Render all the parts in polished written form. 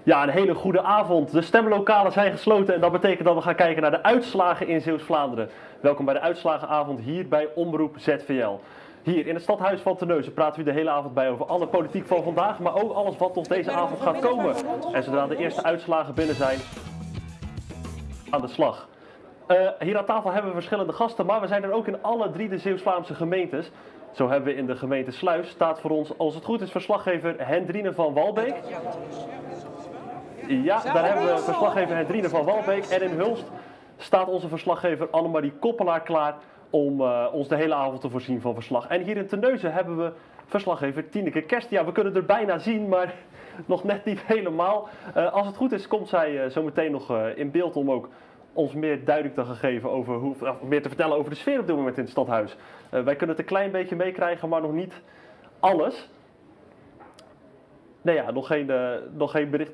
Ja, een hele goede avond. De stemlokalen zijn gesloten en dat betekent dat we gaan kijken naar de uitslagen in Zeeuws-Vlaanderen. Welkom bij de uitslagenavond hier bij Omroep ZVL. Hier in het stadhuis van Terneuzen praten we de hele avond bij over alle politiek van vandaag, maar ook alles wat nog deze avond gaat komen. En zodra de eerste uitslagen binnen zijn, aan de slag. Hier aan tafel hebben we verschillende gasten, maar we zijn er ook in alle drie de Zeeuws-Vlaamse gemeentes. Zo hebben we in de gemeente Sluis, staat voor ons, als het goed is, verslaggever Hendrine van Walbeek. Ja, daar hebben we verslaggever Hendrine van Walbeek. En in Hulst staat onze verslaggever Annemarie Koppelaar klaar om ons de hele avond te voorzien van verslag. En hier in Terneuzen hebben we verslaggever Tineke Kerst. Ja, we kunnen er bijna zien, maar nog net niet helemaal. Als het goed is, komt zij zo meteen nog in beeld om ook ons meer duidelijk te geven over meer te vertellen over de sfeer op dit moment in het stadhuis. Wij kunnen het een klein beetje meekrijgen, maar nog niet alles. Nee ja, nog geen bericht.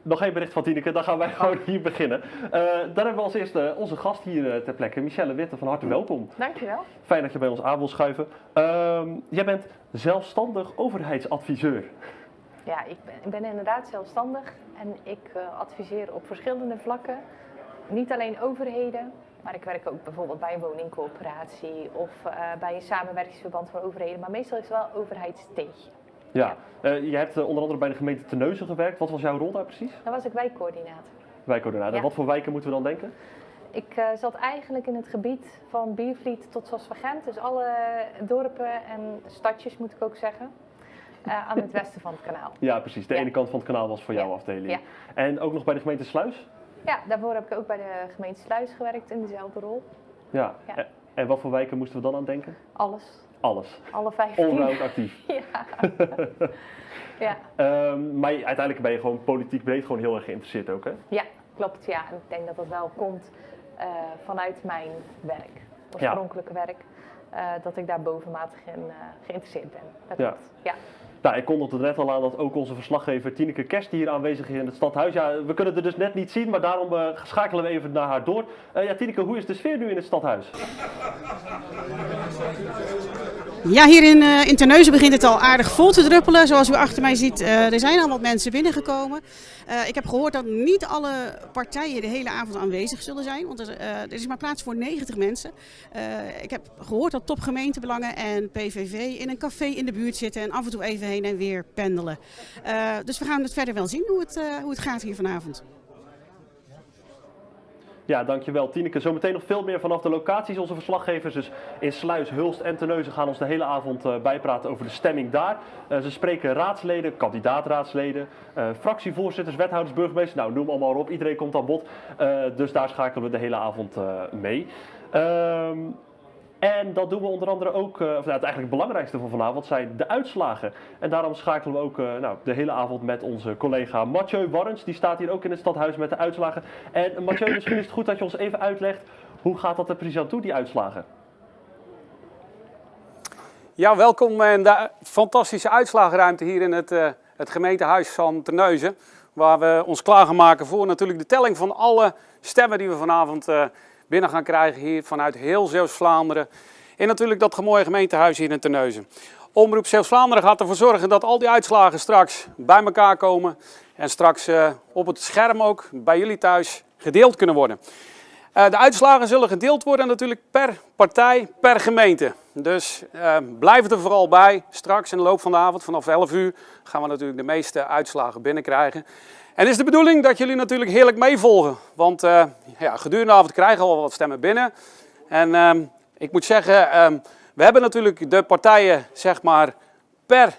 Nog geen bericht van Tineke, dan gaan wij gewoon hier beginnen. Dan hebben we als eerste onze gast hier ter plekke, Michelle Witte, van harte welkom. Dankjewel. Fijn dat je bij ons aan wil schuiven. Jij bent zelfstandig overheidsadviseur. Ja, ik ben inderdaad zelfstandig en ik adviseer op verschillende vlakken. Niet alleen overheden, maar ik werk ook bijvoorbeeld bij een woningcoöperatie of bij een samenwerkingsverband van overheden. Maar meestal is het wel overheidsteentje. Ja, je hebt onder andere bij de gemeente Terneuzen gewerkt. Wat was jouw rol daar precies? Dan was ik wijkcoördinator. Wijkcoördinator. Ja. Wat voor wijken moeten we dan denken? Ik zat eigenlijk in het gebied van Biervliet tot Zosvagent. Dus alle dorpen en stadjes, moet ik ook zeggen, aan het westen van het kanaal. Ja, precies. De ene kant van het kanaal was voor jouw afdeling. Ja. En ook nog bij de gemeente Sluis? Ja, daarvoor heb ik ook bij de gemeente Sluis gewerkt in dezelfde rol. Ja. Ja. En wat voor wijken moesten we dan aan denken? Alles. Alles. Alle 15. Allround actief. Ja. Ja. Maar uiteindelijk ben je gewoon politiek breed gewoon heel erg geïnteresseerd ook, hè? Ja, klopt. Ja. En ik denk dat dat wel komt vanuit mijn werk, oorspronkelijke werk, dat ik daar bovenmatig in geïnteresseerd ben. Dat Ja. klopt. Ja. Nou, ik kondigde er net al aan dat ook onze verslaggever Tineke Kerst hier aanwezig is in het stadhuis. Ja, we kunnen het er dus net niet zien, maar daarom schakelen we even naar haar door. Ja, Tineke, hoe is de sfeer nu in het stadhuis? Ja, hier in Terneuzen begint het al aardig vol te druppelen. Zoals u achter mij ziet, er zijn al wat mensen binnengekomen. Ik heb gehoord dat niet alle partijen de hele avond aanwezig zullen zijn. Want er is maar plaats voor 90 mensen. Ik heb gehoord dat topgemeentebelangen en PVV in een café in de buurt zitten. En af en toe even heen en weer pendelen. Dus we gaan het verder wel zien hoe het gaat hier vanavond. Ja, dankjewel Tineke. Zometeen nog veel meer vanaf de locaties. Onze verslaggevers dus in Sluis, Hulst en Terneuzen gaan ons de hele avond bijpraten over de stemming daar. Ze spreken raadsleden, kandidaatraadsleden, fractievoorzitters, wethouders, burgemeesters. Nou, noem allemaal op. Iedereen komt aan bod. Dus daar schakelen we de hele avond mee. En dat doen we onder andere ook, het eigenlijk belangrijkste van vanavond zijn de uitslagen. En daarom schakelen we ook de hele avond met onze collega Mathieu Warrens. Die staat hier ook in het stadhuis met de uitslagen. En Mathieu, misschien is het goed dat je ons even uitlegt, hoe gaat dat er precies aan toe, die uitslagen? Ja, welkom in de fantastische uitslagenruimte hier in het gemeentehuis van Terneuzen. Waar we ons klaar gaan maken voor natuurlijk de telling van alle stemmen die we vanavond binnen gaan krijgen hier vanuit heel Zeeuws-Vlaanderen. En natuurlijk dat mooie gemeentehuis hier in Terneuzen. Omroep Zeeuws-Vlaanderen gaat ervoor zorgen dat al die uitslagen straks bij elkaar komen. En straks op het scherm ook bij jullie thuis gedeeld kunnen worden. De uitslagen zullen gedeeld worden natuurlijk per partij, per gemeente. Dus blijf er vooral bij. Straks in de loop van de avond vanaf 11 uur gaan we natuurlijk de meeste uitslagen binnenkrijgen. En het is de bedoeling dat jullie natuurlijk heerlijk meevolgen. Want gedurende de avond krijgen we al wat stemmen binnen. En ik moet zeggen, we hebben natuurlijk de partijen zeg maar per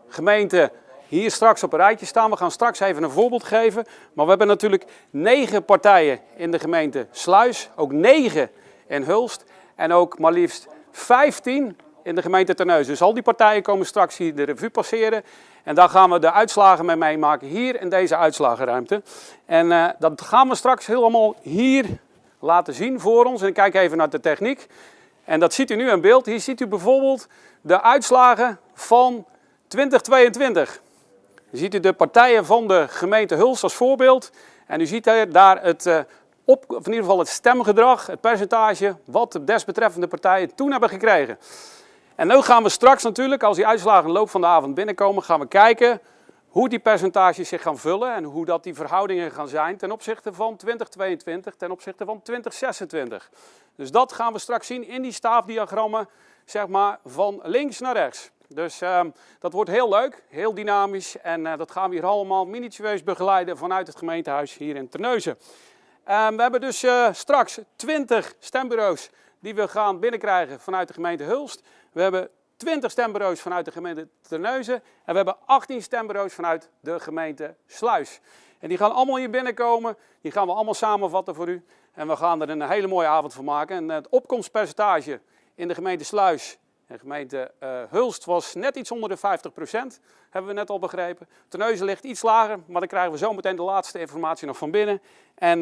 gemeente hier straks op een rijtje staan. We gaan straks even een voorbeeld geven. Maar we hebben natuurlijk 9 partijen in de gemeente Sluis. Ook 9 in Hulst. En ook maar liefst 15 in de gemeente Terneuzen. Dus al die partijen komen straks hier de revue passeren. En daar gaan we de uitslagen mee meemaken hier in deze uitslagenruimte. En dat gaan we straks helemaal hier laten zien voor ons. En ik kijk even naar de techniek. En dat ziet u nu in beeld. Hier ziet u bijvoorbeeld de uitslagen van 2022. Dan ziet u de partijen van de gemeente Hulst als voorbeeld. En u ziet daar in ieder geval het stemgedrag, het percentage, wat de desbetreffende partijen toen hebben gekregen. En nu gaan we straks natuurlijk, als die uitslagen in de loop van de avond binnenkomen, gaan we kijken hoe die percentages zich gaan vullen en hoe dat die verhoudingen gaan zijn ten opzichte van 2022, ten opzichte van 2026. Dus dat gaan we straks zien in die staafdiagrammen, zeg maar van links naar rechts. Dus dat wordt heel leuk, heel dynamisch en dat gaan we hier allemaal minutieus begeleiden vanuit het gemeentehuis hier in Terneuzen. We hebben dus straks 20 stembureaus die we gaan binnenkrijgen vanuit de gemeente Hulst. We hebben 20 stembureaus vanuit de gemeente Terneuzen en we hebben 18 stembureaus vanuit de gemeente Sluis. En die gaan allemaal hier binnenkomen, die gaan we allemaal samenvatten voor u. En we gaan er een hele mooie avond van maken. En het opkomstpercentage in de gemeente Sluis en de gemeente Hulst was net iets onder de 50%, hebben we net al begrepen. Terneuzen ligt iets lager, maar dan krijgen we zo meteen de laatste informatie nog van binnen. En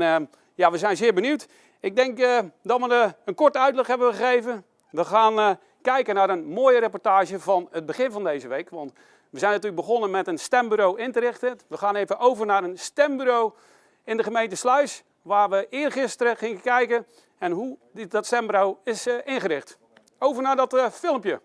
ja, we zijn zeer benieuwd. Ik denk dat we een korte uitleg hebben gegeven. We gaan kijken naar een mooie reportage van het begin van deze week. Want we zijn natuurlijk begonnen met een stembureau in te richten. We gaan even over naar een stembureau in de gemeente Sluis, waar we eergisteren gingen kijken en hoe dat stembureau is ingericht. Over naar dat filmpje.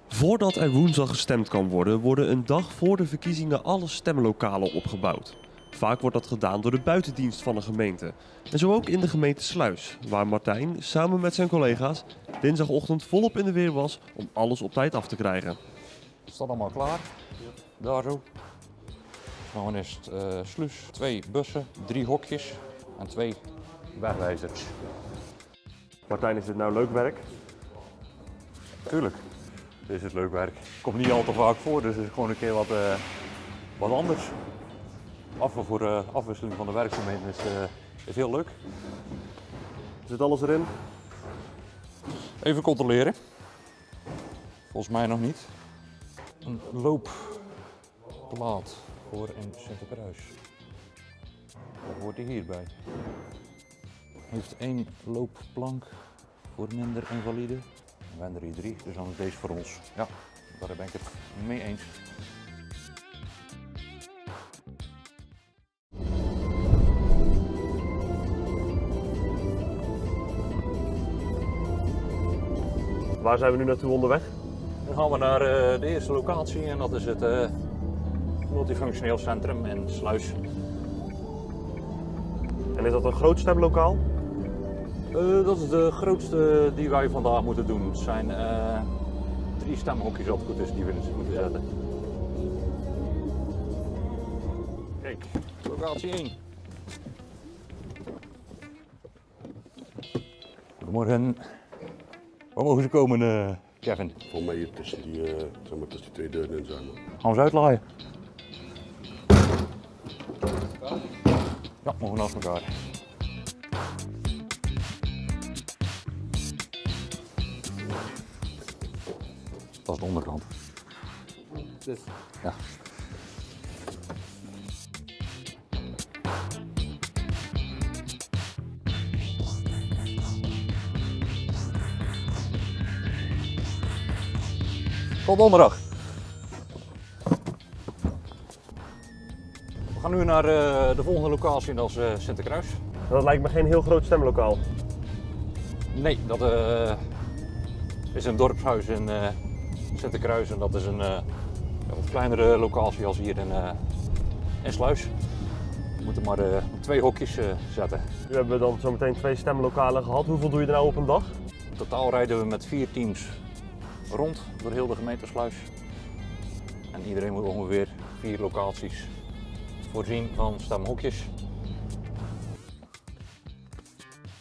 Voordat er woensdag gestemd kan worden, worden een dag voor de verkiezingen alle stemlokalen opgebouwd. Vaak wordt dat gedaan door de buitendienst van de gemeente. En zo ook in de gemeente Sluis, waar Martijn samen met zijn collega's dinsdagochtend volop in de weer was om alles op tijd af te krijgen. Het staat allemaal klaar. Daar zo. Dan is het sluis, 2 bussen, 3 hokjes en 2 wegwijzers. Martijn, is dit nou leuk werk? Tuurlijk, dit is het leuk werk. Komt niet al te vaak voor, dus het is gewoon een keer wat anders. Voor afwisseling van de werkzaamheden is heel leuk. Zit alles erin? Even controleren. Volgens mij nog niet. Een loopplaat voor in Sinterkruis. Wat hoort die hierbij? Heeft 1 loopplank voor minder invalide. We hebben er hier 3, dus dan is deze voor ons. Ja, daar ben ik het mee eens. Waar zijn we nu naartoe onderweg? Dan gaan we naar de eerste locatie en dat is het multifunctioneel centrum in Sluis. En is dat een groot stemlokaal? Dat is de grootste die wij vandaag moeten doen. Het zijn 3 stemhokjes als het goed is die we moeten zetten. Kijk, locatie 1. Goedemorgen. Waar mogen ze komen, Kevin? Voor mij hier tussen die, tussen die 2 deuren in zijn. Gaan we ze uitlaaien? Ja, mogen naast elkaar. Dat is de onderkant. Ja. Tot donderdag. We gaan nu naar de volgende locatie en dat is Sinterkruis. Dat lijkt me geen heel groot stemlokaal. Nee, dat is een dorpshuis in Sinterkruis en dat is een wat kleinere locatie als hier in Sluis. We moeten maar 2 hokjes zetten. Nu hebben we dan zometeen 2 stemlokalen gehad. Hoeveel doe je er nou op een dag? In totaal rijden we met 4 teams rond door heel de gemeente Sluis. En iedereen moet ongeveer 4 locaties voorzien van stemhokjes.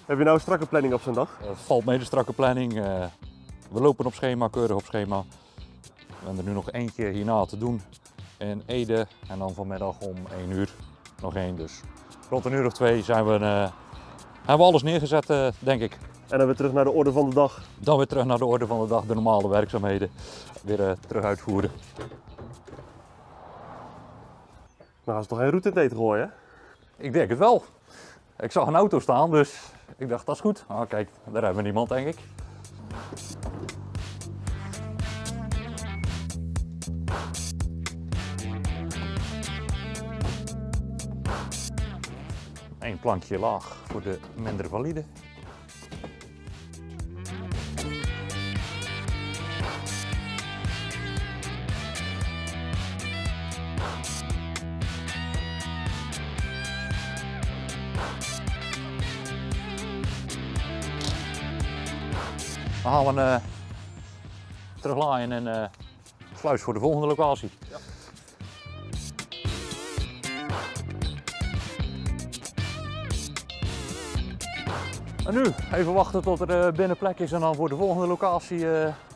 Heb je nou een strakke planning op zo'n dag? Het valt mee de strakke planning. We lopen op schema, keurig op schema. We hebben er nu nog eentje hierna te doen in Ede en dan vanmiddag om 1 uur nog 1. Dus rond een uur of 2 hebben we alles neergezet, denk ik. En dan weer terug naar de orde van de dag. Dan weer terug naar de orde van de dag, de normale werkzaamheden weer terug uitvoeren. Nou gaan ze toch geen route in het eten gooien, hè? Ik denk het wel. Ik zag een auto staan, dus ik dacht dat is goed. Ah, kijk, daar hebben we niemand, denk ik. Eén plankje laag voor de minder valide. Dan gaan we teruglaaien en sluis voor de volgende locatie. Ja. En nu even wachten tot er binnen plek is en dan voor de volgende locatie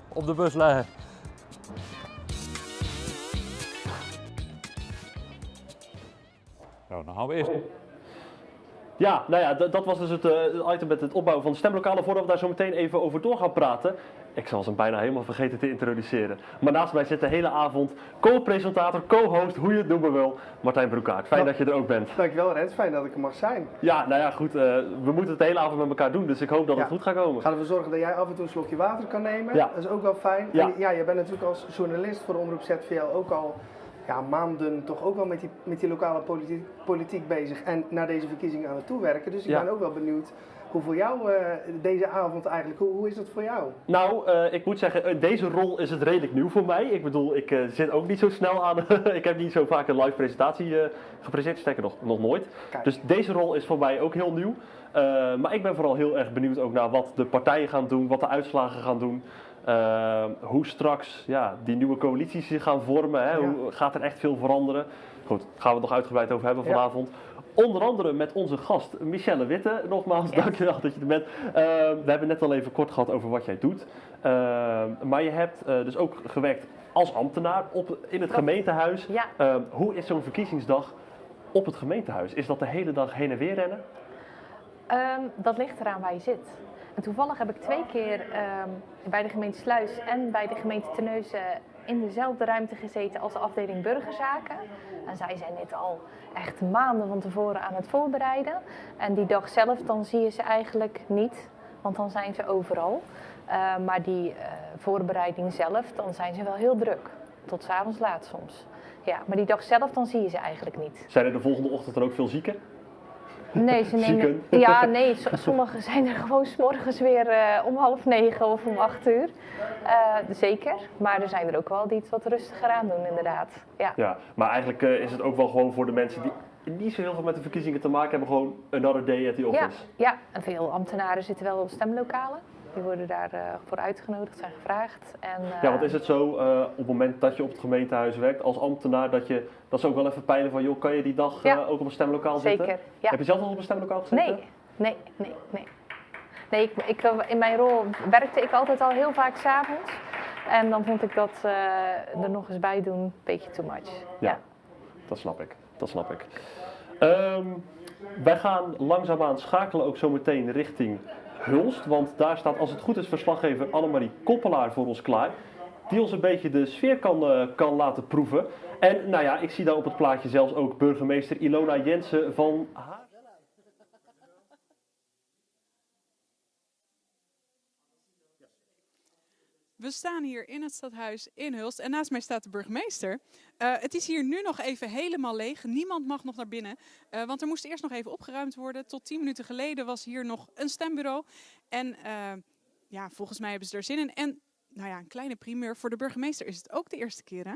op de bus leggen. Nou, dan gaan we eerst. Ja, nou ja, dat was dus het item met het opbouwen van de stemlokalen. Voordat we daar zo meteen even over door gaan praten. Ik zal ze bijna helemaal vergeten te introduceren. Maar naast mij zit de hele avond co-presentator, co-host, hoe je het noemen wil, Martijn Broekaert. Fijn dat je er ook bent. Dankjewel Rens, fijn dat ik er mag zijn. Ja, nou ja, goed. We moeten het de hele avond met elkaar doen, dus ik hoop dat het goed gaat komen. Gaan ervoor zorgen dat jij af en toe een slokje water kan nemen. Ja. Dat is ook wel fijn. Ja. En ja, je bent natuurlijk als journalist voor Omroep ZVL ook al maanden toch ook wel met die lokale politiek bezig en naar deze verkiezingen aan het toewerken. Dus ik ben ook wel benieuwd hoe voor jou deze avond eigenlijk, hoe is dat voor jou? Nou, ik moet zeggen, deze rol is het redelijk nieuw voor mij. Ik bedoel, ik zit ook niet zo snel aan, ik heb niet zo vaak een live presentatie gepresenteerd, sterker nog nooit. Kijk. Dus deze rol is voor mij ook heel nieuw. Maar ik ben vooral heel erg benieuwd ook naar wat de partijen gaan doen, wat de uitslagen gaan doen. Hoe straks die nieuwe coalities zich gaan vormen, hè? Hoe gaat er echt veel veranderen? Goed, daar gaan we het nog uitgebreid over hebben vanavond. Onder andere met onze gast Michelle Witte. Nogmaals, dankjewel dat je er bent. We hebben net al even kort gehad over wat jij doet. Maar je hebt dus ook gewerkt als ambtenaar in het gemeentehuis. Ja. Hoe is zo'n verkiezingsdag op het gemeentehuis? Is dat de hele dag heen en weer rennen? Dat ligt eraan waar je zit. En toevallig heb ik 2 keer bij de gemeente Sluis en bij de gemeente Terneuzen in dezelfde ruimte gezeten als de afdeling burgerzaken. En zij zijn dit al echt maanden van tevoren aan het voorbereiden. En die dag zelf, dan zie je ze eigenlijk niet, want dan zijn ze overal. Maar die voorbereiding zelf, dan zijn ze wel heel druk. Tot 's avonds laat soms. Ja, maar die dag zelf, dan zie je ze eigenlijk niet. Zijn er de volgende ochtend dan ook veel zieken? Nee, ze nemen. Ja, nee, sommigen zijn er gewoon 's morgens weer om 8:30 of om 8:00. Zeker, maar er zijn er ook wel die het wat rustiger aan doen, inderdaad. Ja, maar eigenlijk is het ook wel gewoon voor de mensen die niet zo heel veel met de verkiezingen te maken hebben, gewoon another day at the office. Ja, en veel ambtenaren zitten wel op stemlokalen. Die worden daarvoor uitgenodigd, zijn gevraagd. En, want is het zo op het moment dat je op het gemeentehuis werkt als ambtenaar dat ze ook wel even peilen van, joh, kan je die dag ook op een stemlokaal zitten? Zeker, ja. Heb je zelf al op een stemlokaal gezeten? Nee. Nee, in mijn rol werkte ik altijd al heel vaak 's avonds. En dan vond ik dat er nog eens bij doen een beetje too much. Ja. Dat snap ik. Wij gaan langzaamaan schakelen ook zo meteen richting Hulst. Want daar staat, als het goed is, verslaggever Annemarie Koppelaar voor ons klaar. Die ons een beetje de sfeer kan laten proeven. En nou ja, ik zie daar op het plaatje zelfs ook burgemeester Ilona Jensen van Haar. We staan hier in het stadhuis in Hulst en naast mij staat de burgemeester. Het is hier nu nog even helemaal leeg. Niemand mag nog naar binnen, want er moest eerst nog even opgeruimd worden. Tot 10 minuten geleden was hier nog een stembureau. En volgens mij hebben ze er zin in. En een kleine primeur, voor de burgemeester is het ook de eerste keer, hè?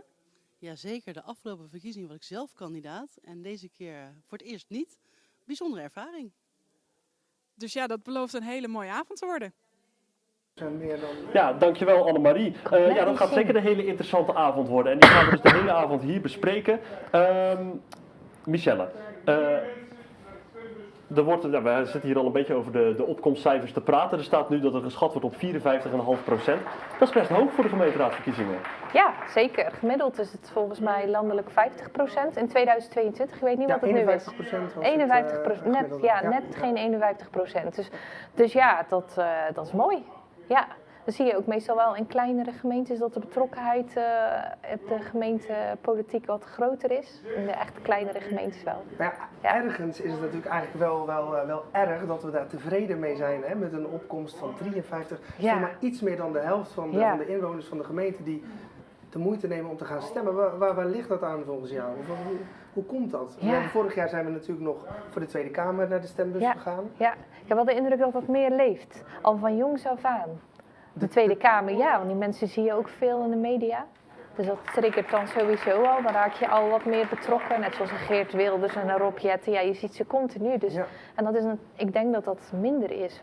Jazeker, de afgelopen verkiezingen was ik zelf kandidaat. En deze keer voor het eerst niet. Bijzondere ervaring. Dus ja, dat belooft een hele mooie avond te worden. Ja, dankjewel Annemarie. Dat gaat zeker een hele interessante avond worden. En die gaan we dus de hele avond hier bespreken. Michelle, we zitten hier al een beetje over de opkomstcijfers te praten. Er staat nu dat er geschat wordt op 54,5%. Dat is best hoog voor de gemeenteraadsverkiezingen. Ja, zeker. Gemiddeld is het volgens mij landelijk 50% in 2022. Ik weet niet wat het nu is. 51%. Net geen 51%. Dus ja, dat is mooi. Ja, dan zie je ook meestal wel in kleinere gemeentes dat de betrokkenheid op de gemeentepolitiek wat groter is. In de echt kleinere gemeentes wel. Maar ergens is het natuurlijk eigenlijk wel erg dat we daar tevreden mee zijn. Hè? Met een opkomst van 53, maar iets meer dan de helft van de inwoners van de gemeente die de moeite nemen om te gaan stemmen. Waar ligt dat aan volgens jou? Hoe komt dat? Vorig jaar zijn we natuurlijk nog voor de Tweede Kamer naar de stembus gegaan. Ja, ik heb wel de indruk dat dat meer leeft. Al van jongs af aan. De Tweede Kamer, want die mensen zie je ook veel in de media. Dus dat triggert dan sowieso al. Dan raak je al wat meer betrokken. Net zoals een Geert Wilders en een Rob Jetten. Ja, je ziet ze continu. Dus, Ja. En dat is ik denk dat dat minder is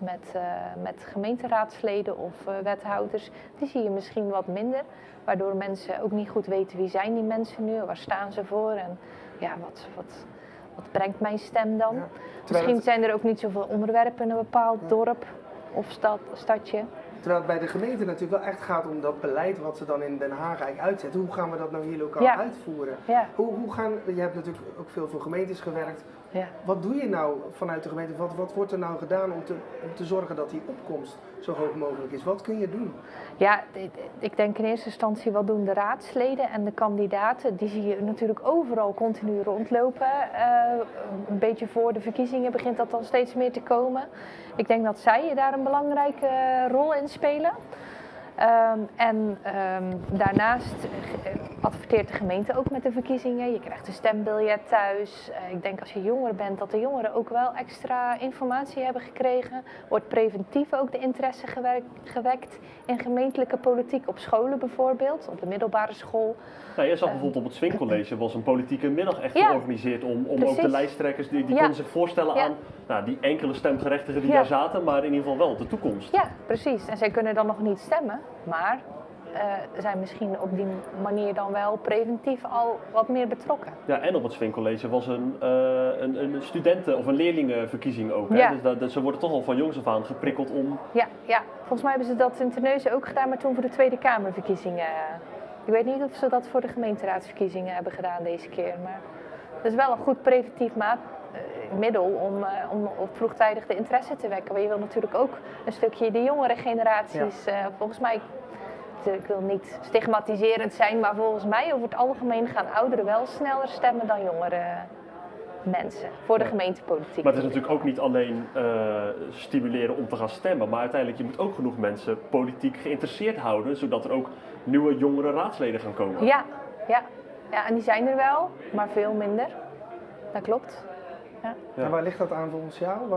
met gemeenteraadsleden of wethouders. Die zie je misschien wat minder. Waardoor mensen ook niet goed weten wie zijn die mensen nu. Waar staan ze voor? En ja, wat brengt mijn stem dan? Ja. Misschien zijn er ook niet zoveel onderwerpen in een bepaald dorp of stadje. Terwijl het bij de gemeente natuurlijk wel echt gaat om dat beleid wat ze dan in Den Haag eigenlijk uitzetten. Hoe gaan we dat nou hier lokaal Ja. uitvoeren? Ja. Je hebt natuurlijk ook veel voor gemeentes gewerkt. Ja. Wat doe je nou vanuit de gemeente? Wat wordt er nou gedaan om te zorgen dat die opkomst zo hoog mogelijk is? Wat kun je doen? Ja, ik denk in eerste instantie wat doen de raadsleden en de kandidaten. Die zie je natuurlijk overal continu rondlopen. Een beetje voor de verkiezingen begint dat dan steeds meer te komen. Ik denk dat zij daar een belangrijke rol in spelen. Daarnaast adverteert de gemeente ook met de verkiezingen. Je krijgt een stembiljet thuis. Ik denk als je jonger bent dat de jongeren ook wel extra informatie hebben gekregen. Wordt preventief ook de interesse gewekt in gemeentelijke politiek op scholen bijvoorbeeld, op de middelbare school. Nou, jij zag bijvoorbeeld op het Swingcollege was een politieke middag echt Ja, georganiseerd om ook precies. de lijsttrekkers, die Ja. konden zich voorstellen Ja. aan die enkele stemgerechtigen die Ja. daar zaten, maar in ieder geval wel de toekomst. Ja, precies. En zij kunnen dan nog niet stemmen, maar zijn misschien op die manier dan wel preventief al wat meer betrokken. Ja, en op het Swingcollege was een studenten- of een leerlingenverkiezing ook. Hè? Ja. Dus ze worden toch al van jongs af aan geprikkeld om... Ja, volgens mij hebben ze dat in Terneuzen ook gedaan, maar toen voor de Tweede Kamerverkiezingen. Ik weet niet of ze dat voor de gemeenteraadsverkiezingen hebben gedaan deze keer, maar dat is wel een goed preventief middel om vroegtijdig de interesse te wekken. Maar je wil natuurlijk ook een stukje de jongere generaties, volgens mij, ik wil niet stigmatiserend zijn, maar volgens mij over het algemeen gaan ouderen wel sneller stemmen dan jongere mensen voor de gemeentepolitiek. Maar het is natuurlijk ook niet alleen stimuleren om te gaan stemmen, maar uiteindelijk je moet ook genoeg mensen politiek geïnteresseerd houden, zodat er ook nieuwe jongere raadsleden gaan komen. Ja, en die zijn er wel, maar veel minder. Dat klopt. Ja. En waar ligt dat aan volgens jou?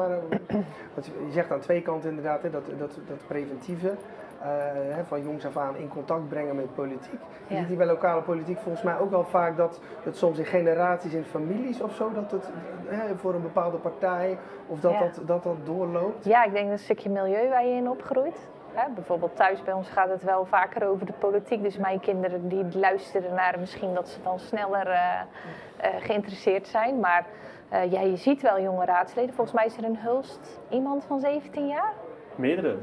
Want je zegt aan twee kanten inderdaad, hè, dat preventieve, van jongs af aan in contact brengen met politiek. Je ziet hier bij lokale politiek volgens mij ook wel vaak dat het soms in generaties, in families of zo, dat het voor een bepaalde partij of dat doorloopt. Ja, ik denk dat een stukje milieu waar je in opgroeit. Bijvoorbeeld thuis bij ons gaat het wel vaker over de politiek. Dus mijn kinderen die luisteren naar misschien dat ze dan sneller geïnteresseerd zijn. Maar je ziet wel jonge raadsleden. Volgens mij is er in Hulst iemand van 17 jaar. Meerdere.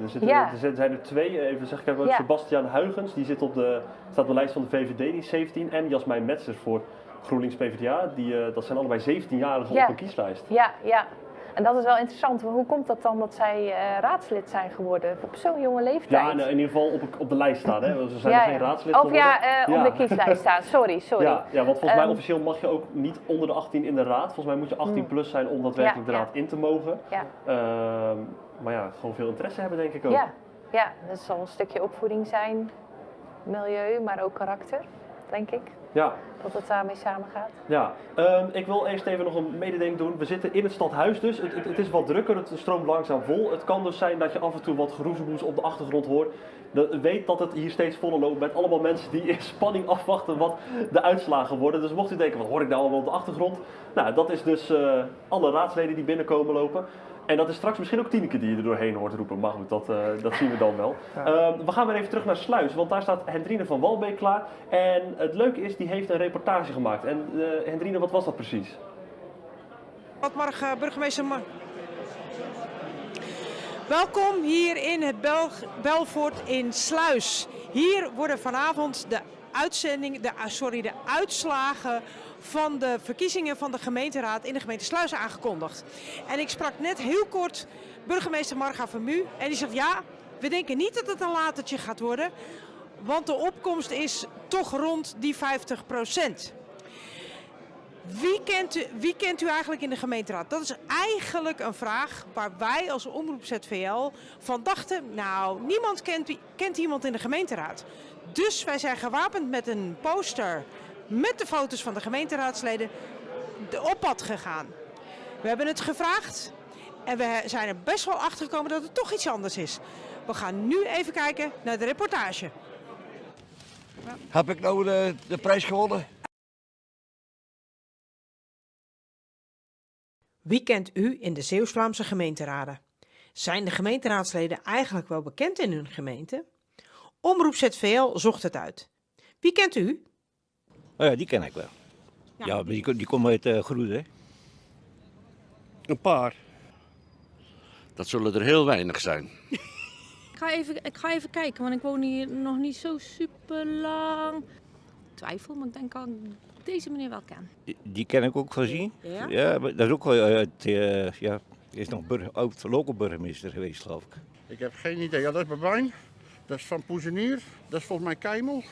Er zijn er twee. Even zeg ik heb ook Ja. Sebastiaan Huygens, die staat op de lijst van de VVD, die is 17. En Jasmijn Metzers voor GroenLinks PvdA. Dat zijn allebei 17-jarigen op een kieslijst. Ja. En dat is wel interessant. Maar hoe komt dat dan dat zij raadslid zijn geworden op zo'n jonge leeftijd? Ja, in ieder geval op de lijst staan. Hè. Ze zijn nog geen raadslid geworden. Op de kieslijst staan. Sorry. Ja, want volgens mij officieel mag je ook niet onder de 18 in de raad. Volgens mij moet je 18 plus zijn om daadwerkelijk de raad in te mogen. Ja. Maar ja, gewoon veel interesse hebben denk ik ook. Ja, dat zal een stukje opvoeding zijn, milieu, maar ook karakter, denk ik. Ja. Dat het daarmee samengaat. Ja, ik wil eerst even nog een mededeling doen. We zitten in het stadhuis dus. Het is wat drukker, het stroomt langzaam vol. Het kan dus zijn dat je af en toe wat geroezemoes op de achtergrond hoort. Weet dat het hier steeds voller loopt met allemaal mensen die in spanning afwachten wat de uitslagen worden. Dus mocht u denken, wat hoor ik nou allemaal op de achtergrond? Nou, dat is dus alle raadsleden die binnenkomen lopen. En dat is straks misschien ook Tineke die je er doorheen hoort roepen. Maar goed, dat zien we dan wel. We gaan weer even terug naar Sluis, want daar staat Hendrine van Walbeek klaar. En het leuke is, die heeft een reportage gemaakt. En Hendrine, wat was dat precies? Burgemeester Welkom hier in het Belfort in Sluis. Hier worden vanavond de uitslagen van de verkiezingen van de gemeenteraad in de gemeente Sluis aangekondigd. En ik sprak net heel kort burgemeester Marga Vermu en die zegt ja, we denken niet dat het een latertje gaat worden, want de opkomst is toch rond die 50%. Wie kent u eigenlijk in de gemeenteraad? Dat is eigenlijk een vraag waar wij als Omroep ZVL van dachten, nou, niemand kent iemand in de gemeenteraad. Dus wij zijn gewapend met een poster met de foto's van de gemeenteraadsleden op pad gegaan. We hebben het gevraagd en we zijn er best wel achter gekomen dat het toch iets anders is. We gaan nu even kijken naar de reportage. Heb ik nou de prijs gewonnen? Wie kent u in de Zeeuws-Vlaamse gemeenteraden? Zijn de gemeenteraadsleden eigenlijk wel bekend in hun gemeente? Omroep ZVL zocht het uit. Wie kent u? Oh ja, die ken ik wel. Ja, maar die komen uit Groen, hè? Een paar. Dat zullen er heel weinig zijn. Ik ga even kijken, want ik woon hier nog niet zo super lang. Twijfel, maar ik denk dat ik deze meneer wel ken. Die ken ik ook van zien. Ja? Ja, maar dat is ook wel uit, ja, die is nog oud local burgemeester geweest, geloof ik. Ik heb geen idee. Ja, dat is Babijn. Dat is van Poezenier. Dat is volgens mij Keimel.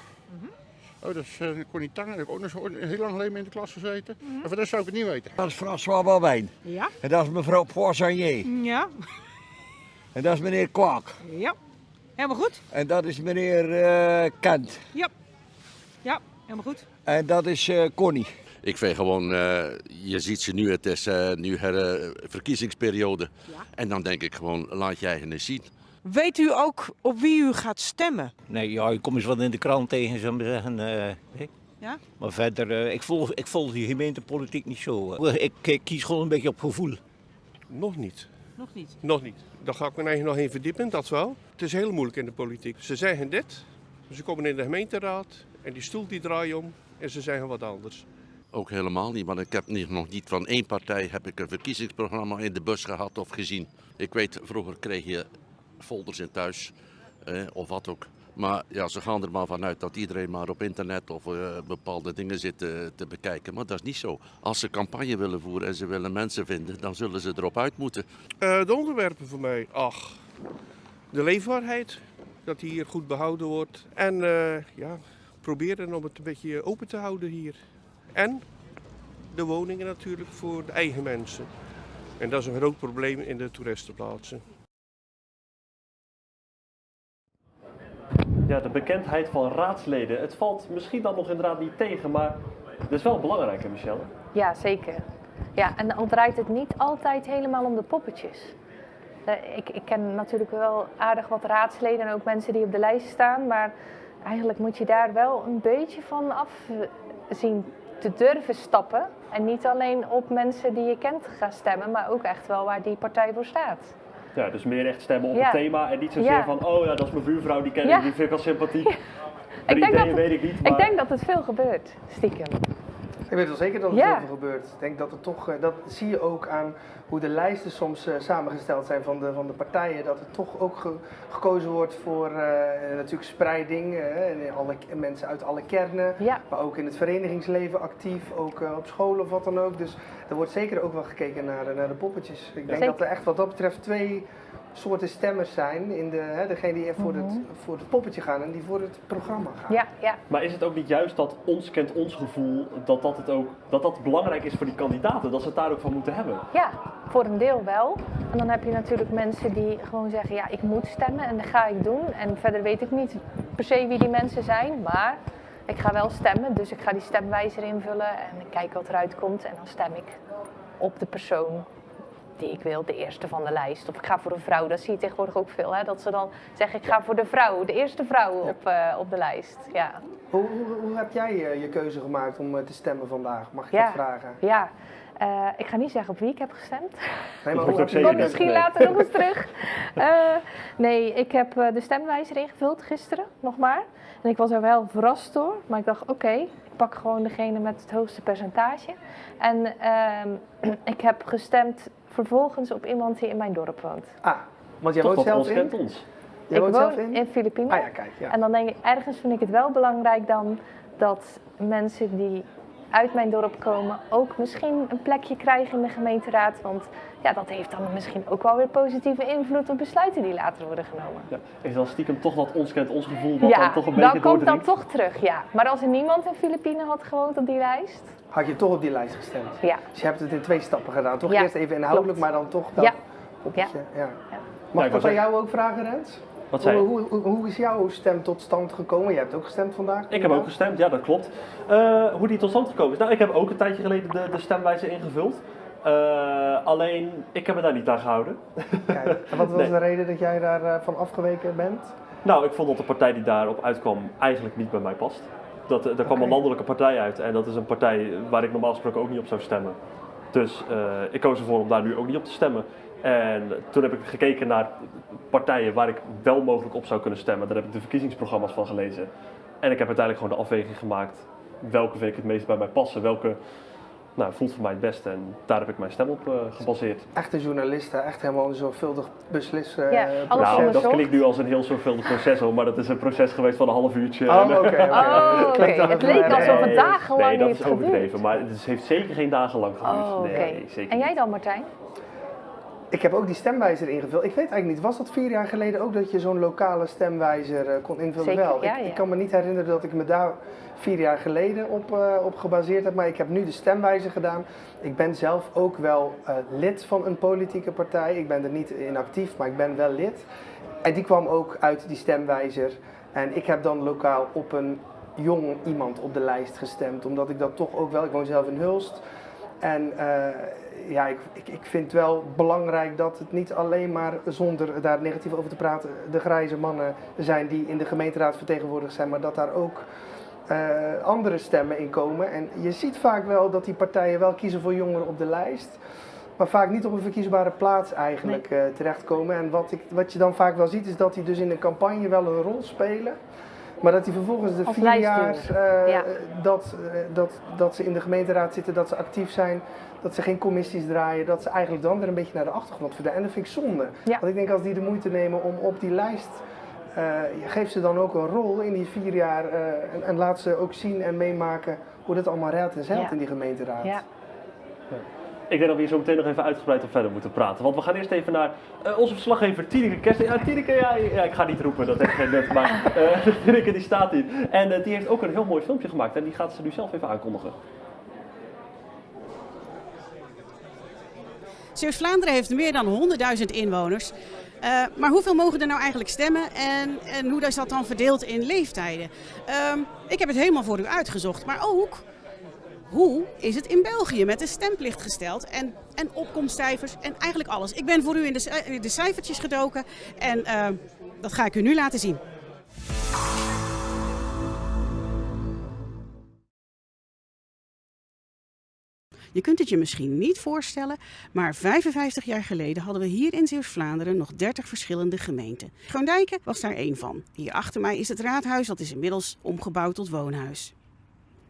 Oh, dat is Connie Tanger. Daar heb ik ook nog zo heel lang geleden in de klas gezeten. En voor dat zou ik het niet weten. Dat is François Babijn. Ja. En dat is mevrouw Poissonnier. Ja. En dat is meneer Kwaak. Ja. Helemaal goed? En dat is meneer Kent. Ja. Ja, helemaal goed. En dat is Connie. Ik vind gewoon, je ziet ze nu, het is nu verkiezingsperiode. Ja. En dan denk ik gewoon, laat je eigen eens zien. Weet u ook op wie u gaat stemmen? Nee, ja, ik kom eens wat in de krant tegen, zou ik maar zeggen. Ja? Maar verder, ik volg die gemeentepolitiek niet zo. Ik kies gewoon een beetje op gevoel. Nog niet. Nog niet? Nog niet. Daar ga ik me eigenlijk nog in verdiepen, dat wel. Het is heel moeilijk in de politiek. Ze zeggen dit, ze komen in de gemeenteraad en die stoel die draait om en ze zeggen wat anders. Ook helemaal niet, want ik heb nog niet van één partij heb ik een verkiezingsprogramma in de bus gehad of gezien. Ik weet, vroeger kreeg je folders in thuis, of wat ook. Maar ja, ze gaan er maar vanuit dat iedereen maar op internet of bepaalde dingen zit te bekijken. Maar dat is niet zo. Als ze campagne willen voeren en ze willen mensen vinden, dan zullen ze erop uit moeten. De onderwerpen voor mij, de leefbaarheid, dat die hier goed behouden wordt. En ja, proberen om het een beetje open te houden hier. En de woningen natuurlijk voor de eigen mensen. En dat is een groot probleem in de toeristenplaatsen. Ja, de bekendheid van raadsleden. Het valt misschien dan nog inderdaad niet tegen, maar dat is wel belangrijk, hè, Michelle? Ja, zeker. Ja, en al draait het niet altijd helemaal om de poppetjes. Ik ken natuurlijk wel aardig wat raadsleden en ook mensen die op de lijst staan, maar eigenlijk moet je daar wel een beetje van af zien te durven stappen. En niet alleen op mensen die je kent gaan stemmen, maar ook echt wel waar die partij voor staat. Ja, dus meer echt stemmen op het thema en niet zozeer van, oh ja, dat is mijn buurvrouw, die ken ik, die vind ik wel sympathiek. Ik denk dat het veel gebeurt, stiekem. Ik weet wel zeker dat er zoveel gebeurt. Ik denk dat het toch, dat zie je ook aan hoe de lijsten soms samengesteld zijn van de partijen. Dat er toch ook gekozen wordt voor natuurlijk spreiding. Mensen uit alle kernen, maar ook in het verenigingsleven actief, ook op scholen of wat dan ook. Dus er wordt zeker ook wel gekeken naar de poppetjes. Ik denk dat er echt wat dat betreft twee soorten stemmers zijn. Degene die voor het poppetje gaan en die voor het programma gaan. Ja, ja. Maar is het ook niet juist dat ons kent ons gevoel, dat belangrijk is voor die kandidaten, dat ze het daar ook van moeten hebben? Ja, voor een deel wel. En dan heb je natuurlijk mensen die gewoon zeggen, ja, ik moet stemmen en dat ga ik doen. En verder weet ik niet per se wie die mensen zijn, maar ik ga wel stemmen. Dus ik ga die stemwijzer invullen en ik kijk wat eruit komt en dan stem ik op de persoon die ik wil, de eerste van de lijst. Of ik ga voor een vrouw, dat zie je tegenwoordig ook veel. Hè? Dat ze dan zeggen, ik ga voor de vrouw, de eerste vrouw op de lijst. Ja. Hoe heb jij je keuze gemaakt om te stemmen vandaag? Mag ik dat vragen? Ja, ik ga niet zeggen op wie ik heb gestemd. Nee, maar Kom misschien later nog eens terug. Nee, ik heb de stemwijzer ingevuld gisteren, nog maar. En ik was er wel verrast door. Maar ik dacht, oké, ik pak gewoon degene met het hoogste percentage. En ik heb gestemd vervolgens op iemand die in mijn dorp woont. Want jij woont zelf in? Kent ons. Ik woon in Filipijnen. Ja, kijk, ja. En dan denk ik, ergens vind ik het wel belangrijk dan dat mensen die uit mijn dorp komen ook misschien een plekje krijgen in de gemeenteraad. Want ja, dat heeft dan misschien ook wel weer positieve invloed op besluiten die later worden genomen. Ja, is dan stiekem toch dat ons kent ons gevoel wat dan toch een beetje dat komt dan toch terug, ja. Maar als er niemand in Filipijnen had gewoond op die lijst... Had je toch op die lijst gestemd? Ja. Dus je hebt het in 2 stappen gedaan. Toch eerst even inhoudelijk, maar dan toch dat poppetje. Ja. Mag ik dat aan jou ook vragen, Rens? Wat zei je? Hoe is jouw stem tot stand gekomen? Je hebt ook gestemd vandaag? Ik heb ook gestemd, ja, dat klopt. Hoe die tot stand gekomen is? Nou, ik heb ook een tijdje geleden de stemwijzer ingevuld. Alleen, ik heb me daar niet aan gehouden. Kijk, en wat was de reden dat jij daarvan afgeweken bent? Nou, ik vond dat de partij die daarop uitkwam eigenlijk niet bij mij past. Er kwam een landelijke partij uit en dat is een partij waar ik normaal gesproken ook niet op zou stemmen. Dus ik koos ervoor om daar nu ook niet op te stemmen. En toen heb ik gekeken naar partijen waar ik wel mogelijk op zou kunnen stemmen. Daar heb ik de verkiezingsprogramma's van gelezen. En ik heb uiteindelijk gewoon de afweging gemaakt. Welke vind ik het meest bij mij passen? Welke voelt voor mij het beste? En daar heb ik mijn stem op gebaseerd. Echte journalisten, echt helemaal een zorgvuldig beslissen. Dat klinkt nu als een heel zorgvuldig proces hoor, maar dat is een proces geweest van een half uurtje. Oké. Het leek alsof het dagenlang Nee, dat heeft is overdreven, geduurd. maar het heeft zeker geen dagenlang geduurd. Nee, zeker En jij dan, Martijn? Ik heb ook die stemwijzer ingevuld. Ik weet eigenlijk niet, was dat 4 jaar geleden ook dat je zo'n lokale stemwijzer kon invullen? Zeker, wel. ja, Ik kan me niet herinneren dat ik me daar 4 jaar geleden op gebaseerd heb, maar ik heb nu de stemwijzer gedaan. Ik ben zelf ook wel lid van een politieke partij. Ik ben er niet in actief, maar ik ben wel lid. En die kwam ook uit die stemwijzer. En ik heb dan lokaal op een jong iemand op de lijst gestemd, omdat ik dat toch ook wel, ik woon zelf in Hulst. En ik vind wel belangrijk dat het niet alleen maar, zonder daar negatief over te praten, de grijze mannen zijn die in de gemeenteraad vertegenwoordigd zijn, maar dat daar ook andere stemmen in komen. En je ziet vaak wel dat die partijen wel kiezen voor jongeren op de lijst, maar vaak niet op een verkiesbare plaats eigenlijk terechtkomen. En wat je dan vaak wel ziet is dat die dus in een campagne wel een rol spelen. Maar dat die vervolgens de 4 jaar dat ze in de gemeenteraad zitten, dat ze actief zijn, dat ze geen commissies draaien, dat ze eigenlijk dan weer een beetje naar de achtergrond verdwijnen. En dat vind ik zonde. Want ik denk als die de moeite nemen om op die lijst, geef ze dan ook een rol in die 4 jaar en laat ze ook zien en meemaken hoe dat allemaal redt en zeilt in die gemeenteraad. Ja. Ik denk dat we hier zo meteen nog even uitgebreid op verder moeten praten. Want we gaan eerst even naar onze verslaggever Tineke Kersten. Ja, Tineke, ik ga niet roepen, dat heeft geen nut. Maar Tineke die staat hier. En die heeft ook een heel mooi filmpje gemaakt. En die gaat ze nu zelf even aankondigen. Zeeuws-Vlaanderen heeft meer dan 100.000 inwoners. Maar hoeveel mogen er nou eigenlijk stemmen en hoe is dat dan verdeeld in leeftijden? Ik heb het helemaal voor u uitgezocht, maar ook hoe is het in België met de stemplicht gesteld en opkomstcijfers en eigenlijk alles. Ik ben voor u in de cijfertjes gedoken en dat ga ik u nu laten zien. Je kunt het je misschien niet voorstellen, maar 55 jaar geleden hadden we hier in Zeeuws-Vlaanderen nog 30 verschillende gemeenten. Groendijken was daar één van. Hier achter mij is het raadhuis, dat is inmiddels omgebouwd tot woonhuis.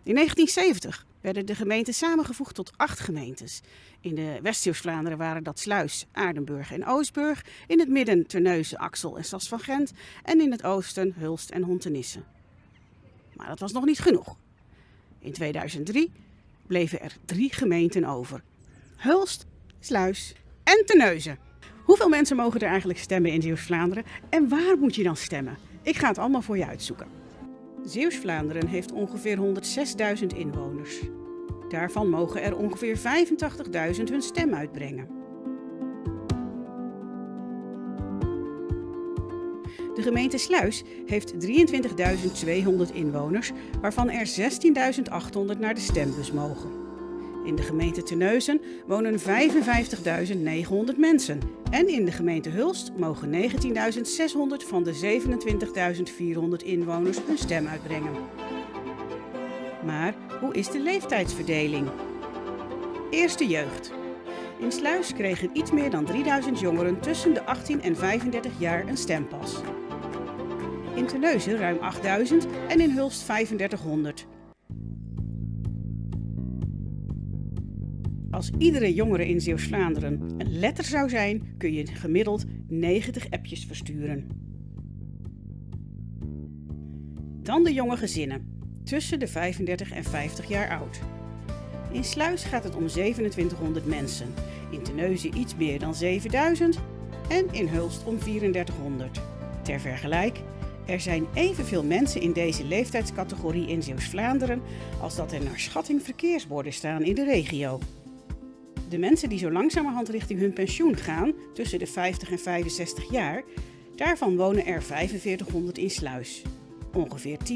In 1970 werden de gemeenten samengevoegd tot 8 gemeentes. In de West-Zeeuws-Vlaanderen waren dat Sluis, Aardenburg en Oostburg. In het midden Terneuzen, Axel en Sas van Gent. En in het oosten Hulst en Hontenisse. Maar dat was nog niet genoeg. In 2003 bleven er 3 gemeenten over. Hulst, Sluis en Terneuzen. Hoeveel mensen mogen er eigenlijk stemmen in Zeeuws-Vlaanderen? En waar moet je dan stemmen? Ik ga het allemaal voor je uitzoeken. Zeeuws-Vlaanderen heeft ongeveer 106.000 inwoners. Daarvan mogen er ongeveer 85.000 hun stem uitbrengen. De gemeente Sluis heeft 23.200 inwoners, waarvan er 16.800 naar de stembus mogen. In de gemeente Terneuzen wonen 55.900 mensen. En in de gemeente Hulst mogen 19.600 van de 27.400 inwoners hun stem uitbrengen. Maar hoe is de leeftijdsverdeling? Eerste jeugd. In Sluis kregen iets meer dan 3000 jongeren tussen de 18 en 35 jaar een stempas. In Terneuzen ruim 8000 en in Hulst 3500. Als iedere jongere in Zeeuws-Vlaanderen een letter zou zijn, kun je gemiddeld 90 appjes versturen. Dan de jonge gezinnen, tussen de 35 en 50 jaar oud. In Sluis gaat het om 2700 mensen, in Terneuzen iets meer dan 7000 en in Hulst om 3400. Ter vergelijk, er zijn evenveel mensen in deze leeftijdscategorie in Zeeuws-Vlaanderen als dat er naar schatting verkeersborden staan in de regio. De mensen die zo langzamerhand richting hun pensioen gaan, tussen de 50 en 65 jaar, daarvan wonen er 4500 in Sluis. Ongeveer 10.600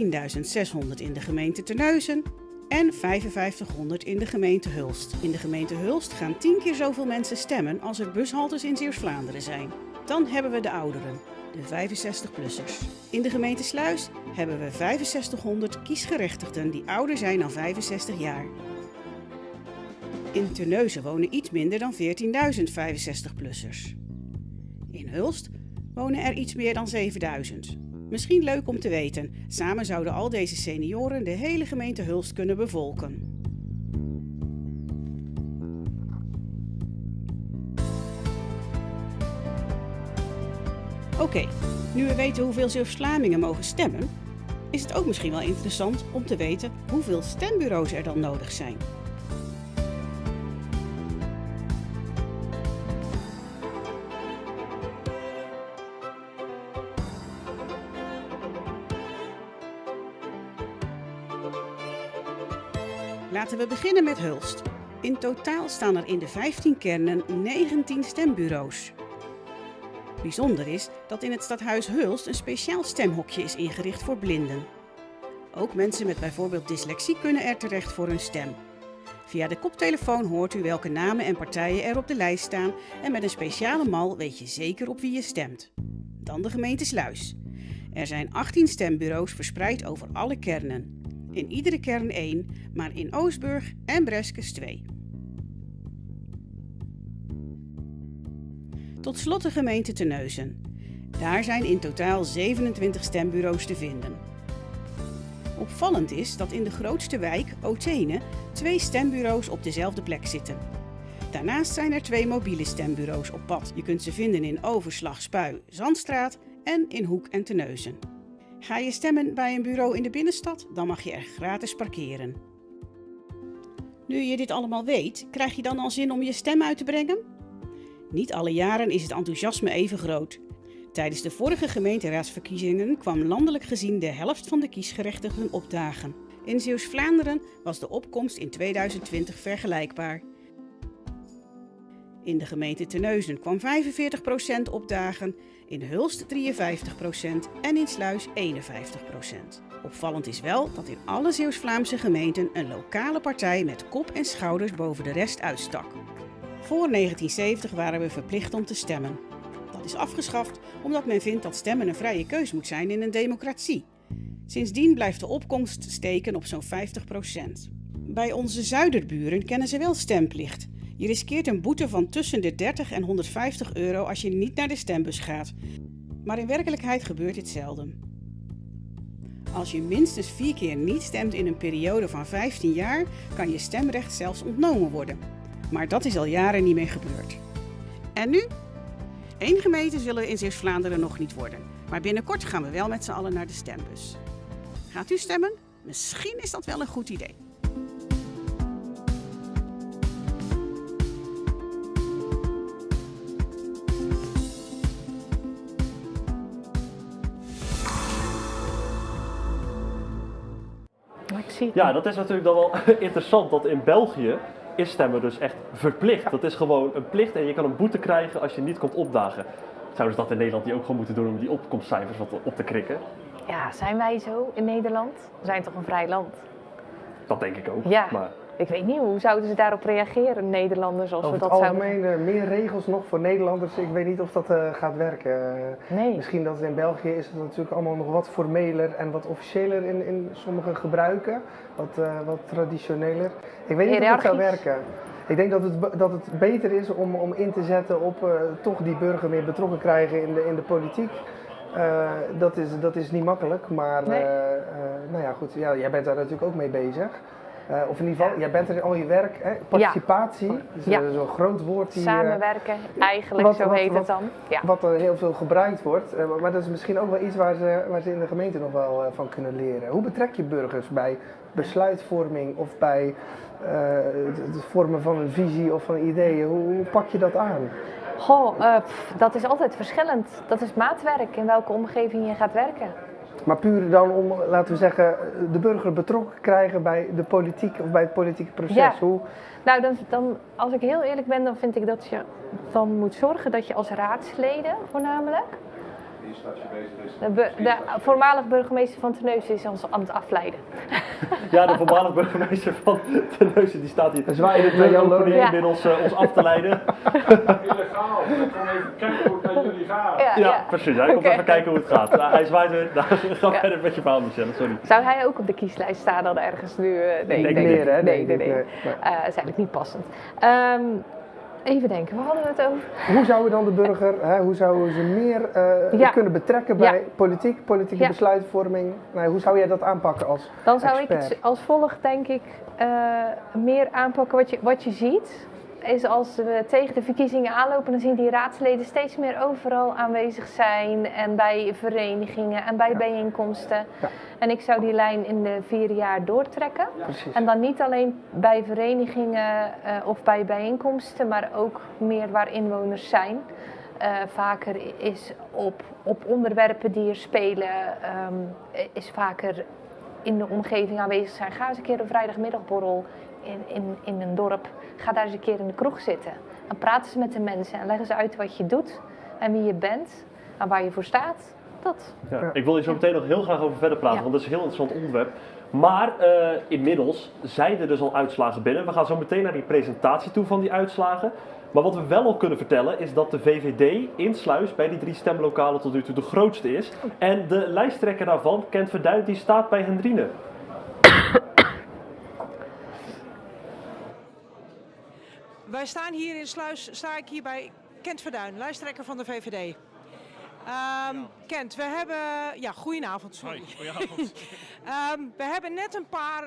in de gemeente Terneuzen en 5500 in de gemeente Hulst. In de gemeente Hulst gaan 10 keer zoveel mensen stemmen als er bushaltes in Zeeuws-Vlaanderen zijn. Dan hebben we de ouderen. de 65-plussers. In de gemeente Sluis hebben we 6500 kiesgerechtigden die ouder zijn dan 65 jaar. In Terneuzen wonen iets minder dan 14.000 65-plussers. In Hulst wonen er iets meer dan 7.000. Misschien leuk om te weten, samen zouden al deze senioren de hele gemeente Hulst kunnen bevolken. Oké, nu we weten hoeveel Zeeuws-Vlamingen mogen stemmen, is het ook misschien wel interessant om te weten hoeveel stembureaus er dan nodig zijn. Laten we beginnen met Hulst. In totaal staan er in de 15 kernen 19 stembureaus. Bijzonder is dat in het stadhuis Hulst een speciaal stemhokje is ingericht voor blinden. Ook mensen met bijvoorbeeld dyslexie kunnen er terecht voor hun stem. Via de koptelefoon hoort u welke namen en partijen er op de lijst staan en met een speciale mal weet je zeker op wie je stemt. Dan de gemeente Sluis. Er zijn 18 stembureaus verspreid over alle kernen. In iedere kern 1, maar in Oostburg en Breskes 2. Tot slot de gemeente Terneuzen. Daar zijn in totaal 27 stembureaus te vinden. Opvallend is dat in de grootste wijk, Othene, 2 stembureaus op dezelfde plek zitten. Daarnaast zijn er 2 mobiele stembureaus op pad. Je kunt ze vinden in Overslag, Spui, Zandstraat en in Hoek en Terneuzen. Ga je stemmen bij een bureau in de binnenstad, dan mag je er gratis parkeren. Nu je dit allemaal weet, krijg je dan al zin om je stem uit te brengen? Niet alle jaren is het enthousiasme even groot. Tijdens de vorige gemeenteraadsverkiezingen kwam landelijk gezien de helft van de kiesgerechtigden opdagen. In Zeeuws-Vlaanderen was de opkomst in 2020 vergelijkbaar. In de gemeente Terneuzen kwam 45% opdagen, in Hulst 53% en in Sluis 51%. Opvallend is wel dat in alle Zeeuws-Vlaamse gemeenten een lokale partij met kop en schouders boven de rest uitstak. Voor 1970 waren we verplicht om te stemmen. Dat is afgeschaft omdat men vindt dat stemmen een vrije keus moet zijn in een democratie. Sindsdien blijft de opkomst steken op zo'n 50%. Bij onze zuiderburen kennen ze wel stemplicht. Je riskeert een boete van tussen de 30 en 150 euro als je niet naar de stembus gaat. Maar in werkelijkheid gebeurt dit zelden. Als je minstens 4 keer niet stemt in een periode van 15 jaar, kan je stemrecht zelfs ontnomen worden. Maar dat is al jaren niet meer gebeurd. En nu? 1 gemeente zullen we in Zeeuws-Vlaanderen nog niet worden. Maar binnenkort gaan we wel met z'n allen naar de stembus. Gaat u stemmen? Misschien is dat wel een goed idee. Ja, dat is natuurlijk dan wel interessant dat in België is stemmen dus echt verplicht. Dat is gewoon een plicht en je kan een boete krijgen als je niet komt opdagen. Zouden ze dat in Nederland die ook gewoon moeten doen om die opkomstcijfers wat op te krikken? Ja, zijn wij zo in Nederland? We zijn toch een vrij land? Dat denk ik ook. Ja, maar ik weet niet, hoe zouden ze daarop reageren, Nederlanders, als over we dat het zouden... algemeen meer regels nog voor Nederlanders. Ik weet niet of dat gaat werken. Nee. Misschien dat in België is het natuurlijk allemaal nog wat formeler en wat officiëler in sommige gebruiken. Wat traditioneler. Ik weet niet of dat zou werken. Ik denk dat het beter is om in te zetten op toch die burger meer betrokken krijgen in de politiek. Dat is niet makkelijk, maar nee. Nou ja, goed, ja, jij bent daar natuurlijk ook mee bezig. Of in ieder geval, jij bent er in al je werk, hè? Participatie, ja. Dus zo'n groot woord. Samenwerken, eigenlijk, zo heet het dan. Ja. Wat er heel veel gebruikt wordt, maar dat is misschien ook wel iets waar ze in de gemeente nog wel van kunnen leren. Hoe betrek je burgers bij besluitvorming of bij het vormen van een visie of van ideeën? Hoe pak je dat aan? Goh, dat is altijd verschillend. Dat is maatwerk in welke omgeving je gaat werken. Maar puur dan om, laten we zeggen, de burger betrokken krijgen bij de politiek of bij het politieke proces. Ja. Hoe... Nou, dan, als ik heel eerlijk ben, dan vind ik dat je dan moet zorgen dat je als raadsleden voornamelijk, die straks bezig is. De voormalig burgemeester van Terneuzen is ons aan het afleiden. Ja, de voormalig burgemeester van Terneuzen die staat hier zwaaien in het opening inmiddels ons af te leiden. Illegaal, ik kom even kijken hoe het met jullie gaat. Ja, precies. Hij komt even kijken hoe het gaat. Hij zwaait weer. Ga verder met je verhaal, Michel. Sorry. Zou hij ook op de kieslijst staan dan ergens nu? Nee. Dat is eigenlijk niet passend. Even denken, waar hadden we het over? Hoe zouden dan de burger, hoe zouden ze meer kunnen betrekken bij politieke besluitvorming? Nou, hoe zou jij dat aanpakken als Dan zou expert? ik het als volgt denk ik meer aanpakken wat je ziet. Is als we tegen de verkiezingen aanlopen, dan zien die raadsleden steeds meer overal aanwezig zijn. En bij verenigingen en bij bijeenkomsten. Ja. En ik zou die lijn in de 4 jaar doortrekken. Precies. En dan niet alleen bij verenigingen of bij bijeenkomsten, maar ook meer waar inwoners zijn. Vaker is op onderwerpen die er spelen, is vaker in de omgeving aanwezig zijn. Ga eens een keer een vrijdagmiddagborrel in een dorp. Ga daar eens een keer in de kroeg zitten. En praat eens met de mensen en leg eens uit wat je doet en wie je bent en waar je voor staat. Dat. Ja, ik wil hier zo meteen nog heel graag over verder praten, want dat is een heel interessant onderwerp. Maar inmiddels zijn er dus al uitslagen binnen. We gaan zo meteen naar die presentatie toe van die uitslagen. Maar wat we wel al kunnen vertellen is dat de VVD in Sluis bij die 3 stemlokalen tot nu toe de grootste is. En de lijsttrekker daarvan, Kent Verduin, die staat bij Hendrine. Wij staan hier in Sluis, sta ik hier bij Kent Verduin, lijsttrekker van de VVD. Kent, we hebben... Ja, goedenavond, sorry. Hoi, goedenavond. We hebben net een paar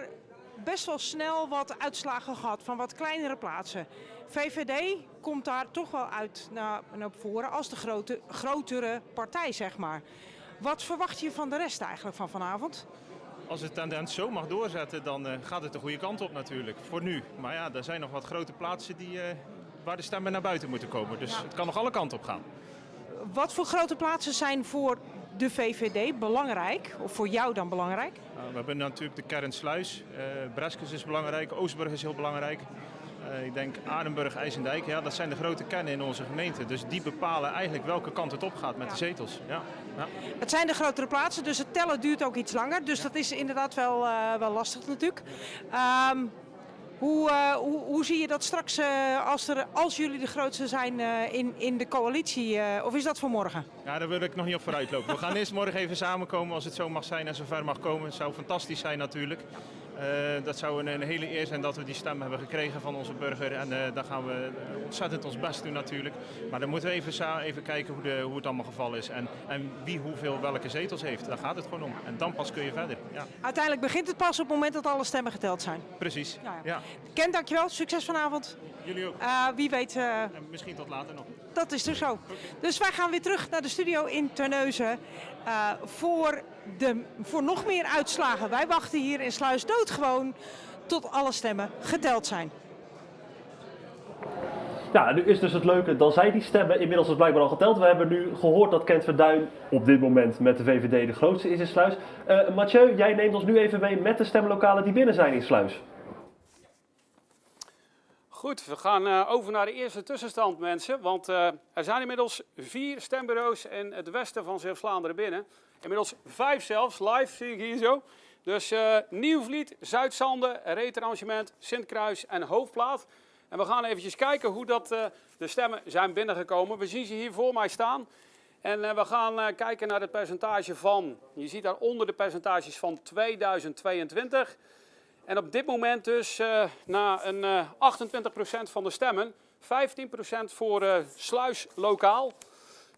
best wel snel wat uitslagen gehad van wat kleinere plaatsen. VVD komt daar toch wel uit naar voren als de grotere partij, zeg maar. Wat verwacht je van de rest eigenlijk van vanavond? Als het tendens zo mag doorzetten, dan gaat het de goede kant op natuurlijk, voor nu. Maar ja, er zijn nog wat grote plaatsen waar de stemmen naar buiten moeten komen. Dus het kan nog alle kanten op gaan. Wat voor grote plaatsen zijn voor de VVD belangrijk? Of voor jou dan belangrijk? We hebben natuurlijk de kern Sluis. Breskes is belangrijk, Oostburg is heel belangrijk. Ik denk Aardenburg, IJsendijk, ja, dat zijn de grote kernen in onze gemeente. Dus die bepalen eigenlijk welke kant het op gaat met de zetels. Ja. Ja. Het zijn de grotere plaatsen, dus het tellen duurt ook iets langer. Dus dat is inderdaad wel lastig natuurlijk. Hoe zie je dat straks als jullie de grootste zijn in de coalitie? Of is dat voor morgen? Ja, daar wil ik nog niet op vooruit lopen. We gaan eerst morgen even samenkomen als het zo mag zijn en zo ver mag komen. Het zou fantastisch zijn natuurlijk. Dat zou een hele eer zijn dat we die stem hebben gekregen van onze burger. En daar gaan we ontzettend ons best doen natuurlijk. Maar dan moeten we even kijken hoe het allemaal geval is. En wie hoeveel welke zetels heeft. Daar gaat het gewoon om. En dan pas kun je verder. Ja. Uiteindelijk begint het pas op het moment dat alle stemmen geteld zijn. Precies. Ja. Kent, dankjewel. Succes vanavond. Jullie ook. Wie weet... En misschien tot later nog. Dat is dus zo. Dus wij gaan weer terug naar de studio in Terneuzen voor nog meer uitslagen. Wij wachten hier in Sluis doodgewoon tot alle stemmen geteld zijn. Ja, nu is dus het leuke, dan zijn die stemmen inmiddels dus blijkbaar al geteld. We hebben nu gehoord dat Kent Verduin op dit moment met de VVD de grootste is in Sluis. Mathieu, jij neemt ons nu even mee met de stemlokalen die binnen zijn in Sluis. Goed, we gaan over naar de eerste tussenstand, mensen. Want er zijn inmiddels 4 stembureaus in het westen van Zeeuws-Vlaanderen binnen. Inmiddels 5 zelfs, live zie ik hier zo. Dus Nieuwvliet, Zuid-Zande, Reeterangement, Sint-Kruis en Hoofdplaat. En we gaan eventjes kijken hoe de stemmen zijn binnengekomen. We zien ze hier voor mij staan. En we gaan kijken naar het percentage van, je ziet daaronder de percentages van 2022. En op dit moment dus na een 28% van de stemmen, 15% voor Sluis lokaal.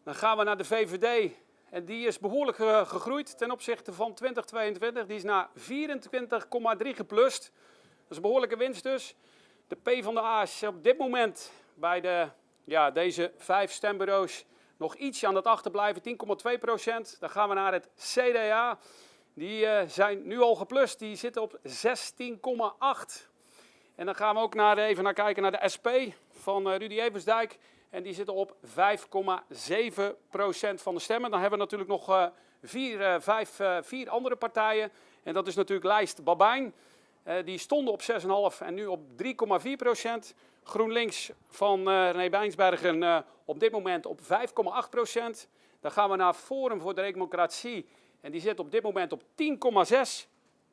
Dan gaan we naar de VVD en die is behoorlijk gegroeid ten opzichte van 2022. Die is naar 24,3 geplust. Dat is een behoorlijke winst dus. De PvdA is op dit moment bij deze 5 stembureaus nog ietsje aan het achterblijven, 10,2%. Dan gaan we naar het CDA. Die zijn nu al geplust, die zitten op 16,8. En dan gaan we ook even naar kijken naar de SP van Rudy Eversdijk. En die zitten op 5,7% van de stemmen. Dan hebben we natuurlijk nog 4 andere partijen. En dat is natuurlijk lijst Babijn. Die stonden op 6,5 en nu op 3,4%. GroenLinks van René Bijnsbergen op dit moment op 5,8%. Dan gaan we naar Forum voor Democratie. En die zit op dit moment op 10,6.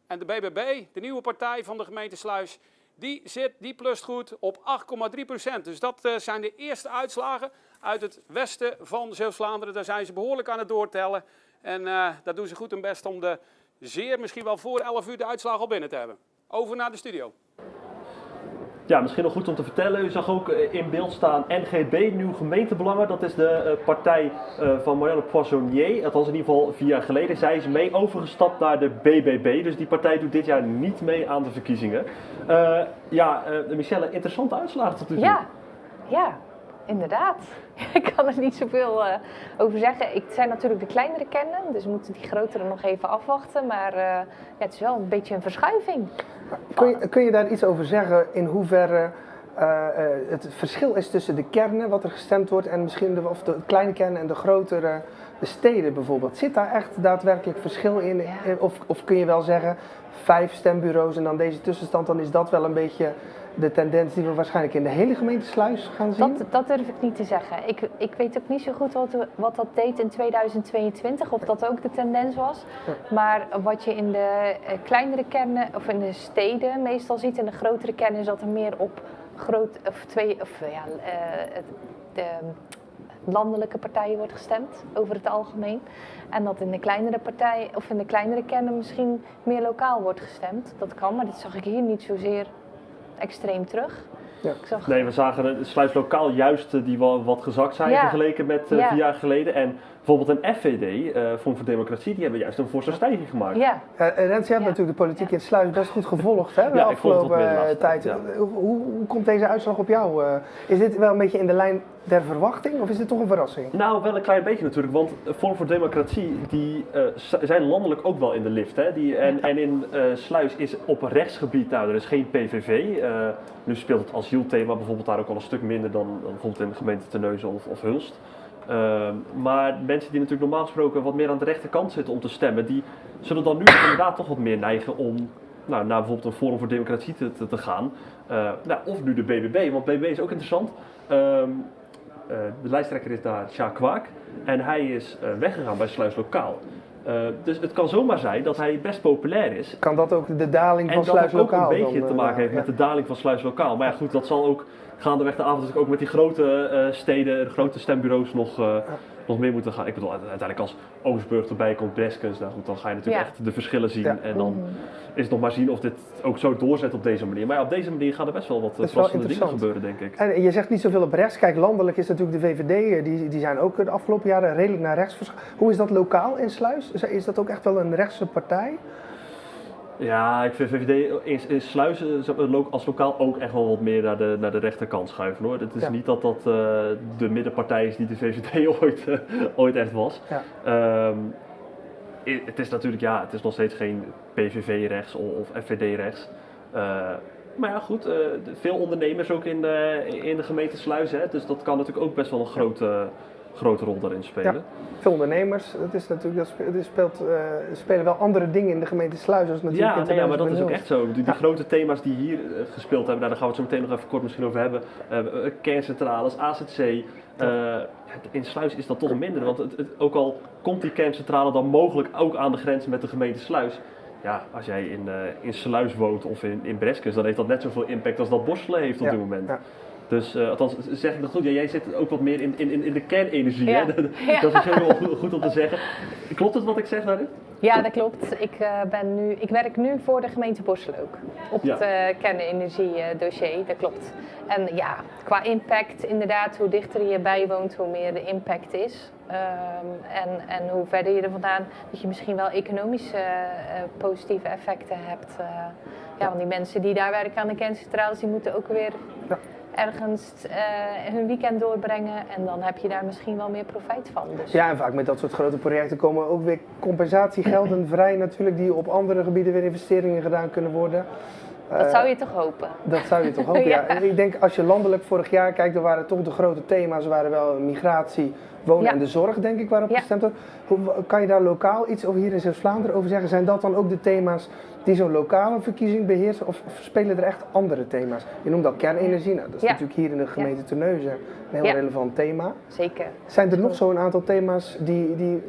En de BBB, de nieuwe partij van de gemeente Sluis, die plust goed op 8,3%. Dus dat zijn de eerste uitslagen uit het westen van Zeeuws-Vlaanderen. Daar zijn ze behoorlijk aan het doortellen. En daar doen ze goed hun best om misschien wel voor 11 uur de uitslagen al binnen te hebben. Over naar de studio. Ja, misschien nog goed om te vertellen. U zag ook in beeld staan NGB, Nieuw Gemeentebelangen. Dat is de partij van Marianne Poissonnier. Althans in ieder geval 4 jaar geleden. Zij is mee overgestapt naar de BBB. Dus die partij doet dit jaar niet mee aan de verkiezingen. Michelle, interessante uitslagen tot nu toe. Ja, inderdaad. Ik kan er niet zoveel over zeggen. Het zijn natuurlijk de kleinere kernen, dus we moeten die grotere nog even afwachten. Maar het is wel een beetje een verschuiving. Kun je daar iets over zeggen in hoeverre het verschil is tussen de kernen, wat er gestemd wordt, en misschien de kleine kernen en de grotere de steden bijvoorbeeld? Zit daar echt daadwerkelijk verschil in? Of kun je wel zeggen 5 stembureaus en dan deze tussenstand, dan is dat wel een beetje de tendens die we waarschijnlijk in de hele gemeente Sluis gaan zien? Dat durf ik niet te zeggen. Ik weet ook niet zo goed wat dat deed in 2022, of dat ook de tendens was. Ja. Maar wat je in de kleinere kernen, of in de steden meestal ziet, in de grotere kernen, is dat er meer op de landelijke partijen wordt gestemd, over het algemeen. En dat in de kleinere partijen, of in de kleinere kernen misschien meer lokaal wordt gestemd. Dat kan, maar dat zag ik hier niet zozeer extreem terug. Ja. Nee, we zagen het Sluis lokaal juist die wel wat gezakt zijn vergeleken met 4 jaar geleden. En bijvoorbeeld een FVD, Forum voor Democratie, die hebben juist een forse stijging gemaakt. Ja. Rens, je hebt natuurlijk de politiek in Sluis best goed gevolgd de afgelopen tijd. Ja. Hoe komt deze uitslag op jou? Is dit wel een beetje in de lijn der verwachting of is dit toch een verrassing? Nou, wel een klein beetje natuurlijk, want Forum voor Democratie die zijn landelijk ook wel in de lift. Hè? En in Sluis is op rechtsgebied, er is geen PVV. Nu speelt het asielthema bijvoorbeeld daar ook al een stuk minder dan bijvoorbeeld in de gemeente Terneuzen of Hulst. Maar mensen die natuurlijk normaal gesproken wat meer aan de rechterkant zitten om te stemmen, die zullen dan nu inderdaad toch wat meer neigen om naar bijvoorbeeld een Forum voor Democratie te gaan. Of nu de BBB, want BBB is ook interessant. De lijsttrekker is daar Sjaak Kwaak en hij is weggegaan bij Sluis Lokaal. Dus het kan zomaar zijn dat hij best populair is. Kan dat ook de daling van Sluis Lokaal? En dat ook een beetje te maken heeft met de daling van Sluis Lokaal. Maar ja goed, dat zal ook gaandeweg de avond ook met die grote steden, de grote stembureaus nog meer moeten gaan. Ik bedoel, uiteindelijk als Oostburg erbij komt, Breskens, nou goed, dan ga je natuurlijk echt de verschillen zien. Ja. En dan is het nog maar zien of dit ook zo doorzet op deze manier. Maar ja, op deze manier gaan er best wel wat verrassende dingen gebeuren, denk ik. En je zegt niet zoveel op rechts. Kijk, landelijk is natuurlijk de VVD, die zijn ook de afgelopen jaren redelijk naar rechts verschoven. Hoe is dat lokaal in Sluis? Is dat ook echt wel een rechtse partij? Ja, ik vind VVD in Sluis als lokaal ook echt wel wat meer naar de rechterkant schuiven, hoor. Het is niet dat de middenpartij is die de VVD ooit echt was. Ja. Het is natuurlijk, het is nog steeds geen PVV rechts of FVD rechts. Maar ja, goed, veel ondernemers ook in de gemeente Sluis, hè, dus dat kan natuurlijk ook best wel een grote rol daarin spelen. Ja, veel ondernemers, spelen wel andere dingen in de gemeente Sluis als natuurlijk maar dat is ook echt zo. Die grote thema's die hier gespeeld hebben, daar gaan we het zo meteen nog even kort misschien over hebben. Kerncentrales, AZC. In Sluis is dat toch minder, want ook al komt die kerncentrale dan mogelijk ook aan de grens met de gemeente Sluis. Ja, als jij in Sluis woont of in Breskens, dan heeft dat net zoveel impact als dat Borselen heeft op dit moment. Ja. Dus althans zeg ik dat goed, jij zit ook wat meer in de kernenergie, hè? Dat is heel goed om te zeggen. Klopt het wat ik zeg daarin? Ja, dat klopt. Ik werk nu voor de gemeente Borselen ook. Op het kernenergie-dossier, dat klopt. En ja, qua impact inderdaad, hoe dichter je bij woont, hoe meer de impact is. En hoe verder je er vandaan, dat je misschien wel economische positieve effecten hebt. Want die mensen die daar werken aan de kerncentrales, die moeten ook weer ergens hun weekend doorbrengen en dan heb je daar misschien wel meer profijt van. Dus. Ja, en vaak met dat soort grote projecten komen ook weer compensatiegelden vrij natuurlijk, die op andere gebieden weer investeringen gedaan kunnen worden. Dat zou je toch hopen? Dat zou je toch hopen, ja. En ik denk als je landelijk vorig jaar kijkt, dan waren toch de grote thema's, waren wel migratie, wonen en de zorg, denk ik, waarop gestemd wordt. Kan je daar lokaal iets over hier in Zeeuws-Vlaanderen over zeggen? Zijn dat dan ook de thema's die zo'n lokale verkiezing beheersen? Of spelen er echt andere thema's? Je noemt al kernenergie. Nou, dat is natuurlijk hier in de gemeente Terneuzen een heel relevant thema. Zeker. Zijn er nog zo'n aantal thema's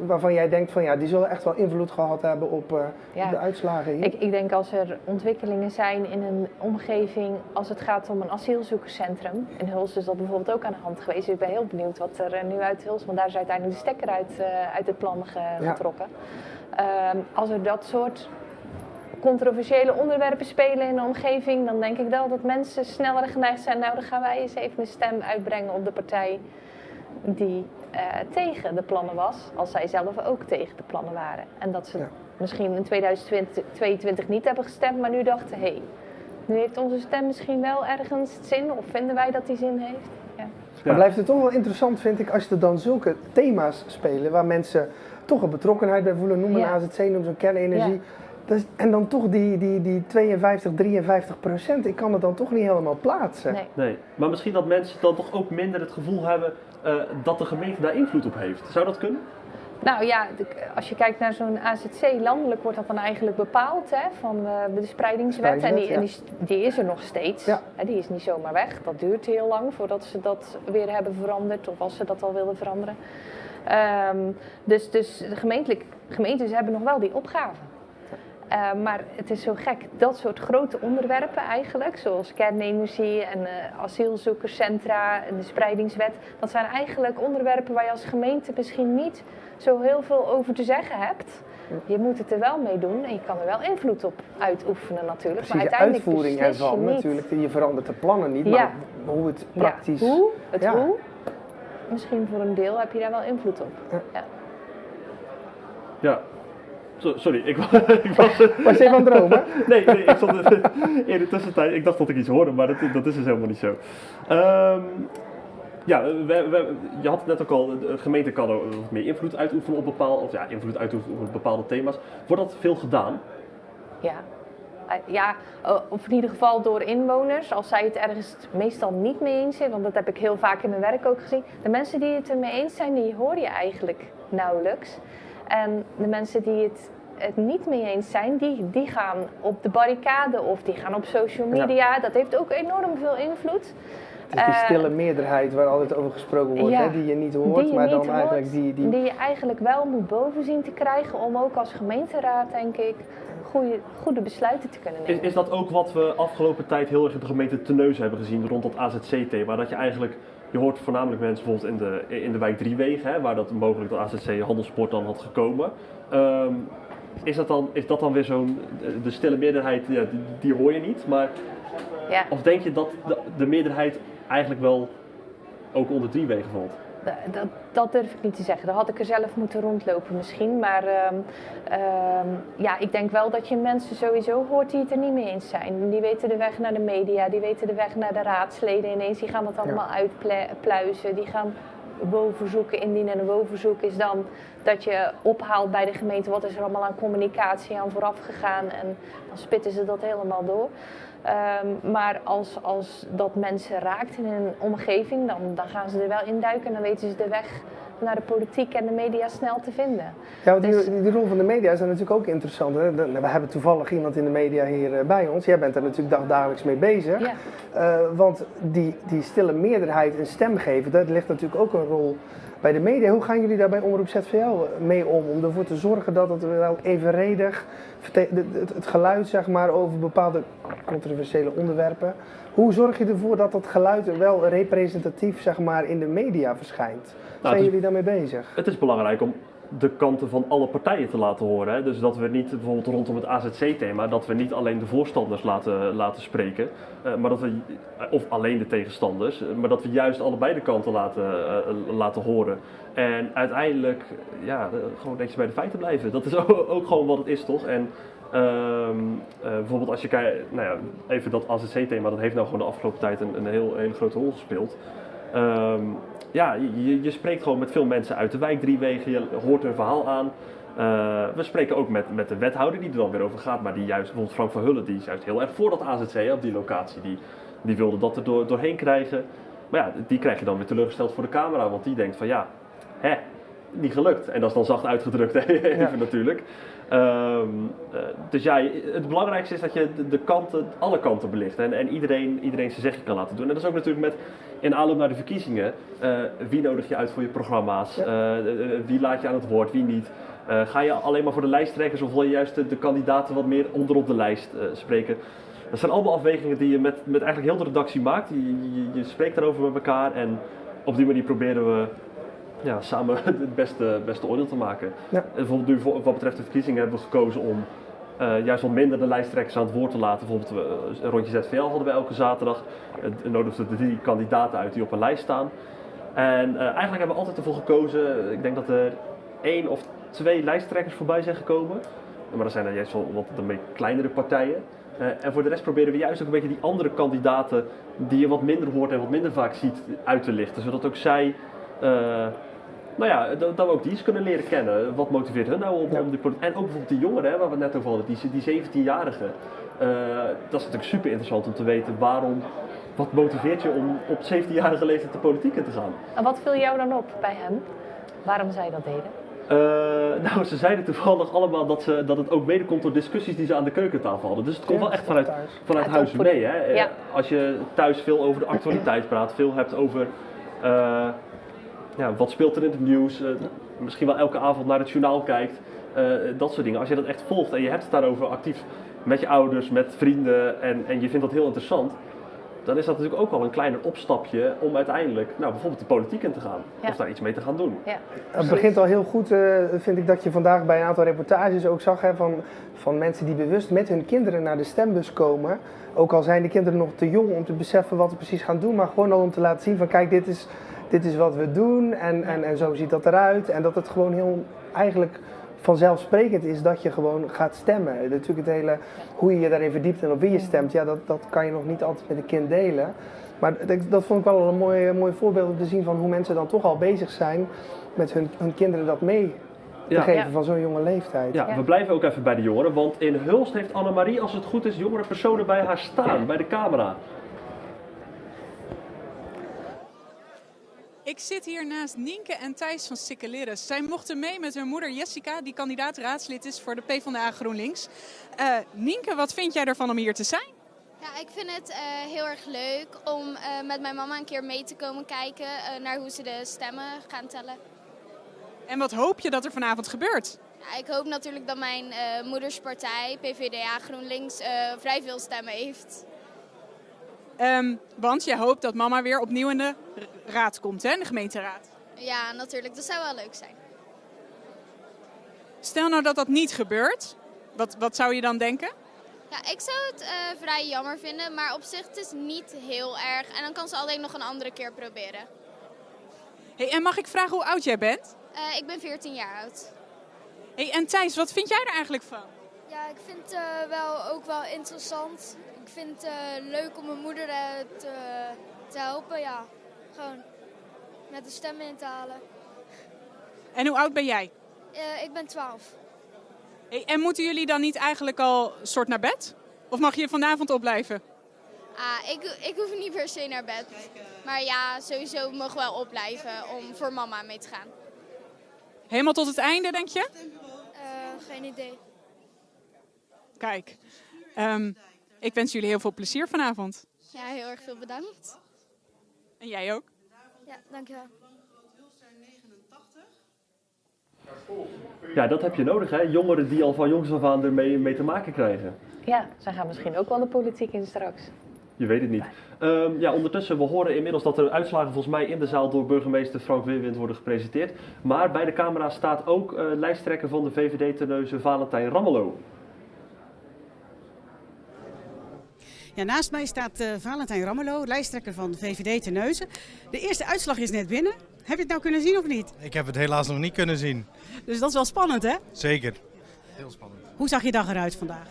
waarvan jij denkt van die zullen echt wel invloed gehad hebben op de uitslagen hier? Ik denk als er ontwikkelingen zijn in een omgeving, als het gaat om een asielzoekerscentrum. In Hulst is dat bijvoorbeeld ook aan de hand geweest. Ik ben heel benieuwd wat er nu uit Hulst, want daar is uiteindelijk de stekker uit het plan getrokken. Als er dat soort controversiële onderwerpen spelen in de omgeving, dan denk ik wel dat mensen sneller geneigd zijn. Nou, dan gaan wij eens even een stem uitbrengen op de partij die tegen de plannen was, als zij zelf ook tegen de plannen waren. En dat ze misschien in 2022 niet hebben gestemd, maar nu dachten, nu heeft onze stem misschien wel ergens zin, of vinden wij dat die zin heeft. Ja. Maar blijft het toch wel interessant, vind ik, als er dan zulke thema's spelen waar mensen toch een betrokkenheid bij voelen, noem een AZC, noem zo'n kernenergie. En dan toch die 52-53%, ik kan het dan toch niet helemaal plaatsen. Nee, maar misschien dat mensen dan toch ook minder het gevoel hebben dat de gemeente daar invloed op heeft. Zou dat kunnen? Nou ja, als je kijkt naar zo'n AZC, landelijk wordt dat dan eigenlijk bepaald van de spreidingswet. En die is er nog steeds. Ja. Die is niet zomaar weg. Dat duurt heel lang voordat ze dat weer hebben veranderd of als ze dat al wilden veranderen. Dus de gemeentes hebben nog wel die opgave. Maar het is zo gek, dat soort grote onderwerpen eigenlijk, zoals kernenergie en asielzoekerscentra en de spreidingswet, dat zijn eigenlijk onderwerpen waar je als gemeente misschien niet zo heel veel over te zeggen hebt. Je moet het er wel mee doen en je kan er wel invloed op uitoefenen natuurlijk. Precies, maar uiteindelijk de uitvoering ervan natuurlijk, je verandert de plannen niet, maar hoe het praktisch... Hoe, misschien voor een deel heb je daar wel invloed op. Ja. Sorry, ik was... Was je van dromen? Nee, ik stond in de tussentijd. Ik dacht dat ik iets hoorde, maar dat is dus helemaal niet zo. Je had het net ook al, de gemeente kan er wat meer invloed uitoefenen op bepaalde thema's. Wordt dat veel gedaan? Ja, of in ieder geval door inwoners, als zij het ergens meestal niet mee eens zijn, want dat heb ik heel vaak in mijn werk ook gezien. De mensen die het ermee eens zijn, die hoor je eigenlijk nauwelijks. En de mensen die het niet mee eens zijn, die gaan op de barricade of die gaan op social media. Dat heeft ook enorm veel invloed. Het is die stille meerderheid waar altijd over gesproken wordt, die je niet hoort, maar dan eigenlijk die je eigenlijk wel moet boven zien te krijgen om ook als gemeenteraad, denk ik, goede besluiten te kunnen nemen. Is dat ook wat we afgelopen tijd heel erg in de gemeente Terneuzen hebben gezien rond dat AZC-thema? Dat je eigenlijk, je hoort voornamelijk mensen bijvoorbeeld in de wijk Driewegen, waar dat mogelijk de AZC Handelsport dan had gekomen. Is dat dan weer de stille meerderheid, die hoor je niet, maar of denk je dat de meerderheid eigenlijk wel ook onder Driewegen valt? Dat durf ik niet te zeggen. Dan had ik er zelf moeten rondlopen misschien. Maar ik denk wel dat je mensen sowieso hoort die het er niet mee eens zijn. Die weten de weg naar de media, die weten de weg naar de raadsleden ineens. Die gaan dat allemaal uitpluizen. Die gaan woonverzoeken indienen. En een woonverzoek is dan dat je ophaalt bij de gemeente wat is er allemaal aan communicatie aan vooraf gegaan. En dan spitten ze dat helemaal door. Maar als dat mensen raakt in een omgeving, dan gaan ze er wel induiken en dan weten ze de weg naar de politiek en de media snel te vinden. Ja, want die rol van de media is dan natuurlijk ook interessant. Hè? We hebben toevallig iemand in de media hier bij ons. Jij bent er natuurlijk dagelijks mee bezig. Ja. Want die stille meerderheid een stem geven, dat ligt natuurlijk ook een rol bij de media. Hoe gaan jullie daar bij Omroep ZVL mee om ervoor te zorgen dat het wel evenredig, het geluid zeg maar over bepaalde controversiële onderwerpen, hoe zorg je ervoor dat dat geluid wel representatief zeg maar in de media verschijnt? Zijn jullie daarmee bezig? Het is belangrijk om de kanten van alle partijen te laten horen. Hè? Dus dat we niet bijvoorbeeld rondom het AZC-thema, dat we niet alleen de voorstanders laten spreken, maar dat we, of alleen de tegenstanders, maar dat we juist allebei de kanten laten horen. En uiteindelijk, gewoon netjes bij de feiten blijven. Dat is ook gewoon wat het is, toch? En bijvoorbeeld als je kijkt, even dat AZC-thema, dat heeft nou gewoon de afgelopen tijd een hele grote rol gespeeld. Je spreekt gewoon met veel mensen uit de wijk Driewegen, je hoort hun verhaal aan. We spreken ook met de wethouder die er dan weer over gaat, maar die juist, bijvoorbeeld Frank van Hullen, die is juist heel erg voor dat AZC op die locatie. Die wilde dat er doorheen krijgen. Maar die krijg je dan weer teleurgesteld voor de camera, want die denkt van niet gelukt. En dat is dan zacht uitgedrukt even natuurlijk. Dus ja, het belangrijkste is dat je alle kanten belicht en iedereen zijn zegje kan laten doen. En dat is ook natuurlijk met in aanloop naar de verkiezingen. Wie nodig je uit voor je programma's? Wie laat je aan het woord, wie niet? Ga je alleen maar voor de lijsttrekkers of wil je juist de kandidaten wat meer onderop de lijst spreken? Dat zijn allemaal afwegingen die je met eigenlijk heel de redactie maakt. Je spreekt daarover met elkaar en op die manier proberen we samen het beste oordeel te maken. Ja. Bijvoorbeeld nu wat betreft de verkiezingen hebben we gekozen om juist wat minder de lijsttrekkers aan het woord te laten. Bijvoorbeeld een rondje ZVL hadden we elke zaterdag. Nodigden we 3 kandidaten uit die op een lijst staan. En eigenlijk hebben we altijd ervoor gekozen, ik denk dat er 1 of 2 lijsttrekkers voorbij zijn gekomen. Maar dat zijn dan juist wel wat de kleinere partijen. En voor de rest proberen we juist ook een beetje die andere kandidaten die je wat minder hoort en wat minder vaak ziet uit te lichten. Zodat ook zij, dat we ook die eens kunnen leren kennen. Wat motiveert hun nou om die politiek? En ook bijvoorbeeld die jongeren, waar we het net over hadden, die 17-jarigen. Dat is natuurlijk super interessant om te weten wat motiveert je om op 17-jarige leeftijd de politiek in te gaan. En wat viel jou dan op bij hem? Waarom zij dat deden? Ze zeiden toevallig allemaal dat het ook mede komt door discussies die ze aan de keukentafel hadden. Dus het komt wel echt vanuit huis mee. Hè? Ja. Als je thuis veel over de actualiteit praat, veel hebt over wat speelt er in het nieuws, misschien wel elke avond naar het journaal kijkt, dat soort dingen. Als je dat echt volgt en je hebt het daarover actief met je ouders, met vrienden en je vindt dat heel interessant, dan is dat natuurlijk ook al een kleiner opstapje om uiteindelijk bijvoorbeeld de politiek in te gaan. Ja. Of daar iets mee te gaan doen. Ja. Het begint al heel goed, vind ik, dat je vandaag bij een aantal reportages ook zag van mensen die bewust met hun kinderen naar de stembus komen. Ook al zijn de kinderen nog te jong om te beseffen wat ze precies gaan doen, maar gewoon al om te laten zien van kijk, dit is wat we doen en zo ziet dat eruit. En dat het gewoon heel eigenlijk vanzelfsprekend is dat je gewoon gaat stemmen. Natuurlijk het hele, hoe je je daarin verdiept en op wie je stemt, dat kan je nog niet altijd met een kind delen. Maar dat vond ik wel een mooi voorbeeld om te zien van hoe mensen dan toch al bezig zijn met hun kinderen dat mee te geven van zo'n jonge leeftijd. Ja, we blijven ook even bij de jongeren, want in Hulst heeft Annemarie, als het goed is, jongere personen bij haar staan, bij de camera. Ik zit hier naast Nienke en Thijs van Sikkelirres. Zij mochten mee met hun moeder Jessica, die kandidaat-raadslid is voor de PvdA GroenLinks. Nienke, wat vind jij ervan om hier te zijn? Ja, ik vind het heel erg leuk om met mijn mama een keer mee te komen kijken naar hoe ze de stemmen gaan tellen. En wat hoop je dat er vanavond gebeurt? Ja, ik hoop natuurlijk dat mijn moederspartij, PvdA GroenLinks, vrij veel stemmen heeft. Want jij hoopt dat mama weer opnieuw in de raad komt, hè? In de gemeenteraad. Ja, natuurlijk. Dat zou wel leuk zijn. Stel nou dat dat niet gebeurt. Wat zou je dan denken? Ja, ik zou het vrij jammer vinden, maar op zich het is niet heel erg. En dan kan ze alleen nog een andere keer proberen. Hey, en mag ik vragen hoe oud jij bent? Ik ben 14 jaar oud. Hey, en Thijs, wat vind jij er eigenlijk van? Ja, ik vind het ook wel interessant. Ik vind het leuk om mijn moeder te helpen, ja. Gewoon met de stemmen in te halen. En hoe oud ben jij? Ik ben 12. Hey, en moeten jullie dan niet eigenlijk al soort naar bed? Of mag je vanavond opblijven? Ik hoef niet per se naar bed. Maar ja, sowieso mogen we wel opblijven om voor mama mee te gaan. Helemaal tot het einde, denk je? Geen idee. Kijk, ik wens jullie heel veel plezier vanavond. Ja, heel erg veel bedankt. En jij ook? Ja, dankjewel. Ja, dat heb je nodig, hè? Jongeren die al van jongs af aan ermee te maken krijgen. Ja, zij gaan misschien ook wel de politiek in straks. Je weet het niet. Ondertussen, we horen inmiddels dat er uitslagen volgens mij in de zaal door burgemeester Frank Weerwind worden gepresenteerd. Maar bij de camera staat ook lijsttrekker van de VVD Terneuzen, Valentijn Ramelow. Ja, naast mij staat Valentijn Ramelow, lijsttrekker van de VVD Terneuzen. De eerste uitslag is net binnen. Heb je het nou kunnen zien of niet? Ik heb het helaas nog niet kunnen zien. Dus dat is wel spannend, hè? Zeker. Heel spannend. Hoe zag je dag eruit vandaag?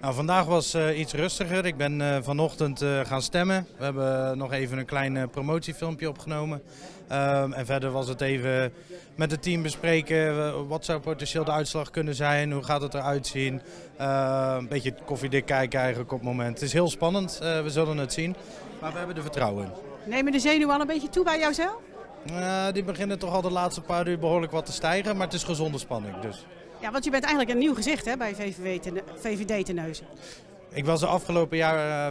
Nou, vandaag was iets rustiger. Ik ben vanochtend gaan stemmen. We hebben nog even een klein promotiefilmpje opgenomen. En verder was het even met het team bespreken. Wat zou potentieel de uitslag kunnen zijn? Hoe gaat het eruit zien? Een beetje koffiedik kijken eigenlijk op het moment. Het is heel spannend. We zullen het zien. Maar we hebben er vertrouwen in. Nemen de zenuwen al een beetje toe bij jouzelf? Die beginnen toch al de laatste paar uur behoorlijk wat te stijgen, maar het is gezonde spanning. Dus. Ja, want je bent eigenlijk een nieuw gezicht hè, bij VVD Terneuzen. Ik was de afgelopen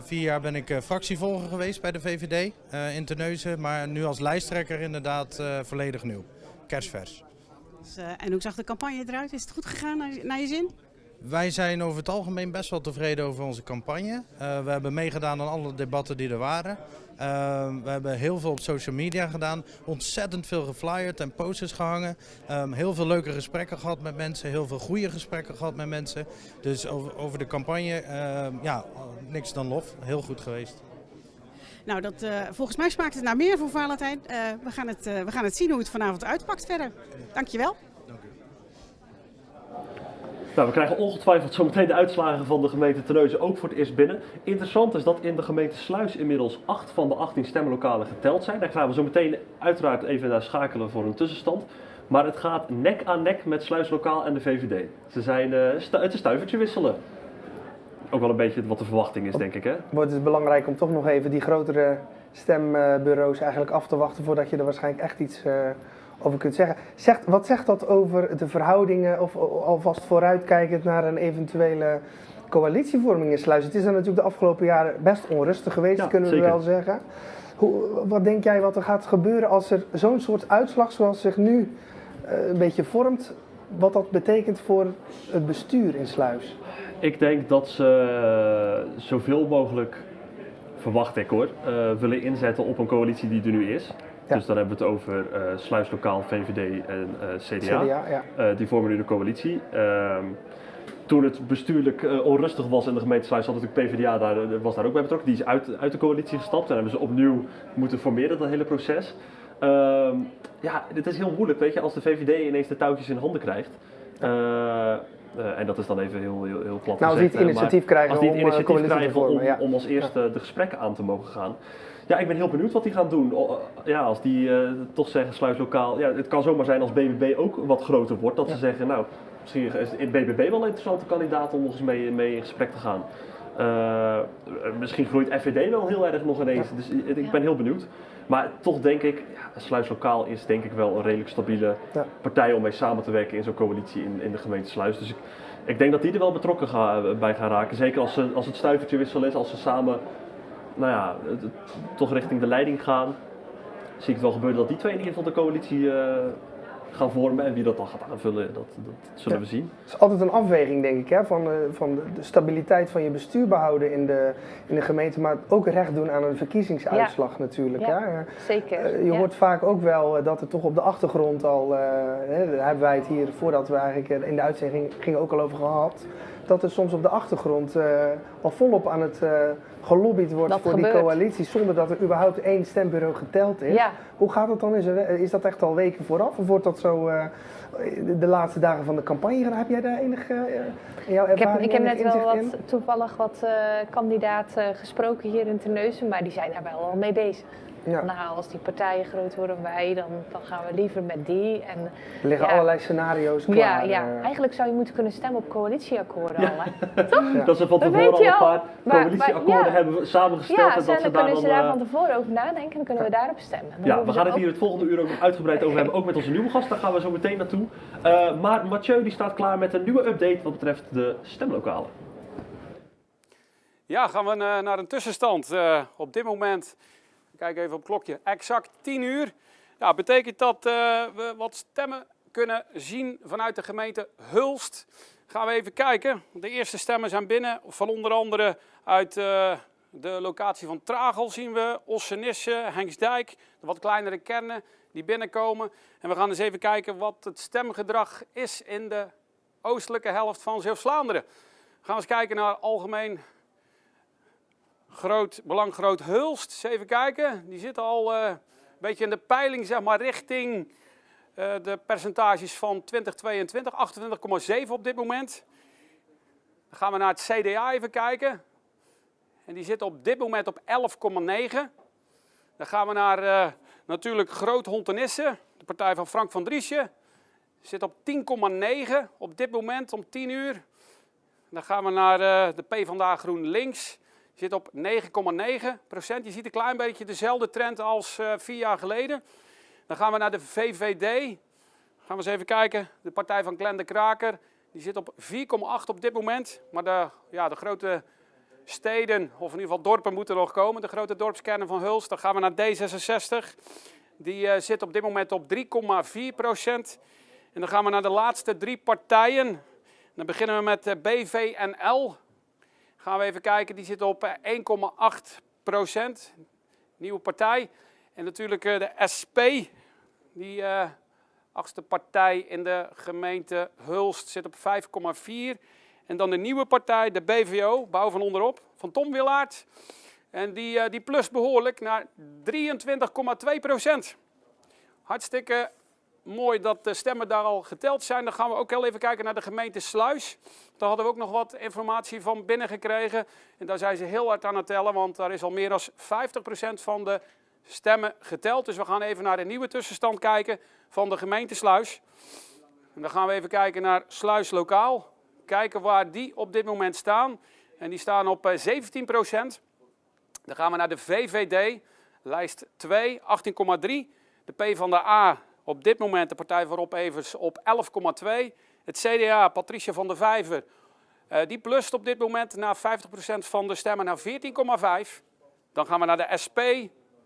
4 jaar ben ik fractievolger geweest bij de VVD in Terneuzen, maar nu als lijsttrekker inderdaad volledig nieuw. Kerstvers. Dus, en hoe zag de campagne eruit? Is het goed gegaan naar je zin? Wij zijn over het algemeen best wel tevreden over onze campagne. We hebben meegedaan aan alle debatten die er waren. We hebben heel veel op social media gedaan. Ontzettend veel geflyerd en posters gehangen. Heel veel leuke gesprekken gehad met mensen. Heel veel goede gesprekken gehad met mensen. Dus over de campagne, niks dan lof. Heel goed geweest. Nou, volgens mij smaakt het naar meer voor Valentijn. We gaan het zien hoe het vanavond uitpakt verder. Dankjewel. Nou, we krijgen ongetwijfeld zometeen de uitslagen van de gemeente Terneuzen ook voor het eerst binnen. Interessant is dat in de gemeente Sluis inmiddels 8 van de 18 stemlokalen geteld zijn. Daar gaan we zo meteen uiteraard even naar schakelen voor een tussenstand. Maar het gaat nek aan nek met Sluislokaal en de VVD. Het is stuivertje wisselen. Ook wel een beetje wat de verwachting is, denk ik, hè? Wordt het belangrijk om toch nog even die grotere stembureaus eigenlijk af te wachten voordat je er waarschijnlijk echt iets over kunt zeggen. Wat zegt dat over de verhoudingen of alvast vooruitkijkend naar een eventuele coalitievorming in Sluis? Het is er natuurlijk de afgelopen jaren best onrustig geweest, kunnen we wel zeggen. Wat denk jij wat er gaat gebeuren als er zo'n soort uitslag zoals zich nu een beetje vormt, wat dat betekent voor het bestuur in Sluis? Ik denk dat ze zoveel mogelijk, verwacht ik hoor, willen inzetten op een coalitie die er nu is. Ja. Dus dan hebben we het over Sluislokaal, VVD en CDA. Die vormen nu de coalitie. Toen het bestuurlijk onrustig was in de gemeente Sluis, had natuurlijk PvdA was daar ook bij betrokken. Die is uit de coalitie gestapt en hebben ze opnieuw moeten formeren, dat hele proces. Het is heel moeilijk, weet je, als de VVD ineens de touwtjes in handen krijgt. En dat is dan even heel plat gezegd. Als die het initiatief krijgen om als eerste de gesprekken aan te mogen gaan. Ja, ik ben heel benieuwd wat die gaan doen. Ja, als die toch zeggen Sluislokaal. Ja, het kan zomaar zijn als BBB ook wat groter wordt. Dat ze zeggen, nou, misschien is het BBB wel een interessante kandidaat om nog eens mee in gesprek te gaan. Misschien groeit FVD wel heel erg nog ineens. Dus ik ben heel benieuwd. Maar toch denk ik, Sluislokaal is denk ik wel een redelijk stabiele partij om mee samen te werken in zo'n coalitie in de gemeente Sluis. Dus ik denk dat die er wel betrokken bij gaan raken. Zeker als het stuivertje wissel is, als ze samen toch richting de leiding gaan. Zie ik het wel gebeuren dat die twee in ieder geval de coalitie gaan vormen. En wie dat dan gaat aanvullen, dat zullen we zien. Het is altijd een afweging, denk ik, hè, van de stabiliteit van je bestuur behouden in de gemeente, maar ook recht doen aan een verkiezingsuitslag natuurlijk. Ja, hè. Zeker. Je hoort vaak ook wel dat er toch op de achtergrond al, daar hebben wij het hier voordat we eigenlijk in de uitzending gingen ook al over gehad, dat er soms op de achtergrond al volop aan het gelobbyd wordt voor die coalitie, zonder dat er überhaupt 1 stembureau geteld is. Ja. Hoe gaat het dan? Is dat echt al weken vooraf? Of wordt dat zo de laatste dagen van de campagne gedaan? Heb jij daar enig in jouw ervaring Ik heb net wel toevallig wat kandidaten gesproken hier in Terneuzen, maar die zijn daar wel al mee bezig. Ja. Nou, als die partijen groot worden wij, dan gaan we liever met die. En, er liggen allerlei scenario's klaar. Ja, eigenlijk zou je moeten kunnen stemmen op coalitieakkoorden al. Hè? Ja. Dat ze van tevoren al een paar coalitieakkoorden hebben samengesteld. En dan kunnen ze daar van tevoren over nadenken en dan kunnen we daarop stemmen. Ja, we gaan het hier het volgende uur ook uitgebreid over hebben, ook met onze nieuwe gast. Daar gaan we zo meteen naartoe. Maar Mathieu die staat klaar met een nieuwe update wat betreft de stemlokalen. Ja, gaan we naar een tussenstand. Op dit moment... Kijk even op het klokje. Exact 10 uur. Ja, betekent dat we wat stemmen kunnen zien vanuit de gemeente Hulst. Gaan we even kijken. De eerste stemmen zijn binnen. Van onder andere uit de locatie van Tragel zien we. Ossenisse, Henksdijk. De wat kleinere kernen die binnenkomen. En we gaan eens even kijken wat het stemgedrag is in de oostelijke helft van Zeeuws-Vlaanderen. We gaan eens kijken naar algemeen... Belang Groot Hulst, eens even kijken. Die zit al een beetje in de peiling, zeg maar, richting de percentages van 2022. 28,7 op dit moment. Dan gaan we naar het CDA even kijken. En die zit op dit moment op 11,9. Dan gaan we naar natuurlijk Groot Hontenisse, de partij van Frank van Driesje. Zit op 10,9 op dit moment om 10 uur. Dan gaan we naar de PvdA GroenLinks. Zit op 9,9%. Je ziet een klein beetje dezelfde trend als 4 jaar geleden. Dan gaan we naar de VVD. Gaan we eens even kijken. De partij van Glenn de Kraker. Die zit op 4,8 op dit moment. Maar de grote steden, of in ieder geval dorpen, moeten nog komen. De grote dorpskernen van Hulst. Dan gaan we naar D66. Die zit op dit moment op 3,4%. En dan gaan we naar de laatste 3 partijen. Dan beginnen we met BVNL. Gaan we even kijken. Die zit op 1,8%. Nieuwe partij. En natuurlijk de SP. Die 8e partij in de gemeente Hulst zit op 5,4%. En dan de nieuwe partij, de BVO, Bouw van Onderop, van Tom Willaert. En die plust behoorlijk naar 23,2%. Hartstikke mooi dat de stemmen daar al geteld zijn. Dan gaan we ook heel even kijken naar de gemeente Sluis. Daar hadden we ook nog wat informatie van binnengekregen. En daar zijn ze heel hard aan het tellen, want daar is al meer dan 50% van de stemmen geteld. Dus we gaan even naar de nieuwe tussenstand kijken van de gemeente Sluis. En dan gaan we even kijken naar Sluis lokaal. Kijken waar die op dit moment staan. En die staan op 17%. Dan gaan we naar de VVD, lijst 2, 18,3. De PvdA op dit moment, de partij van Rob Evers, op 11,2. Het CDA, Patricia van der Vijver, die plust op dit moment naar 50% van de stemmen naar 14,5. Dan gaan we naar de SP,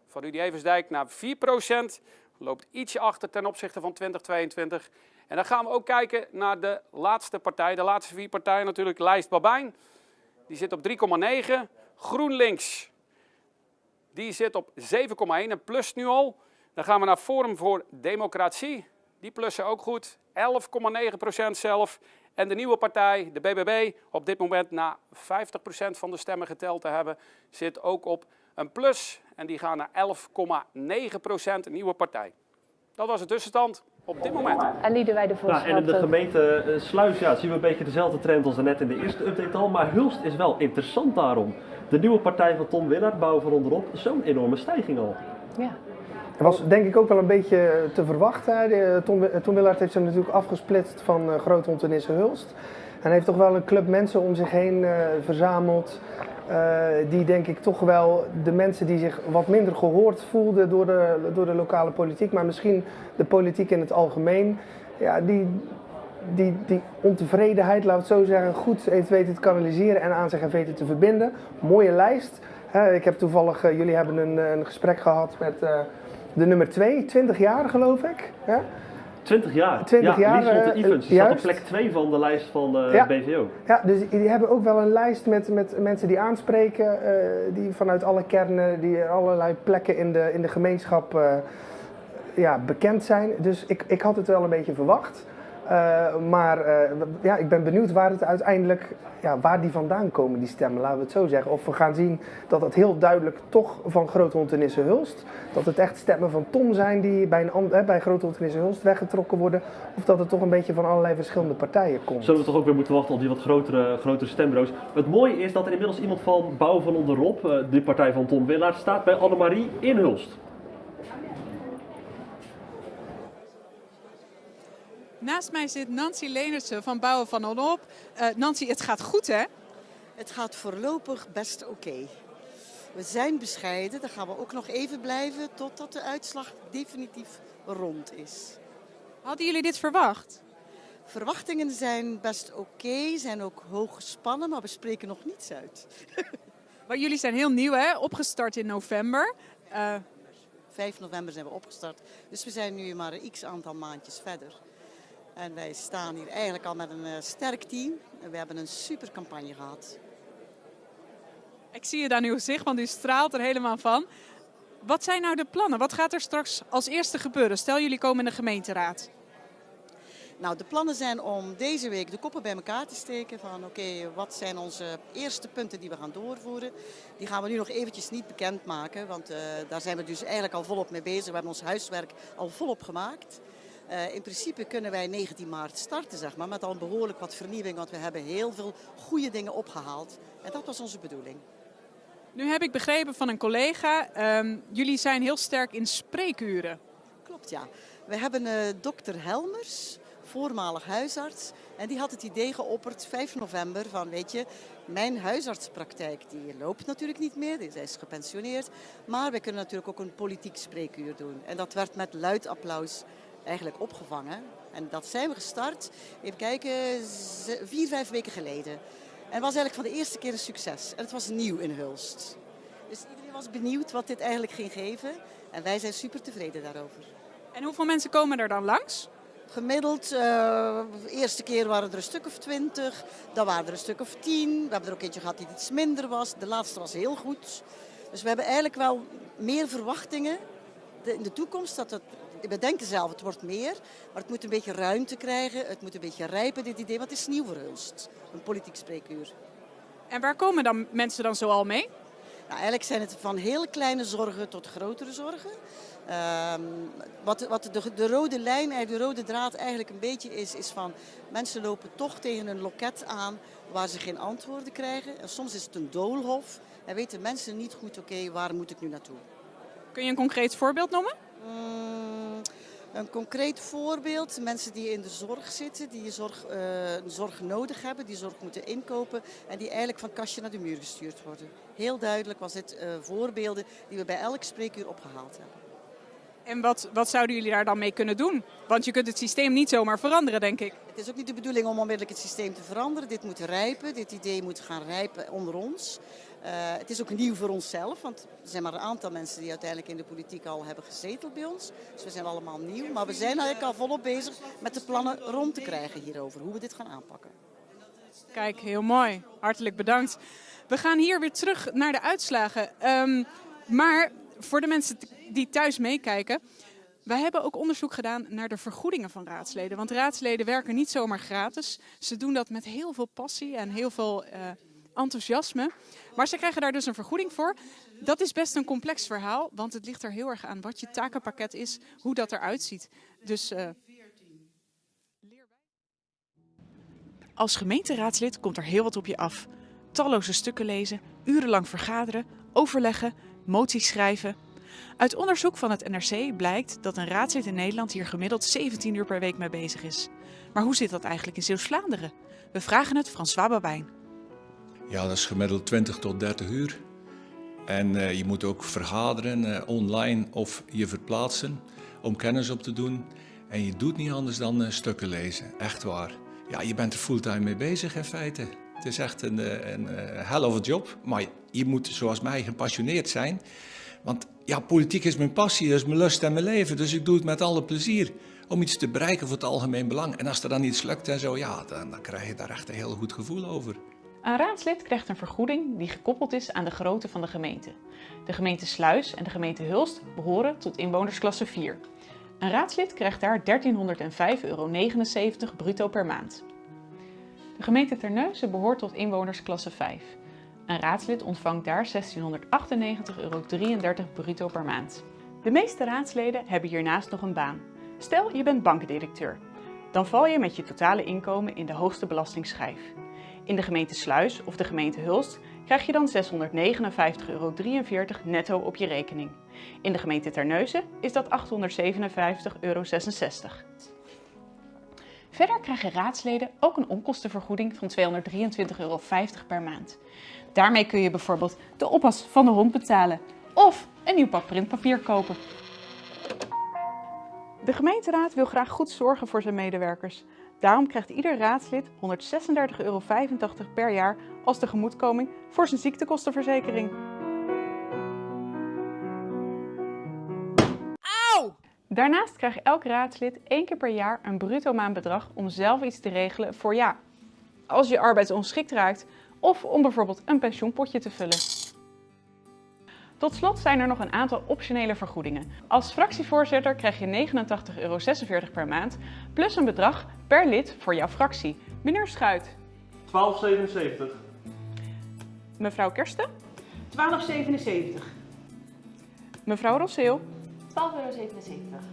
van Rudy Eversdijk, naar 4%. Loopt ietsje achter ten opzichte van 2022. En dan gaan we ook kijken naar de laatste partij, de laatste 4 partijen natuurlijk, lijst Babijn. Die zit op 3,9. GroenLinks, die zit op 7,1 en plust nu al. Dan gaan we naar Forum voor Democratie. Die plussen ook goed, 11,9% zelf. En de nieuwe partij, de BBB, op dit moment na 50% van de stemmen geteld te hebben, zit ook op een plus. En die gaan naar 11,9%, nieuwe partij. Dat was de tussenstand op dit moment. En Liedewij de Vos. Nou, en in de gemeente Sluis zien we een beetje dezelfde trend als net in de eerste update al. Maar Hulst is wel interessant daarom. De nieuwe partij van Tom Willaert, Bouw van Onderop, zo'n enorme stijging al. Ja. Dat was denk ik ook wel een beetje te verwachten. Tom Willaert heeft zich natuurlijk afgesplitst van Groot-Hontenissen Hulst. En heeft toch wel een club mensen om zich heen verzameld. Die denk ik toch wel de mensen die zich wat minder gehoord voelden door de lokale politiek. Maar misschien de politiek in het algemeen. Ja, die ontevredenheid, laat het zo zeggen, goed heeft weten te kanaliseren en aan zich heeft weten te verbinden. Mooie lijst. Ik heb toevallig, jullie hebben een gesprek gehad met de nummer 2, 20 jaar geloof ik. 20 jaar? 20 jaar. Lieselotte Evens, die staat op plek 2 van de lijst van de BVO. Ja, dus die hebben ook wel een lijst met mensen die aanspreken, die vanuit alle kernen, die allerlei plekken in de gemeenschap bekend zijn. Dus ik had het wel een beetje verwacht. Maar ik ben benieuwd waar het uiteindelijk, waar die vandaan komen, die stemmen, laten we het zo zeggen. Of we gaan zien dat het heel duidelijk toch van Groot-Hontenissen Hulst, dat het echt stemmen van Tom zijn die bij Groot-Hontenissen Hulst weggetrokken worden. Of dat het toch een beetje van allerlei verschillende partijen komt. Zullen we toch ook weer moeten wachten op die wat grotere stembureaus. Het mooie is dat er inmiddels iemand van Bouw van Onderop, die partij van Tom Willaert, staat bij Annemarie in Hulst. Naast mij zit Nancy Leenertsen van Bouwen van Onderop. Nancy, het gaat goed hè? Het gaat voorlopig best oké. We zijn bescheiden, daar gaan we ook nog even blijven totdat de uitslag definitief rond is. Hadden jullie dit verwacht? Verwachtingen zijn best oké, zijn ook hoog gespannen, maar we spreken nog niets uit. Maar jullie zijn heel nieuw hè, opgestart in november. 5 november zijn we opgestart, dus we zijn nu maar een x-aantal maandjes verder. En wij staan hier eigenlijk al met een sterk team. En we hebben een super campagne gehad. Ik zie je daar nu gezicht, want u straalt er helemaal van. Wat zijn nou de plannen? Wat gaat er straks als eerste gebeuren? Stel jullie komen in de gemeenteraad. Nou, de plannen zijn om deze week de koppen bij elkaar te steken. Van oké, wat zijn onze eerste punten die we gaan doorvoeren? Die gaan we nu nog eventjes niet bekendmaken. Want daar zijn we dus eigenlijk al volop mee bezig. We hebben ons huiswerk al volop gemaakt. In principe kunnen wij 19 maart starten, zeg maar, met al behoorlijk wat vernieuwing, want we hebben heel veel goede dingen opgehaald. En dat was onze bedoeling. Nu heb ik begrepen van een collega, jullie zijn heel sterk in spreekuren. Klopt, ja. We hebben dokter Helmers voormalig huisarts. En die had het idee geopperd, 5 november, van weet je, mijn huisartspraktijk die loopt natuurlijk niet meer, die is gepensioneerd. Maar we kunnen natuurlijk ook een politiek spreekuur doen. En dat werd met luid applaus eigenlijk opgevangen. En dat zijn we gestart, even kijken, 4, 5 weken geleden. En het was eigenlijk van de eerste keer een succes. En het was nieuw in Hulst. Dus iedereen was benieuwd wat dit eigenlijk ging geven. En wij zijn super tevreden daarover. En hoeveel mensen komen er dan langs? Gemiddeld, de eerste keer waren er een stuk of 20. Dan waren er een stuk of 10. We hebben er ook eentje gehad die iets minder was. De laatste was heel goed. Dus we hebben eigenlijk wel meer verwachtingen in de toekomst. We denken zelf, het wordt meer. Maar het moet een beetje ruimte krijgen. Het moet een beetje rijpen, dit idee. Want het is nieuw voor Hulst. Een politiek spreekuur. En waar komen dan mensen dan zoal mee? Nou, eigenlijk zijn het van heel kleine zorgen tot grotere zorgen. Wat de rode lijn, de rode draad eigenlijk een beetje is van mensen lopen toch tegen een loket aan waar ze geen antwoorden krijgen. En soms is het een doolhof en weten mensen niet goed, oké, waar moet ik nu naartoe? Kun je een concreet voorbeeld noemen? Een concreet voorbeeld, mensen die in de zorg zitten, die zorg nodig hebben, die zorg moeten inkopen en die eigenlijk van kastje naar de muur gestuurd worden. Heel duidelijk was dit voorbeelden die we bij elk spreekuur opgehaald hebben. En wat zouden jullie daar dan mee kunnen doen? Want je kunt het systeem niet zomaar veranderen, denk ik. Het is ook niet de bedoeling om onmiddellijk het systeem te veranderen. Dit moet rijpen, dit idee moet gaan rijpen onder ons. Het is ook nieuw voor onszelf, want er zijn maar een aantal mensen die uiteindelijk in de politiek al hebben gezeteld bij ons. Dus we zijn allemaal nieuw, maar we zijn eigenlijk al volop bezig met de plannen rond te krijgen hierover, hoe we dit gaan aanpakken. Kijk, heel mooi. Hartelijk bedankt. We gaan hier weer terug naar de uitslagen. Maar voor de mensen die thuis meekijken, wij hebben ook onderzoek gedaan naar de vergoedingen van raadsleden. Want raadsleden werken niet zomaar gratis. Ze doen dat met heel veel passie en heel veel enthousiasme. Maar ze krijgen daar dus een vergoeding voor. Dat is best een complex verhaal, want het ligt er heel erg aan wat je takenpakket is, hoe dat eruit ziet. Dus als gemeenteraadslid komt er heel wat op je af. Talloze stukken lezen, urenlang vergaderen, overleggen, moties schrijven. Uit onderzoek van het NRC blijkt dat een raadslid in Nederland hier gemiddeld 17 uur per week mee bezig is. Maar hoe zit dat eigenlijk in Zeeuws-Vlaanderen? We vragen het François Babijn. Ja, dat is gemiddeld 20 tot 30 uur. En je moet ook vergaderen online of je verplaatsen om kennis op te doen. En je doet niet anders dan stukken lezen, echt waar. Ja, je bent er fulltime mee bezig in feite. Het is echt een hell of a job, maar je moet zoals mij gepassioneerd zijn. Want ja, politiek is mijn passie, dat is mijn lust en mijn leven. Dus ik doe het met alle plezier om iets te bereiken voor het algemeen belang. En als er dan iets lukt en zo, ja, dan krijg je daar echt een heel goed gevoel over. Een raadslid krijgt een vergoeding die gekoppeld is aan de grootte van de gemeente. De gemeente Sluis en de gemeente Hulst behoren tot inwonersklasse 4. Een raadslid krijgt daar €1305,79 bruto per maand. De gemeente Terneuzen behoort tot inwonersklasse 5. Een raadslid ontvangt daar €1698,33 bruto per maand. De meeste raadsleden hebben hiernaast nog een baan. Stel, je bent bankdirecteur. Dan val je met je totale inkomen in de hoogste belastingsschijf. In de gemeente Sluis of de gemeente Hulst krijg je dan €659,43 netto op je rekening. In de gemeente Terneuzen is dat €857,66. Verder krijgen raadsleden ook een onkostenvergoeding van €223,50 per maand. Daarmee kun je bijvoorbeeld de oppas van de hond betalen of een nieuw pak printpapier kopen. De gemeenteraad wil graag goed zorgen voor zijn medewerkers. Daarom krijgt ieder raadslid €136,85 per jaar als tegemoetkoming voor zijn ziektekostenverzekering. Auw! Daarnaast krijgt elk raadslid 1 keer per jaar een bruto maandbedrag om zelf iets te regelen voor als je arbeidsongeschikt raakt of om bijvoorbeeld een pensioenpotje te vullen. Tot slot zijn er nog een aantal optionele vergoedingen. Als fractievoorzitter krijg je €89,46 per maand, plus een bedrag per lid voor jouw fractie. Meneer Schuit. €12,77. Mevrouw Kersten. €12,77. Mevrouw Rosseel. €12,77.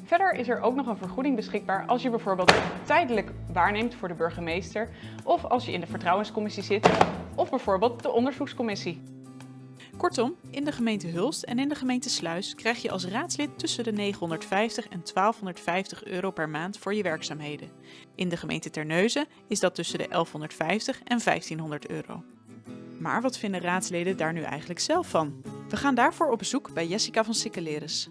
Verder is er ook nog een vergoeding beschikbaar als je bijvoorbeeld tijdelijk waarneemt voor de burgemeester, of als je in de vertrouwenscommissie zit, of bijvoorbeeld de onderzoekscommissie. Kortom, in de gemeente Hulst en in de gemeente Sluis krijg je als raadslid tussen de 950 en 1250 euro per maand voor je werkzaamheden. In de gemeente Terneuzen is dat tussen de 1150 en 1500 euro. Maar wat vinden raadsleden daar nu eigenlijk zelf van? We gaan daarvoor op bezoek bij Jessica van Sikkeleris.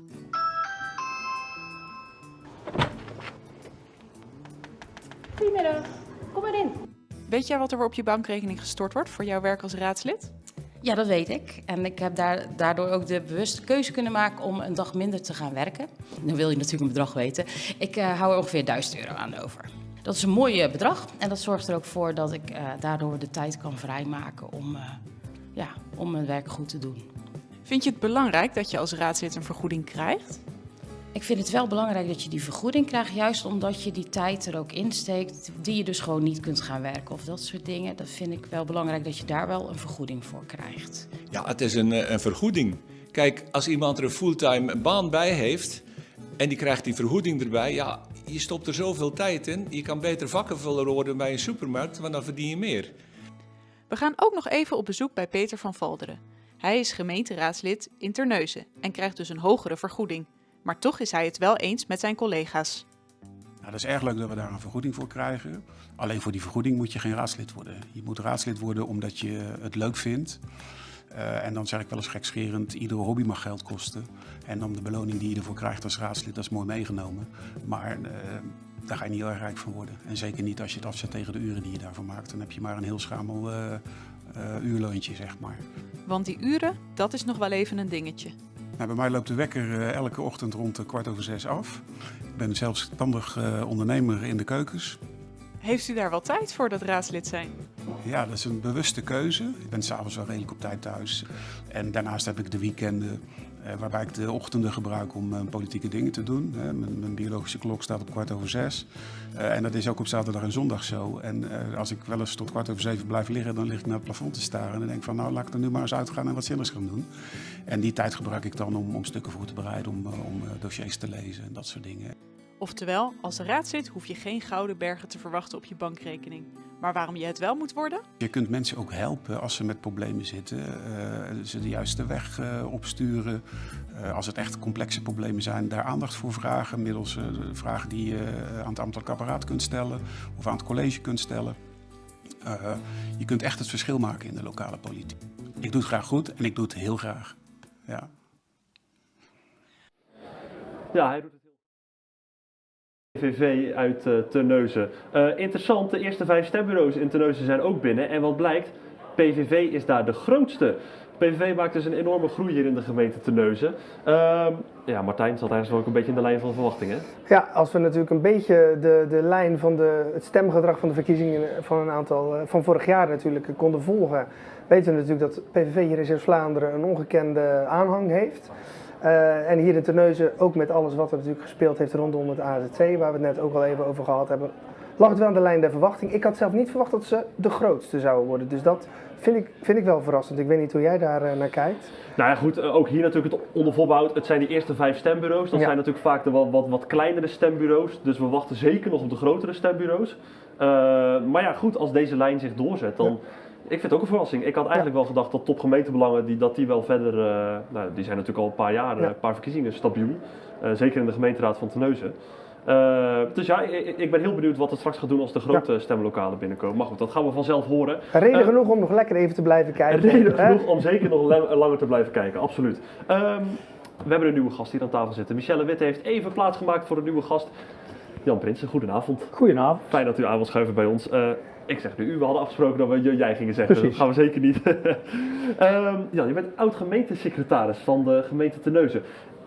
Goedemiddag, kom maar in. Weet jij wat er op je bankrekening gestort wordt voor jouw werk als raadslid? Ja, dat weet ik. En ik heb daardoor ook de bewuste keuze kunnen maken om een dag minder te gaan werken. Nu wil je natuurlijk een bedrag weten. Ik hou er ongeveer 1000 euro aan over. Dat is een mooi bedrag en dat zorgt er ook voor dat ik daardoor de tijd kan vrijmaken om mijn werk goed te doen. Vind je het belangrijk dat je als raadslid een vergoeding krijgt? Ik vind het wel belangrijk dat je die vergoeding krijgt, juist omdat je die tijd er ook insteekt die je dus gewoon niet kunt gaan werken of dat soort dingen. Dat vind ik wel belangrijk dat je daar wel een vergoeding voor krijgt. Ja, het is een vergoeding. Kijk, als iemand er een fulltime baan bij heeft en die krijgt die vergoeding erbij, ja, je stopt er zoveel tijd in. Je kan beter vakkenvuller worden bij een supermarkt, want dan verdien je meer. We gaan ook nog even op bezoek bij Peter van Valderen. Hij is gemeenteraadslid in Terneuzen en krijgt dus een hogere vergoeding. Maar toch is hij het wel eens met zijn collega's. Nou, dat is erg leuk dat we daar een vergoeding voor krijgen. Alleen voor die vergoeding moet je geen raadslid worden. Je moet raadslid worden omdat je het leuk vindt. En dan zeg ik wel eens gekscherend, iedere hobby mag geld kosten. En dan de beloning die je ervoor krijgt als raadslid, dat is mooi meegenomen. Maar daar ga je niet heel erg rijk van worden. En zeker niet als je het afzet tegen de uren die je daarvoor maakt. Dan heb je maar een heel schamel uurloontje, zeg maar. Want die uren, dat is nog wel even een dingetje. Nou, bij mij loopt de wekker elke ochtend rond 5:15 af. Ik ben zelfstandig ondernemer in de keukens. Heeft u daar wel tijd voor, dat raadslid zijn? Ja, dat is een bewuste keuze. Ik ben s'avonds wel redelijk op tijd thuis. En daarnaast heb ik de weekenden waarbij ik de ochtenden gebruik om politieke dingen te doen. Mijn biologische klok staat op 5:15. En dat is ook op zaterdag en zondag zo. En als ik wel eens tot 6:15 blijf liggen, dan lig ik naar het plafond te staren. En dan denk ik van, nou, laat ik er nu maar eens uitgaan en wat zinnigs gaan doen. En die tijd gebruik ik dan om stukken voor te bereiden, om dossiers te lezen en dat soort dingen. Oftewel, als raadslid hoef je geen gouden bergen te verwachten op je bankrekening. Maar waarom je het wel moet worden? Je kunt mensen ook helpen als ze met problemen zitten. Ze de juiste weg opsturen. Als het echt complexe problemen zijn, daar aandacht voor vragen. Middels vragen die je aan het ambtelijk apparaat kunt stellen of aan het college kunt stellen. Je kunt echt het verschil maken in de lokale politiek. Ik doe het graag goed en ik doe het heel graag. Ja, hij doet het. PVV uit Terneuzen. Interessant, de eerste 5 stembureaus in Terneuzen zijn ook binnen. En wat blijkt, PVV is daar de grootste. PVV maakt dus een enorme groei hier in de gemeente Terneuzen. Martijn, zat eigenlijk ook een beetje in de lijn van verwachtingen. Ja, als we natuurlijk een beetje de lijn van het stemgedrag van de verkiezingen van vorig jaar natuurlijk konden volgen, weten we natuurlijk dat PVV hier in Zeeuws-Vlaanderen een ongekende aanhang heeft. En hier in Terneuzen, ook met alles wat er natuurlijk gespeeld heeft rondom het AZC, waar we het net ook al even over gehad hebben, lag het wel aan de lijn der verwachting. Ik had zelf niet verwacht dat ze de grootste zouden worden. Dus dat vind ik wel verrassend. Ik weet niet hoe jij daar naar kijkt. Nou ja, goed, ook hier natuurlijk het onder voorbehoud. Het zijn die eerste 5 stembureaus. Dat zijn natuurlijk vaak de wat kleinere stembureaus. Dus we wachten zeker nog op de grotere stembureaus. Maar ja, goed, als deze lijn zich doorzet, dan... Ik vind het ook een verrassing. Ik had eigenlijk wel gedacht dat topgemeentebelangen die wel verder... die zijn natuurlijk al een paar jaar, een paar verkiezingen stabiel. Zeker in de gemeenteraad van Terneuzen. Dus ja, ik ben heel benieuwd wat het straks gaat doen als de grote stemlokalen binnenkomen. Maar goed, dat gaan we vanzelf horen. Reden genoeg om nog lekker even te blijven kijken. Reden genoeg om zeker nog langer te blijven kijken, absoluut. We hebben een nieuwe gast hier aan tafel zitten. Michelle Witte heeft even plaatsgemaakt voor een nieuwe gast. Jan Prinsen, goedenavond. Goedenavond. Fijn dat u aan wilt schuiven bij ons. Ik zeg nu u, we hadden afgesproken dat we jij gingen zeggen. Precies. Dat gaan we zeker niet. Jan, je bent oud-gemeentesecretaris van de gemeente Terneuzen.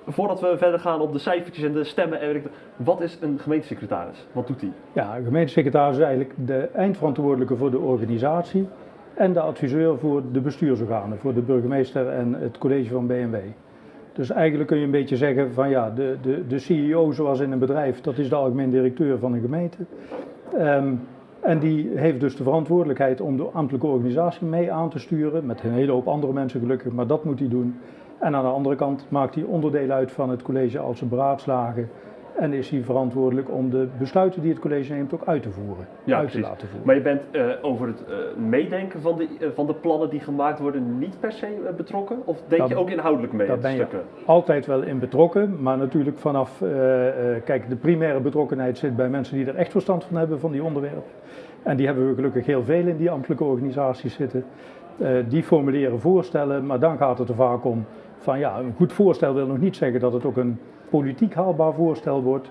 Voordat we verder gaan op de cijfertjes en de stemmen, wat is een gemeentesecretaris? Wat doet hij? Ja, een gemeentesecretaris is eigenlijk de eindverantwoordelijke voor de organisatie en de adviseur voor de bestuursorganen, voor de burgemeester en het college van B&W. Dus eigenlijk kun je een beetje zeggen van ja, de CEO zoals in een bedrijf, dat is de algemeen directeur van een gemeente. En die heeft dus de verantwoordelijkheid om de ambtelijke organisatie mee aan te sturen, met een hele hoop andere mensen gelukkig, maar dat moet hij doen. En aan de andere kant maakt hij onderdeel uit van het college als ze beraadslagen En is hij verantwoordelijk om de besluiten die het college neemt ook uit te voeren. Ja, uit te precies. laten voeren. Maar je bent over het meedenken van de plannen die gemaakt worden niet per se betrokken? Of denk je ook inhoudelijk mee? Daar ben je altijd wel in betrokken. Maar natuurlijk vanaf, kijk, de primaire betrokkenheid zit bij mensen die er echt verstand van hebben van die onderwerpen. En die hebben we gelukkig heel veel in die ambtelijke organisaties zitten. Die formuleren voorstellen, maar dan gaat het er vaak om van ja, een goed voorstel wil nog niet zeggen dat het ook een politiek haalbaar voorstel wordt.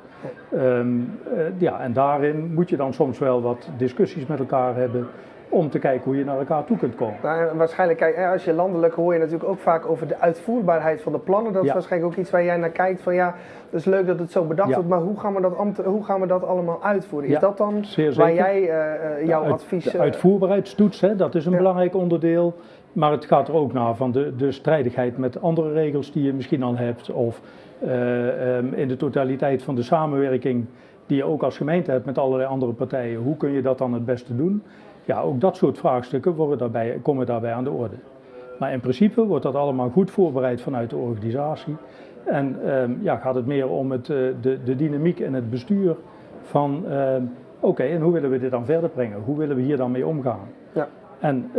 En daarin moet je dan soms wel wat discussies met elkaar hebben om te kijken hoe je naar elkaar toe kunt komen. Nou, waarschijnlijk, kijk, als je landelijk hoor je natuurlijk ook vaak over de uitvoerbaarheid van de plannen. Dat is waarschijnlijk ook iets waar jij naar kijkt van ja, het is leuk dat het zo bedacht wordt, maar hoe gaan we dat allemaal uitvoeren? Is dat dan waar jij jouw advies... De uitvoerbaarheidstoets, dat is een belangrijk onderdeel. Maar het gaat er ook naar van de strijdigheid met andere regels die je misschien al hebt. Of in de totaliteit van de samenwerking die je ook als gemeente hebt met allerlei andere partijen. Hoe kun je dat dan het beste doen? Ja, ook dat soort vraagstukken komen daarbij aan de orde. Maar in principe wordt dat allemaal goed voorbereid vanuit de organisatie. En gaat het meer om de dynamiek en het bestuur van en hoe willen we dit dan verder brengen? Hoe willen we hier dan mee omgaan? Ja. En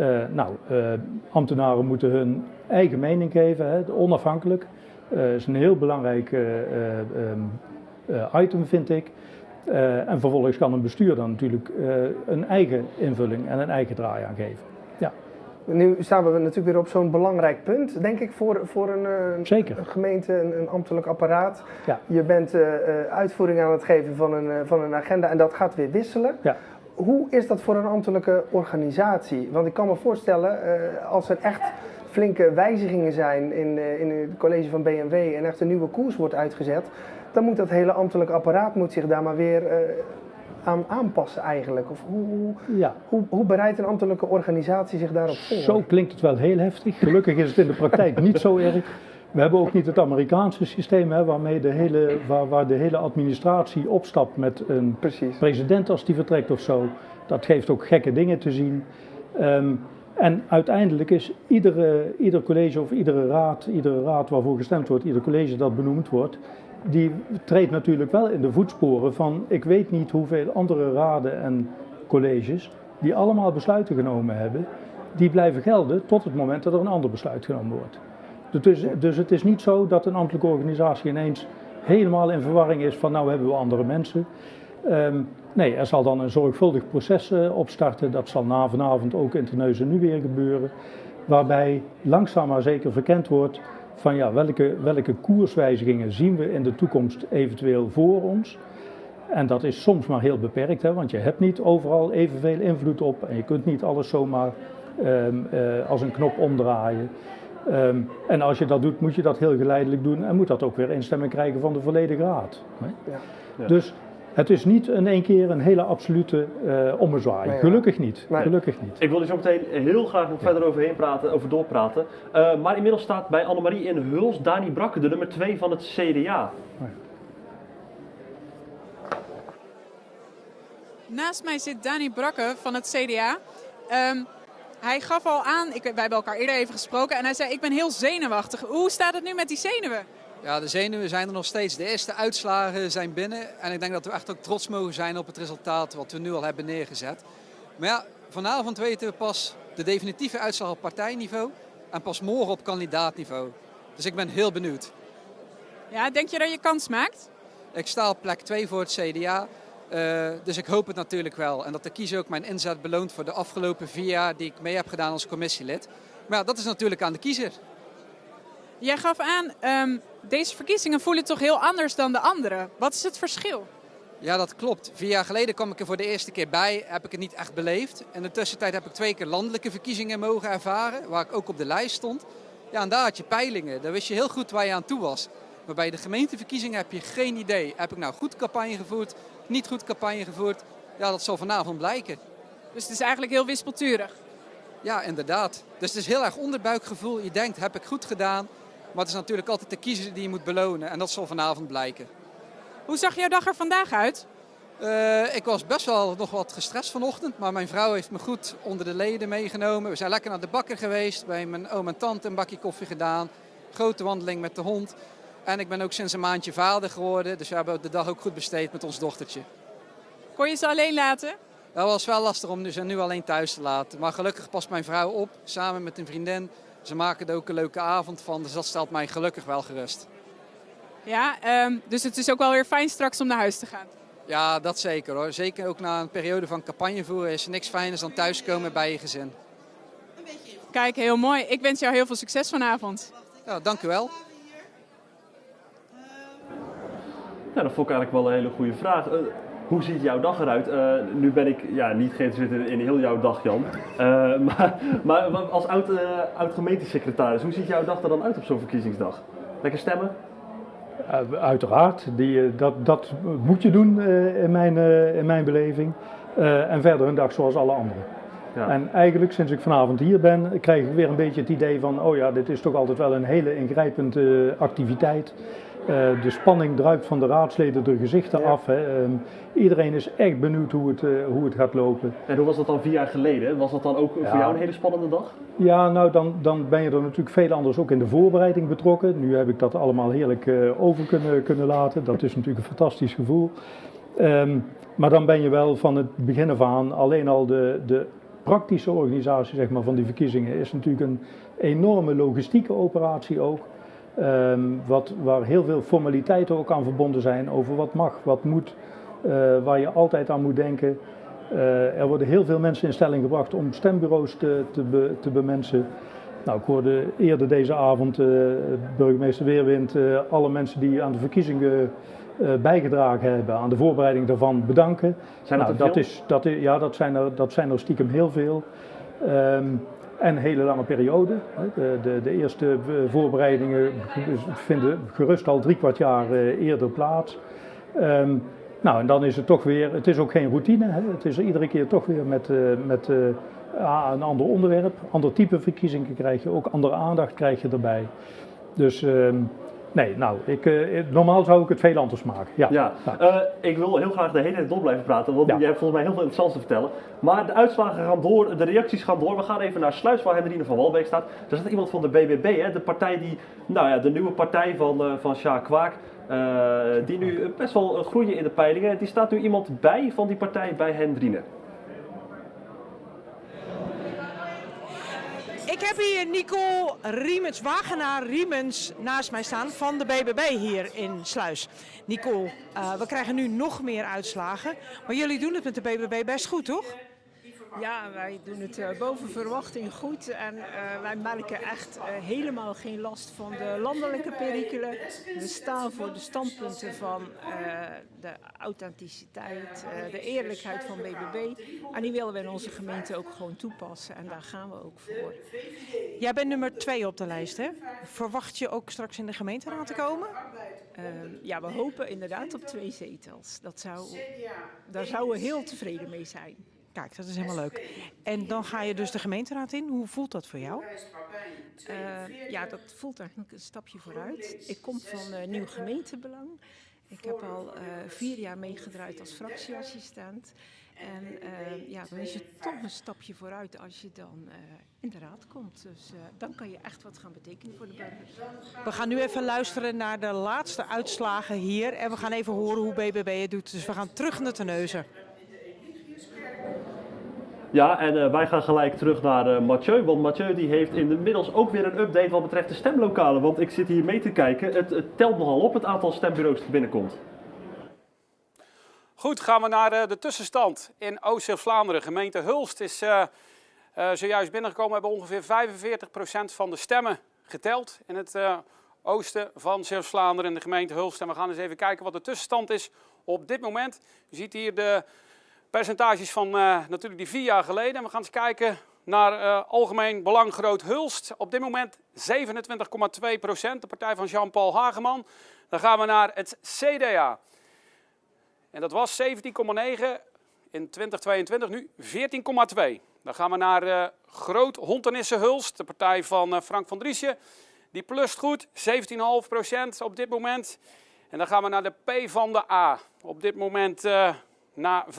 ambtenaren moeten hun eigen mening geven, onafhankelijk. Dat is een heel belangrijk item, vind ik. En vervolgens kan een bestuur dan natuurlijk een eigen invulling en een eigen draai aan geven. Ja. Nu staan we natuurlijk weer op zo'n belangrijk punt, denk ik, voor een gemeente, een ambtelijk apparaat. Ja. Je bent uitvoering aan het geven van een agenda en dat gaat weer wisselen. Ja. Hoe is dat voor een ambtelijke organisatie? Want ik kan me voorstellen, als er echt flinke wijzigingen zijn in het college van B&W en echt een nieuwe koers wordt uitgezet, dan moet dat hele ambtelijke apparaat zich daar maar weer aan aanpassen eigenlijk. Of hoe bereidt een ambtelijke organisatie zich daarop voor? Zo klinkt het wel heel heftig. Gelukkig is het in de praktijk niet zo erg. We hebben ook niet het Amerikaanse systeem waarmee waar de hele administratie opstapt met een president als die vertrekt of zo. Dat geeft ook gekke dingen te zien. En uiteindelijk is ieder college of iedere raad waarvoor gestemd wordt, ieder college dat benoemd wordt, die treedt natuurlijk wel in de voetsporen van, ik weet niet hoeveel andere raden en colleges die allemaal besluiten genomen hebben, die blijven gelden tot het moment dat er een ander besluit genomen wordt. Dus het is niet zo dat een ambtelijke organisatie ineens helemaal in verwarring is van nou hebben we andere mensen. Nee, er zal dan een zorgvuldig proces opstarten. Dat zal na vanavond ook in Terneuzen nu weer gebeuren. Waarbij langzaam maar zeker verkend wordt van ja, welke koerswijzigingen zien we in de toekomst eventueel voor ons. En dat is soms maar heel beperkt, want je hebt niet overal evenveel invloed op. En je kunt niet alles zomaar als een knop omdraaien. En als je dat doet, moet je dat heel geleidelijk doen en moet dat ook weer instemming krijgen van de volledige raad. Ja. Ja. Dus het is niet in één keer een hele absolute ommezwaai. Nee, ja. Gelukkig niet. Nee. Gelukkig niet. Ik wil er zo meteen heel graag nog verder over doorpraten. Maar inmiddels staat bij Annemarie in Hulst Dani Brakke, de nummer 2 van het CDA. Naast mij zit Dani Brakke van het CDA. Hij gaf al aan, wij hebben elkaar eerder even gesproken en hij zei ik ben heel zenuwachtig. Hoe staat het nu met die zenuwen? Ja, de zenuwen zijn er nog steeds. De eerste uitslagen zijn binnen en ik denk dat we echt ook trots mogen zijn op het resultaat wat we nu al hebben neergezet. Maar ja, vanavond weten we pas de definitieve uitslag op partijniveau en pas morgen op kandidaatniveau. Dus ik ben heel benieuwd. Ja, denk je dat je kans maakt? Ik sta op plek 2 voor het CDA. Dus ik hoop het natuurlijk wel. En dat de kiezer ook mijn inzet beloont voor de afgelopen 4 jaar die ik mee heb gedaan als commissielid. Maar ja, dat is natuurlijk aan de kiezer. Jij gaf aan, deze verkiezingen voelen toch heel anders dan de andere. Wat is het verschil? Ja, dat klopt. 4 jaar geleden kwam ik er voor de eerste keer bij. Heb ik het niet echt beleefd. In de tussentijd heb ik 2 keer landelijke verkiezingen mogen ervaren. Waar ik ook op de lijst stond. Ja, en daar had je peilingen. Daar wist je heel goed waar je aan toe was. Maar bij de gemeenteverkiezingen heb je geen idee. Heb ik nou goed campagne gevoerd? Niet goed campagne gevoerd? Ja, dat zal vanavond blijken. Dus het is eigenlijk heel wispelturig? Ja, inderdaad. Dus het is heel erg onderbuikgevoel. Je denkt, heb ik goed gedaan? Maar het is natuurlijk altijd de kiezer die je moet belonen. En dat zal vanavond blijken. Hoe zag jouw dag er vandaag uit? Ik was best wel nog wat gestrest vanochtend. Maar mijn vrouw heeft me goed onder de leden meegenomen. We zijn lekker naar de bakker geweest. Bij mijn oom en tante een bakje koffie gedaan. Grote wandeling met de hond. En ik ben ook sinds een maandje vader geworden. Dus we hebben de dag ook goed besteed met ons dochtertje. Kon je ze alleen laten? Dat was wel lastig om ze nu alleen thuis te laten. Maar gelukkig past mijn vrouw op, samen met een vriendin. Ze maken er ook een leuke avond van, dus dat stelt mij gelukkig wel gerust. Ja, dus het is ook wel weer fijn straks om naar huis te gaan. Ja, dat zeker hoor. Zeker ook na een periode van campagne voeren is er niks fijners dan thuiskomen bij je gezin. Kijk, heel mooi. Ik wens jou heel veel succes vanavond. Ja, dank u wel. Ja, dat vond ik eigenlijk wel een hele goede vraag. Hoe ziet jouw dag eruit? Nu ben ik niet geïnteresseerd in heel jouw dag, Jan. Maar als oud gemeentesecretaris, hoe ziet jouw dag er dan uit op zo'n verkiezingsdag? Lekker stemmen? Uiteraard, dat moet je doen in mijn beleving. En verder een dag zoals alle anderen. Ja. En eigenlijk sinds ik vanavond hier ben, krijg ik weer een beetje het idee van, oh ja, dit is toch altijd wel een hele ingrijpende activiteit. De spanning druipt van de raadsleden de gezichten af. Hè. Iedereen is echt benieuwd hoe het gaat lopen. En hoe was dat dan 4 jaar geleden? Was dat dan ook voor jou een hele spannende dag? Ja, nou dan ben je er natuurlijk veel anders ook in de voorbereiding betrokken. Nu heb ik dat allemaal heerlijk over kunnen laten. Dat is natuurlijk een fantastisch gevoel. Maar dan ben je wel van het begin af aan, alleen al de praktische organisatie zeg maar, van die verkiezingen is natuurlijk een enorme logistieke operatie ook. Waar heel veel formaliteiten ook aan verbonden zijn over wat mag, wat moet, waar je altijd aan moet denken. Er worden heel veel mensen in stelling gebracht om stembureaus te bemensen. Nou, ik hoorde eerder deze avond burgemeester Weerwind alle mensen die aan de verkiezingen bijgedragen hebben, aan de voorbereiding daarvan bedanken. Zijn dat zijn er stiekem heel veel. En een hele lange periode. De eerste voorbereidingen vinden gerust al 3/4 jaar eerder plaats. Nou, en dan is het toch weer, het is ook geen routine. Hè. Het is iedere keer toch weer met een ander onderwerp. Ander type verkiezingen krijg je ook, andere aandacht krijg je erbij. Dus nee, nou, normaal zou ik het veel anders maken. Ja. Ik wil heel graag de hele tijd door blijven praten, want je hebt volgens mij heel veel interessants te vertellen. Maar de uitslagen gaan door, de reacties gaan door. We gaan even naar Sluis, waar Hendrine van Walbeek staat. Er staat iemand van de BBB, hè, de partij die, de nieuwe partij van Sjaak Kwaak, die nu best wel groeien in de peilingen. Die staat nu iemand bij van die partij bij Hendrine. Ik heb hier Nicole Riemens naast mij staan van de BBB hier in Sluis. Nicole, we krijgen nu nog meer uitslagen, maar jullie doen het met de BBB best goed, toch? Ja, wij doen het boven verwachting goed en wij merken echt helemaal geen last van de landelijke perikelen. We staan voor de standpunten van de authenticiteit, de eerlijkheid van BBB en die willen we in onze gemeente ook gewoon toepassen en daar gaan we ook voor. Jij bent nummer 2 op de lijst, hè? Verwacht je ook straks in de gemeenteraad te komen? Ja, we hopen inderdaad op 2 zetels. Daar zouden we heel tevreden mee zijn. Kijk, dat is helemaal leuk. En dan ga je dus de gemeenteraad in. Hoe voelt dat voor jou? Ja, dat voelt eigenlijk een stapje vooruit. Ik kom van Nieuw Gemeentebelang. Ik heb al 4 jaar meegedraaid als fractieassistent. En dan is het toch een stapje vooruit als je dan in de raad komt. Dus dan kan je echt wat gaan betekenen voor de burgers. We gaan nu even luisteren naar de laatste uitslagen hier. En we gaan even horen hoe BBB het doet. Dus we gaan terug naar Terneuzen. Ja, en wij gaan gelijk terug naar Mathieu, want Mathieu die heeft inmiddels ook weer een update wat betreft de stemlokalen. Want ik zit hier mee te kijken, het telt nogal op het aantal stembureaus dat binnenkomt. Goed, gaan we naar de tussenstand in Oost-Zeeuws-Vlaanderen. Gemeente Hulst is zojuist binnengekomen. We hebben ongeveer 45% van de stemmen geteld in het oosten van Zeeuws-Vlaanderen in de gemeente Hulst. En we gaan eens even kijken wat de tussenstand is op dit moment. U ziet hier de percentages van natuurlijk die 4 jaar geleden. En we gaan eens kijken naar Algemeen Belang Groot Hulst. Op dit moment 27,2%, de partij van Jean-Paul Hageman. Dan gaan we naar het CDA. En dat was 17,9 in 2022, nu 14,2. Dan gaan we naar Groot Hontenisse Hulst, de partij van Frank van Driesje. Die plust goed, 17,5% op dit moment. En dan gaan we naar de P van de A. Op dit moment na 45%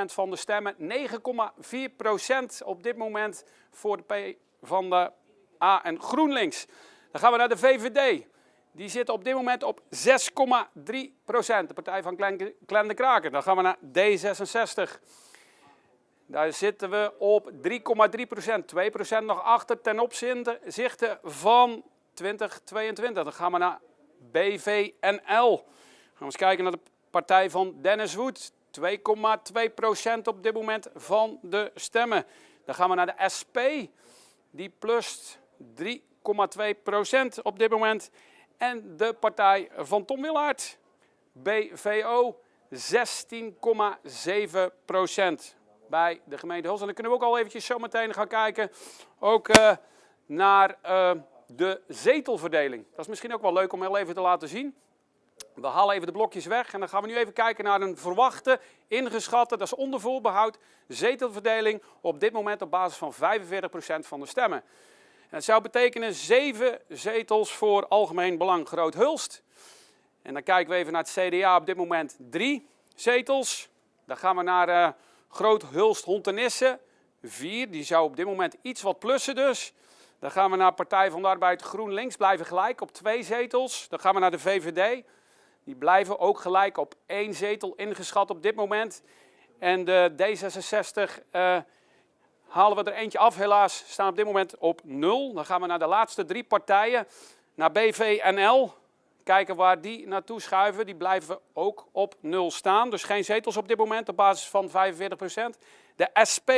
van de stemmen, 9,4% op dit moment voor de P van de A en GroenLinks. Dan gaan we naar de VVD. die zitten op dit moment op 6,3%. De partij van Clem de Kraker. Dan gaan we naar D66. Daar zitten we op 3,3%. 2% nog achter ten opzichte van 2022. Dan gaan we naar BVNL. Gaan we eens kijken naar de partij van Dennis Wood. 2,2% op dit moment van de stemmen. Dan gaan we naar de SP. Die plust 3,2% op dit moment. En de partij van Tom Willaert, BVO, 16,7% bij de gemeente Hulst. En dan kunnen we ook al eventjes zo meteen gaan kijken ook, naar de zetelverdeling. Dat is misschien ook wel leuk om heel even te laten zien. We halen even de blokjes weg en dan gaan we nu even kijken naar een verwachte, ingeschatte, dat is onder voorbehoud, zetelverdeling op dit moment op basis van 45% van de stemmen. En dat zou betekenen 7 zetels voor Algemeen Belang Groot Hulst. En dan kijken we even naar het CDA op dit moment 3 zetels. Dan gaan we naar Groot Hulst Hontenisse, 4. Die zou op dit moment iets wat plussen dus. Dan gaan we naar Partij van de Arbeid GroenLinks, blijven gelijk op 2 zetels. Dan gaan we naar de VVD. Die blijven ook gelijk op 1 zetel ingeschat op dit moment. En de D66 halen we er eentje af helaas, staan op dit moment op 0. Dan gaan we naar de laatste 3 partijen, naar BVNL. Kijken waar die naartoe schuiven. Die blijven ook op 0 staan. Dus geen zetels op dit moment op basis van 45%. De SP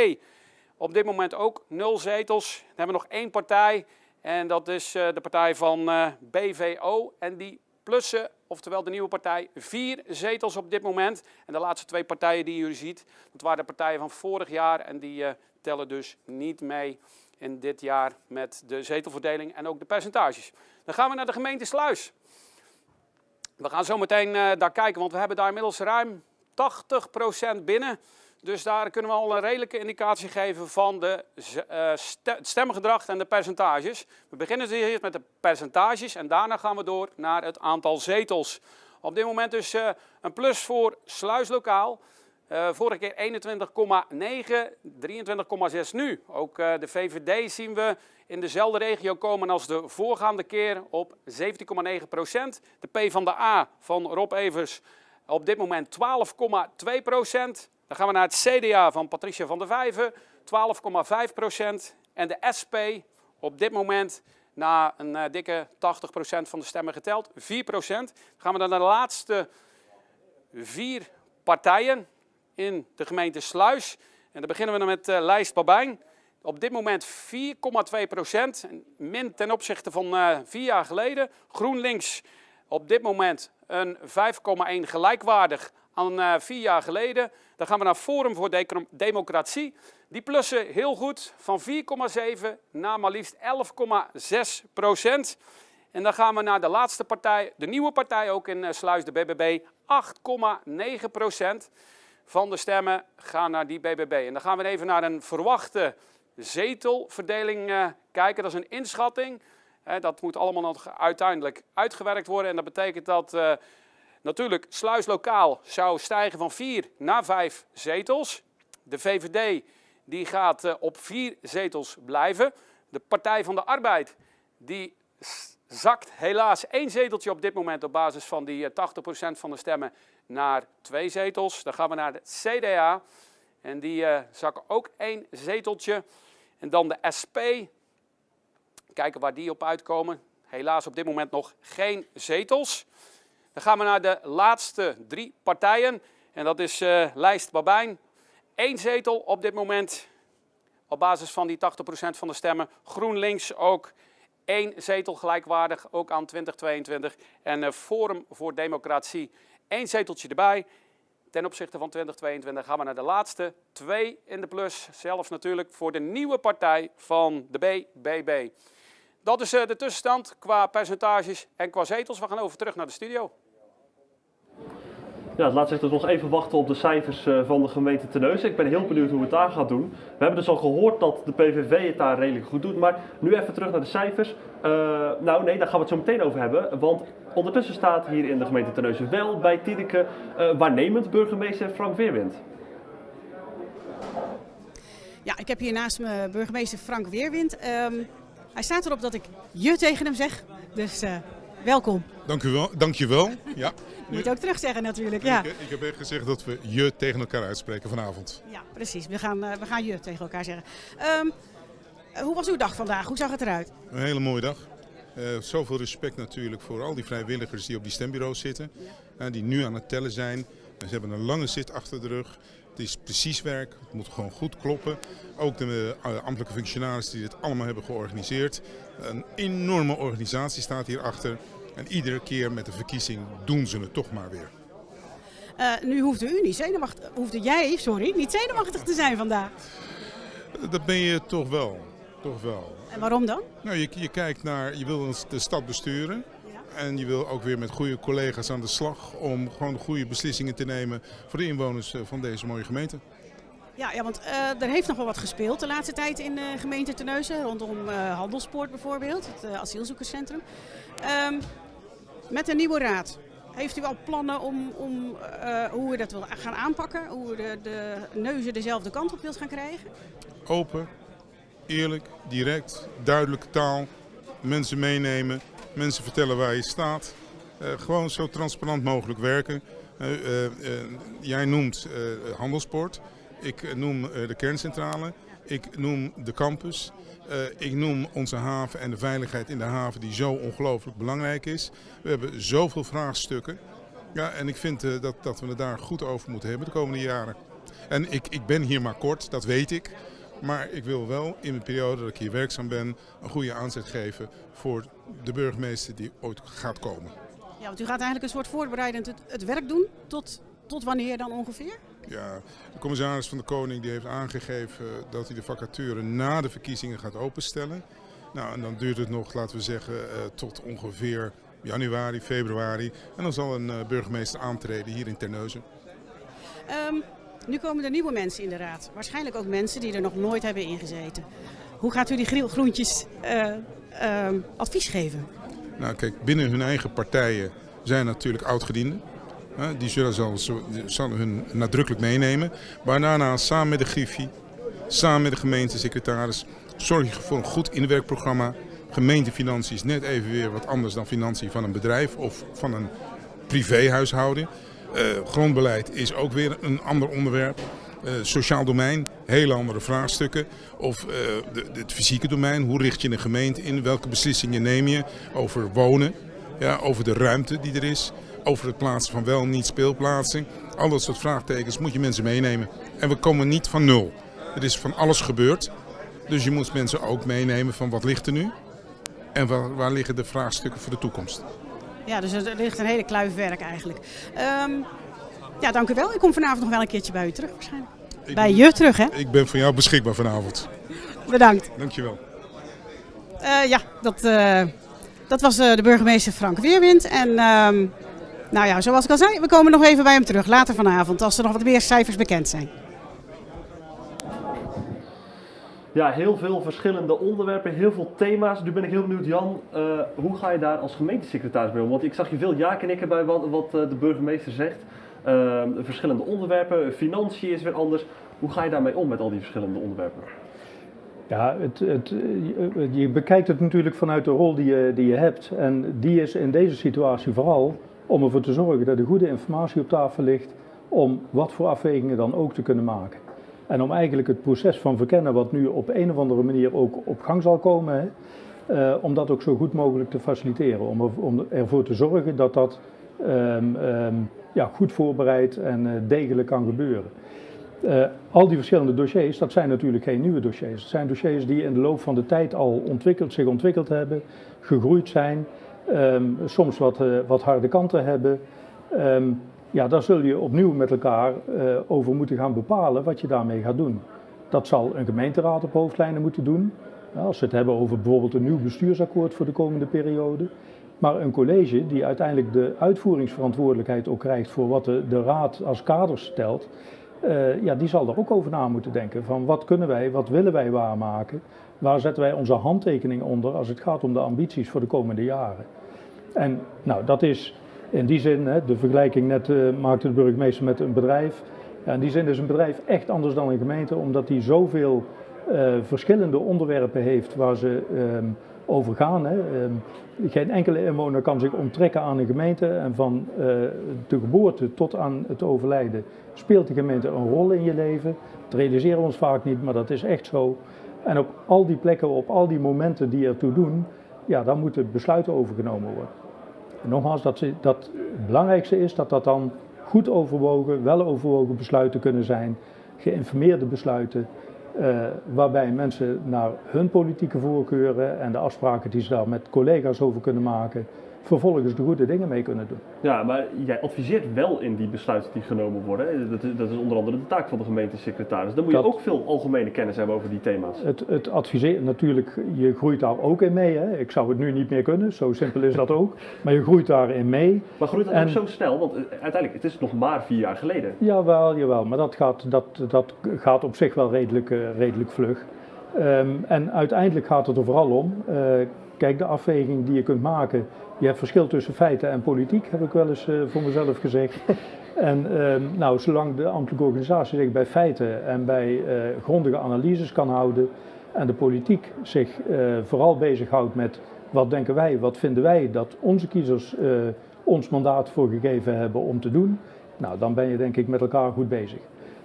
op dit moment ook 0 zetels. Dan hebben we nog 1 partij. En dat is de partij van BVO. En die plussen, oftewel de nieuwe partij, 4 zetels op dit moment. En de laatste 2 partijen die jullie ziet, dat waren de partijen van vorig jaar. En die tellen dus niet mee in dit jaar met de zetelverdeling en ook de percentages. Dan gaan we naar de gemeente Sluis. We gaan zo meteen daar kijken, want we hebben daar inmiddels ruim 80% binnen. Dus daar kunnen we al een redelijke indicatie geven van het stemgedrag en de percentages. We beginnen eerst met de percentages en daarna gaan we door naar het aantal zetels. Op dit moment dus een plus voor Sluis lokaal. Vorige keer 21,9, 23,6 nu. Ook de VVD zien we in dezelfde regio komen als de voorgaande keer op 17,9%. De PvdA van Rob Evers op dit moment 12,2%. Dan gaan we naar het CDA van Patricia van der Vijven, 12,5%. En de SP op dit moment, na een dikke 80% van de stemmen geteld, 4%. Dan gaan we naar de laatste 4 partijen in de gemeente Sluis. En dan beginnen we met Lijst Babijn. Op dit moment 4,2%, min ten opzichte van 4 jaar geleden. GroenLinks op dit moment een 5,1 gelijkwaardig aan 4 jaar geleden. Dan gaan we naar Forum voor Democratie. Die plussen heel goed van 4,7 naar maar liefst 11,6%. En dan gaan we naar de laatste partij, de nieuwe partij ook in Sluis, de BBB. 8,9% van de stemmen gaan naar die BBB. En dan gaan we even naar een verwachte zetelverdeling kijken. Dat is een inschatting. Dat moet allemaal nog uiteindelijk uitgewerkt worden. En dat betekent dat natuurlijk Sluis lokaal zou stijgen van 4 naar 5 zetels. De VVD die gaat op 4 zetels blijven. De Partij van de Arbeid die zakt helaas 1 zeteltje op dit moment op basis van die 80% van de stemmen naar 2 zetels. Dan gaan we naar het CDA en die zakken ook 1 zeteltje. En dan de SP. Kijken waar die op uitkomen. Helaas op dit moment nog geen zetels. Dan gaan we naar de laatste 3 partijen. En dat is Lijst Babijn. 1 zetel op dit moment op basis van die 80% van de stemmen. GroenLinks ook 1 zetel gelijkwaardig, ook aan 2022. En Forum voor Democratie 1 zeteltje erbij. Ten opzichte van 2022 gaan we naar de laatste 2 in de plus. Zelfs natuurlijk voor de nieuwe partij van de BBB. Dat is de tussenstand qua percentages en qua zetels. We gaan over terug naar de studio. Ja, het laat zich dus nog even wachten op de cijfers van de gemeente Terneuzen. Ik ben heel benieuwd hoe het daar gaat doen. We hebben dus al gehoord dat de PVV het daar redelijk goed doet. Maar nu even terug naar de cijfers. Nou nee, daar gaan we het zo meteen over hebben. Want ondertussen staat hier in de gemeente Terneuzen wel bij Tineke waarnemend burgemeester Frank Weerwind. Ja, ik heb hier naast me burgemeester Frank Weerwind. Hij staat erop dat ik je tegen hem zeg. Dus welkom. Dank je wel. Ja. Moet je ook terug zeggen natuurlijk, ja. Ik heb echt gezegd dat we je tegen elkaar uitspreken vanavond. Ja, precies. We gaan je tegen elkaar zeggen. Hoe was uw dag vandaag? Hoe zag het eruit? Een hele mooie dag. Zoveel respect natuurlijk voor al die vrijwilligers die op die stembureaus zitten. Die nu aan het tellen zijn. Ze hebben een lange zit achter de rug. Het is precies werk. Het moet gewoon goed kloppen. Ook de ambtelijke functionarissen die dit allemaal hebben georganiseerd. Een enorme organisatie staat hierachter. En iedere keer met de verkiezing doen ze het toch maar weer. Nu hoefde jij niet zenuwachtig te zijn vandaag. Dat ben je toch wel. En waarom dan? Nou, je kijkt naar, je wil de stad besturen. En je wil ook weer met goede collega's aan de slag om gewoon de goede beslissingen te nemen voor de inwoners van deze mooie gemeente. Ja, want er heeft nog wel wat gespeeld de laatste tijd in de gemeente Terneuzen, rondom Handelspoort bijvoorbeeld, het asielzoekerscentrum. Met een nieuwe raad, heeft u al plannen om hoe u dat wil gaan aanpakken, hoe u de neuzen dezelfde kant op wilt gaan krijgen? Open, eerlijk, direct, duidelijke taal, mensen meenemen, mensen vertellen waar je staat. Gewoon zo transparant mogelijk werken. Jij noemt Handelspoort, ik noem de kerncentrale, ik noem de campus. Ik noem onze haven en de veiligheid in de haven die zo ongelooflijk belangrijk is. We hebben zoveel vraagstukken. Ja, en ik vind dat we het daar goed over moeten hebben de komende jaren. En ik ben hier maar kort, dat weet ik. Maar ik wil wel in de periode dat ik hier werkzaam ben een goede aanzet geven voor de burgemeester die ooit gaat komen. Ja, want u gaat eigenlijk een soort voorbereidend het werk doen. Tot wanneer dan ongeveer? Ja, de commissaris van de Koning die heeft aangegeven dat hij de vacature na de verkiezingen gaat openstellen. Nou, en dan duurt het nog, laten we zeggen, tot ongeveer januari, februari. En dan zal een burgemeester aantreden hier in Terneuzen. Nu komen er nieuwe mensen in de raad. Waarschijnlijk ook mensen die er nog nooit hebben ingezeten. Hoe gaat u die groentjes advies geven? Nou, kijk, binnen hun eigen partijen zijn natuurlijk oudgedienden. Die zullen hun nadrukkelijk meenemen. Maar daarna samen met de Griffie, samen met de gemeentesecretaris, zorg je voor een goed inwerkprogramma. Gemeentefinanciën is net even weer wat anders dan financiën van een bedrijf of van een privéhuishouden. Grondbeleid is ook weer een ander onderwerp. Sociaal domein, hele andere vraagstukken. Of het fysieke domein, hoe richt je een gemeente in? Welke beslissingen neem je over wonen? Ja, over de ruimte die er is. Over het plaatsen van wel en niet speelplaatsen. Al dat soort vraagtekens moet je mensen meenemen. En we komen niet van nul. Er is van alles gebeurd. Dus je moet mensen ook meenemen van wat ligt er nu. En waar liggen de vraagstukken voor de toekomst. Ja, dus er ligt een hele kluif werk eigenlijk. Ja, dank u wel. Ik kom vanavond nog wel een keertje bij u terug waarschijnlijk. Bij je terug, hè? Ik ben voor jou beschikbaar vanavond. Bedankt. Dankjewel. Ja, dat was de burgemeester Frank Weerwind. En nou ja, zoals ik al zei, we komen nog even bij hem terug later vanavond als er nog wat meer cijfers bekend zijn. Ja, heel veel verschillende onderwerpen, heel veel thema's. Nu ben ik heel benieuwd, Jan, hoe ga je daar als gemeentesecretaris mee om? Want ik zag je veel ja knikken bij wat de burgemeester zegt. Verschillende onderwerpen, financiën is weer anders. Hoe ga je daarmee om met al die verschillende onderwerpen? Ja, je bekijkt het natuurlijk vanuit de rol die je hebt. En die is in deze situatie vooral om ervoor te zorgen dat er goede informatie op tafel ligt om wat voor afwegingen dan ook te kunnen maken. En om eigenlijk het proces van verkennen wat nu op een of andere manier ook op gang zal komen, om dat ook zo goed mogelijk te faciliteren. Om ervoor te zorgen dat dat goed voorbereid en degelijk kan gebeuren. Al die verschillende dossiers, dat zijn natuurlijk geen nieuwe dossiers. Het zijn dossiers die in de loop van de tijd al zich ontwikkeld hebben, gegroeid zijn, soms wat harde kanten hebben. Ja, daar zul je opnieuw met elkaar over moeten gaan bepalen wat je daarmee gaat doen. Dat zal een gemeenteraad op hoofdlijnen moeten doen. Als we het hebben over bijvoorbeeld een nieuw bestuursakkoord voor de komende periode. Maar een college die uiteindelijk de uitvoeringsverantwoordelijkheid ook krijgt voor wat de raad als kader stelt. Die zal daar ook over na moeten denken. Van wat kunnen wij, wat willen wij waarmaken? Waar zetten wij onze handtekening onder als het gaat om de ambities voor de komende jaren? En nou, dat is in die zin, de vergelijking net maakte de burgemeester met een bedrijf. Ja, in die zin is een bedrijf echt anders dan een gemeente, omdat die zoveel verschillende onderwerpen heeft waar ze overgaan. Hè. Geen enkele inwoner kan zich onttrekken aan een gemeente en van de geboorte tot aan het overlijden speelt de gemeente een rol in je leven. Dat realiseren we ons vaak niet, maar dat is echt zo. En op al die plekken, op al die momenten die ertoe doen, ja, daar moeten besluiten overgenomen worden. En nogmaals, het belangrijkste is dat dan goed overwogen, wel overwogen besluiten kunnen zijn, geïnformeerde besluiten, waarbij mensen naar hun politieke voorkeuren en de afspraken die ze daar met collega's over kunnen maken, vervolgens de goede dingen mee kunnen doen. Ja, maar jij adviseert wel in die besluiten die genomen worden. Hè? Dat is onder andere de taak van de gemeentesecretaris. Dan moet je ook veel algemene kennis hebben over die thema's. Het adviseren, natuurlijk, je groeit daar ook in mee. Hè? Ik zou het nu niet meer kunnen, zo simpel is dat ook. Maar je groeit daarin mee. Maar groeit dat ook zo snel? Want uiteindelijk, het is nog maar 4 jaar geleden. Jawel, maar dat gaat op zich wel redelijk vlug. En uiteindelijk gaat het er vooral om, kijk, de afweging die je kunt maken. Je hebt verschil tussen feiten en politiek, heb ik wel eens voor mezelf gezegd. En zolang de ambtelijke organisatie zich bij feiten en bij grondige analyses kan houden en de politiek zich vooral bezighoudt met wat denken wij, wat vinden wij dat onze kiezers ons mandaat voor gegeven hebben om te doen, nou, dan ben je denk ik met elkaar goed bezig.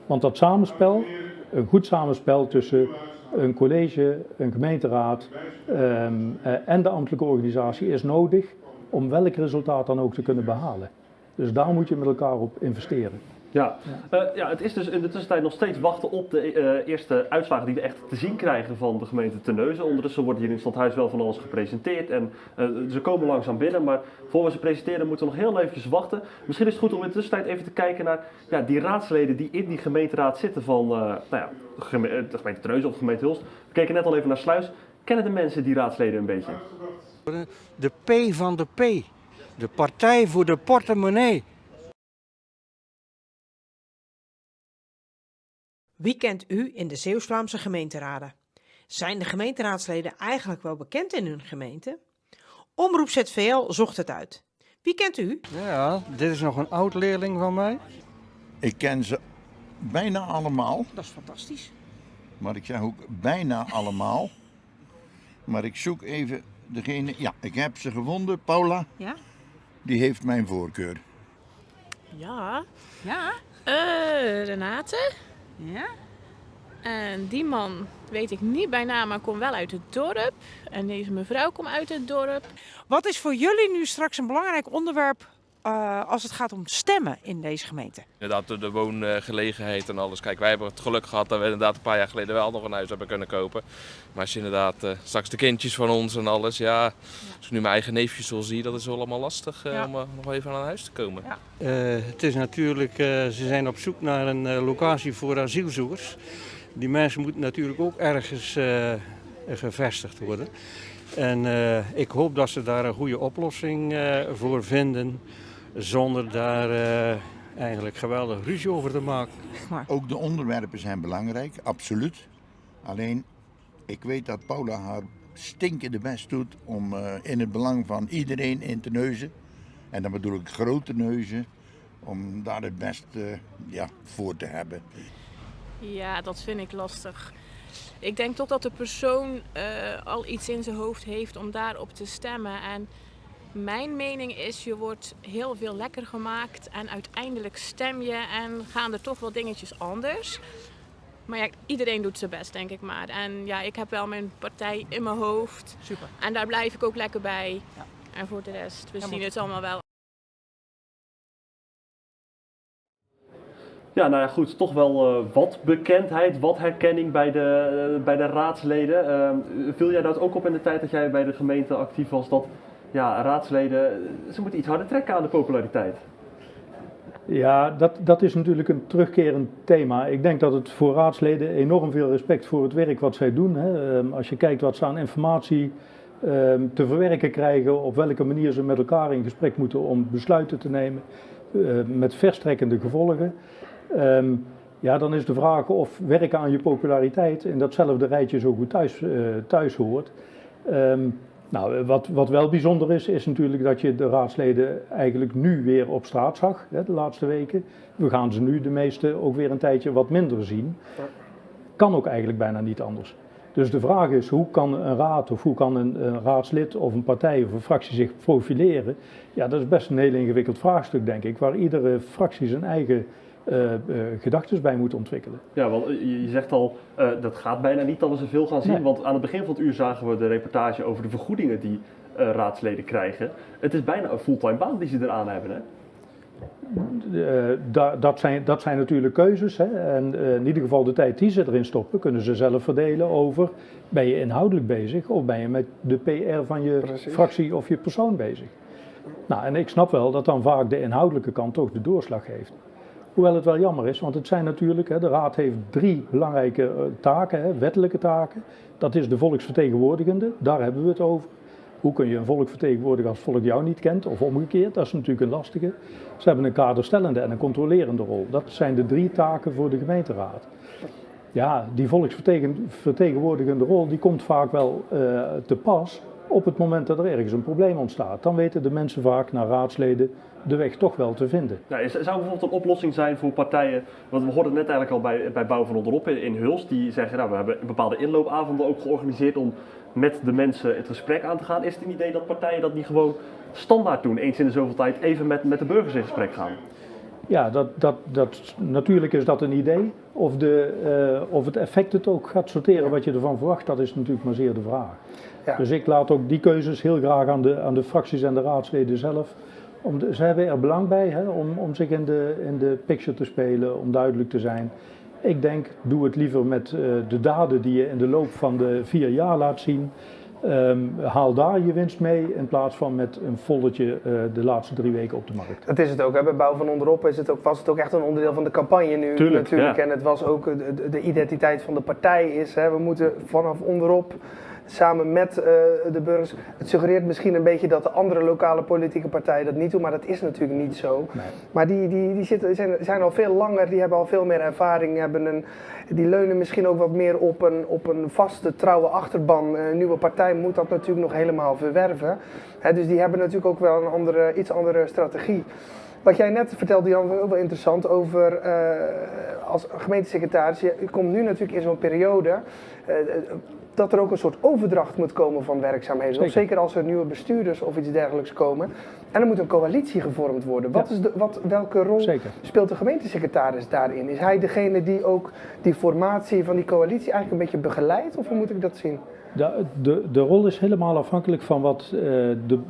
Want dat samenspel, een goed samenspel tussen een college, een gemeenteraad en de ambtelijke organisatie is nodig om welk resultaat dan ook te kunnen behalen. Dus daar moet je met elkaar op investeren. Ja, het is dus in de tussentijd nog steeds wachten op de eerste uitslagen die we echt te zien krijgen van de gemeente Terneuzen. Ondertussen wordt hier in het stadhuis wel van alles gepresenteerd en ze komen langzaam binnen, maar voor we ze presenteren moeten we nog heel eventjes wachten. Misschien is het goed om in de tussentijd even te kijken naar die raadsleden die in die gemeenteraad zitten van de gemeente Terneuzen of de gemeente Hulst. We keken net al even naar Sluis. Kennen de mensen die raadsleden een beetje? De P van de P. De Partij voor de Portemonnee. Wie kent u in de Zeeuws-Vlaamse gemeenteraden? Zijn de gemeenteraadsleden eigenlijk wel bekend in hun gemeente? Omroep ZVL zocht het uit. Wie kent u? Ja, dit is nog een oud-leerling van mij. Ik ken ze bijna allemaal. Dat is fantastisch. Maar ik zeg ook bijna allemaal. Maar ik zoek even degene... Ja, ik heb ze gevonden. Paula. Ja? Die heeft mijn voorkeur. Ja. Ja? Renate. Ja? En die man weet ik niet bij naam, maar komt wel uit het dorp. En deze mevrouw komt uit het dorp. Wat is voor jullie nu straks een belangrijk onderwerp als het gaat om stemmen in deze gemeente? Inderdaad, de woongelegenheid en alles. Kijk, wij hebben het geluk gehad dat we inderdaad een paar jaar geleden wel nog een huis hebben kunnen kopen. Maar als je inderdaad straks de kindjes van ons en alles, ja, als ik nu mijn eigen neefjes zo zie, dat is allemaal lastig om nog even aan een huis te komen. Ja. Het is natuurlijk, ze zijn op zoek naar een locatie voor asielzoekers. Die mensen moeten natuurlijk ook ergens gevestigd worden. En ik hoop dat ze daar een goede oplossing voor vinden, zonder daar eigenlijk geweldig ruzie over te maken. Ook de onderwerpen zijn belangrijk, absoluut. Alleen, ik weet dat Paula haar stinkende best doet om in het belang van iedereen in Terneuzen, en dan bedoel ik grote neuzen, om daar het best voor te hebben. Ja, dat vind ik lastig. Ik denk toch dat de persoon al iets in zijn hoofd heeft om daarop te stemmen. En mijn mening is, je wordt heel veel lekker gemaakt en uiteindelijk stem je en gaan er toch wel dingetjes anders. Maar ja, iedereen doet zijn best, denk ik maar. En ja, ik heb wel mijn partij in mijn hoofd. Super. En daar blijf ik ook lekker bij. Ja. En voor de rest, we Ja, zien het allemaal wel. Ja, nou ja, goed, toch wel wat bekendheid, wat herkenning bij de raadsleden. Viel jij dat ook op in de tijd dat jij bij de gemeente actief was, dat raadsleden, ze moeten iets harder trekken aan de populariteit? Ja, dat is natuurlijk een terugkerend thema. Ik denk dat het voor raadsleden enorm veel respect voor het werk wat zij doen. Hè. Als je kijkt wat ze aan informatie te verwerken krijgen, op welke manier ze met elkaar in gesprek moeten om besluiten te nemen, met verstrekkende gevolgen. Dan is de vraag of werken aan je populariteit in datzelfde rijtje zo goed thuis hoort. Wat wel bijzonder is natuurlijk dat je de raadsleden eigenlijk nu weer op straat zag, de laatste weken. We gaan ze nu de meeste ook weer een tijdje wat minder zien. Kan ook eigenlijk bijna niet anders. Dus de vraag is, hoe kan een raad of hoe kan een raadslid of een partij of een fractie zich profileren? Ja, dat is best een heel ingewikkeld vraagstuk, denk ik, waar iedere fractie zijn eigen gedachten bij moet ontwikkelen. Ja, want je zegt al, dat gaat bijna niet dat we ze veel gaan zien. Nee. Want aan het begin van het uur zagen we de reportage over de vergoedingen die raadsleden krijgen. Het is bijna een fulltime baan die ze eraan hebben, hè? Dat zijn natuurlijk keuzes. Hè? En in ieder geval de tijd die ze erin stoppen, kunnen ze zelf verdelen over, ben je inhoudelijk bezig of ben je met de PR van je fractie of je persoon bezig. Nou, en ik snap wel dat dan vaak de inhoudelijke kant toch de doorslag heeft. Hoewel het wel jammer is, want het zijn natuurlijk, de raad heeft 3 belangrijke taken, wettelijke taken. Dat is de volksvertegenwoordigende, daar hebben we het over. Hoe kun je een volk vertegenwoordigen als het volk jou niet kent, of omgekeerd, dat is natuurlijk een lastige. Ze hebben een kaderstellende en een controlerende rol. Dat zijn de 3 taken voor de gemeenteraad. Ja, die volksvertegenwoordigende rol die komt vaak wel te pas op het moment dat er ergens een probleem ontstaat. Dan weten de mensen vaak naar raadsleden de weg toch wel te vinden. Nou, zou bijvoorbeeld een oplossing zijn voor partijen, want we hoorden net eigenlijk al bij Bouw van Onderop in Hulst, die zeggen, nou, we hebben bepaalde inloopavonden ook georganiseerd om met de mensen het gesprek aan te gaan. Is het een idee dat partijen dat niet gewoon standaard doen, eens in de zoveel tijd even met de burgers in gesprek gaan? Ja, natuurlijk is dat een idee. Of het effect het ook gaat sorteren wat je ervan verwacht, dat is natuurlijk maar zeer de vraag. Ja. Dus ik laat ook die keuzes heel graag aan de fracties en de raadsleden zelf. Ze hebben er belang bij om zich in de picture te spelen, om duidelijk te zijn. Ik denk, doe het liever met de daden die je in de loop van de 4 jaar laat zien. Haal daar je winst mee in plaats van met een foldetje de laatste 3 weken op de markt. Dat is het ook. Hè? Bij Bouw van Onderop was het ook echt een onderdeel van de campagne nu. Tuurlijk, natuurlijk. ja. En het was ook de identiteit van de partij is. Hè? We moeten vanaf onderop samen met de burgers. Het suggereert misschien een beetje dat de andere lokale politieke partijen dat niet doen, maar dat is natuurlijk niet zo. Nee. Maar die zijn al veel langer, die hebben al veel meer ervaring, die leunen misschien ook wat meer op een vaste, trouwe achterban. Een nieuwe partij moet dat natuurlijk nog helemaal verwerven. Dus die hebben natuurlijk ook wel een iets andere strategie. Wat jij net vertelde, Jan, was ook wel interessant over als gemeentesecretaris. Je komt nu natuurlijk in zo'n periode dat er ook een soort overdracht moet komen van werkzaamheden. Zeker. Of zeker als er nieuwe bestuurders of iets dergelijks komen. En er moet een coalitie gevormd worden. Welke rol speelt de gemeentesecretaris daarin? Is hij degene die ook die formatie van die coalitie eigenlijk een beetje begeleidt? Of hoe moet ik dat zien? De rol is helemaal afhankelijk van wat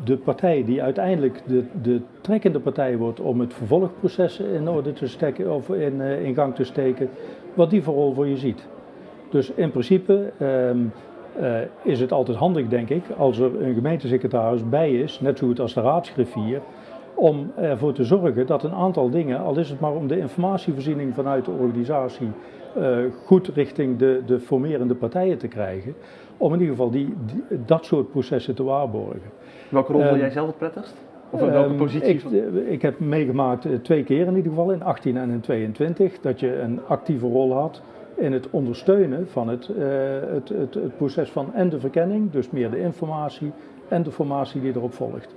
de partij die uiteindelijk de trekkende partij wordt om het vervolgproces in orde te steken of in gang te steken, wat die voor rol voor je ziet. Dus in principe is het altijd handig, denk ik, als er een gemeentesecretaris bij is, net zo goed als de raadsgriffier, om ervoor te zorgen dat een aantal dingen, al is het maar om de informatievoorziening vanuit de organisatie goed richting de formerende partijen te krijgen, om in ieder geval dat soort processen te waarborgen. Welke rol wil jij zelf het prettigst? Of welke positie? Ik heb meegemaakt 2 keer in ieder geval, in 18 en in 22, dat je een actieve rol had in het ondersteunen van het proces van en de verkenning, dus meer de informatie en de formatie die erop volgt.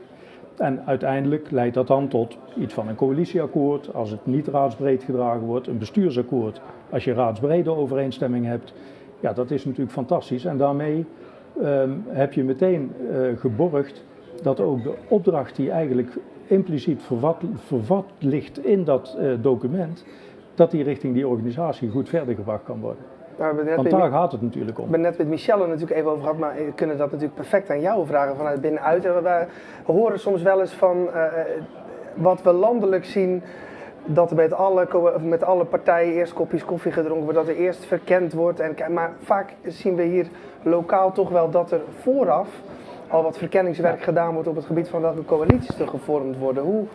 En uiteindelijk leidt dat dan tot iets van een coalitieakkoord, als het niet raadsbreed gedragen wordt, een bestuursakkoord, als je raadsbrede overeenstemming hebt. Ja, dat is natuurlijk fantastisch en daarmee heb je meteen geborgd dat ook de opdracht die eigenlijk impliciet vervat ligt in dat document, dat die richting die organisatie goed verder gebracht kan worden. Want daar gaat het natuurlijk om. We hebben net met Michelle natuurlijk even over gehad, maar we kunnen dat natuurlijk perfect aan jou vragen vanuit binnenuit. We horen soms wel eens van wat we landelijk zien, dat er met alle partijen eerst kopjes koffie gedronken wordt, dat er eerst verkend wordt. Maar vaak zien we hier lokaal toch wel dat er vooraf al wat verkenningswerk gedaan wordt op het gebied van welke coalities er gevormd worden.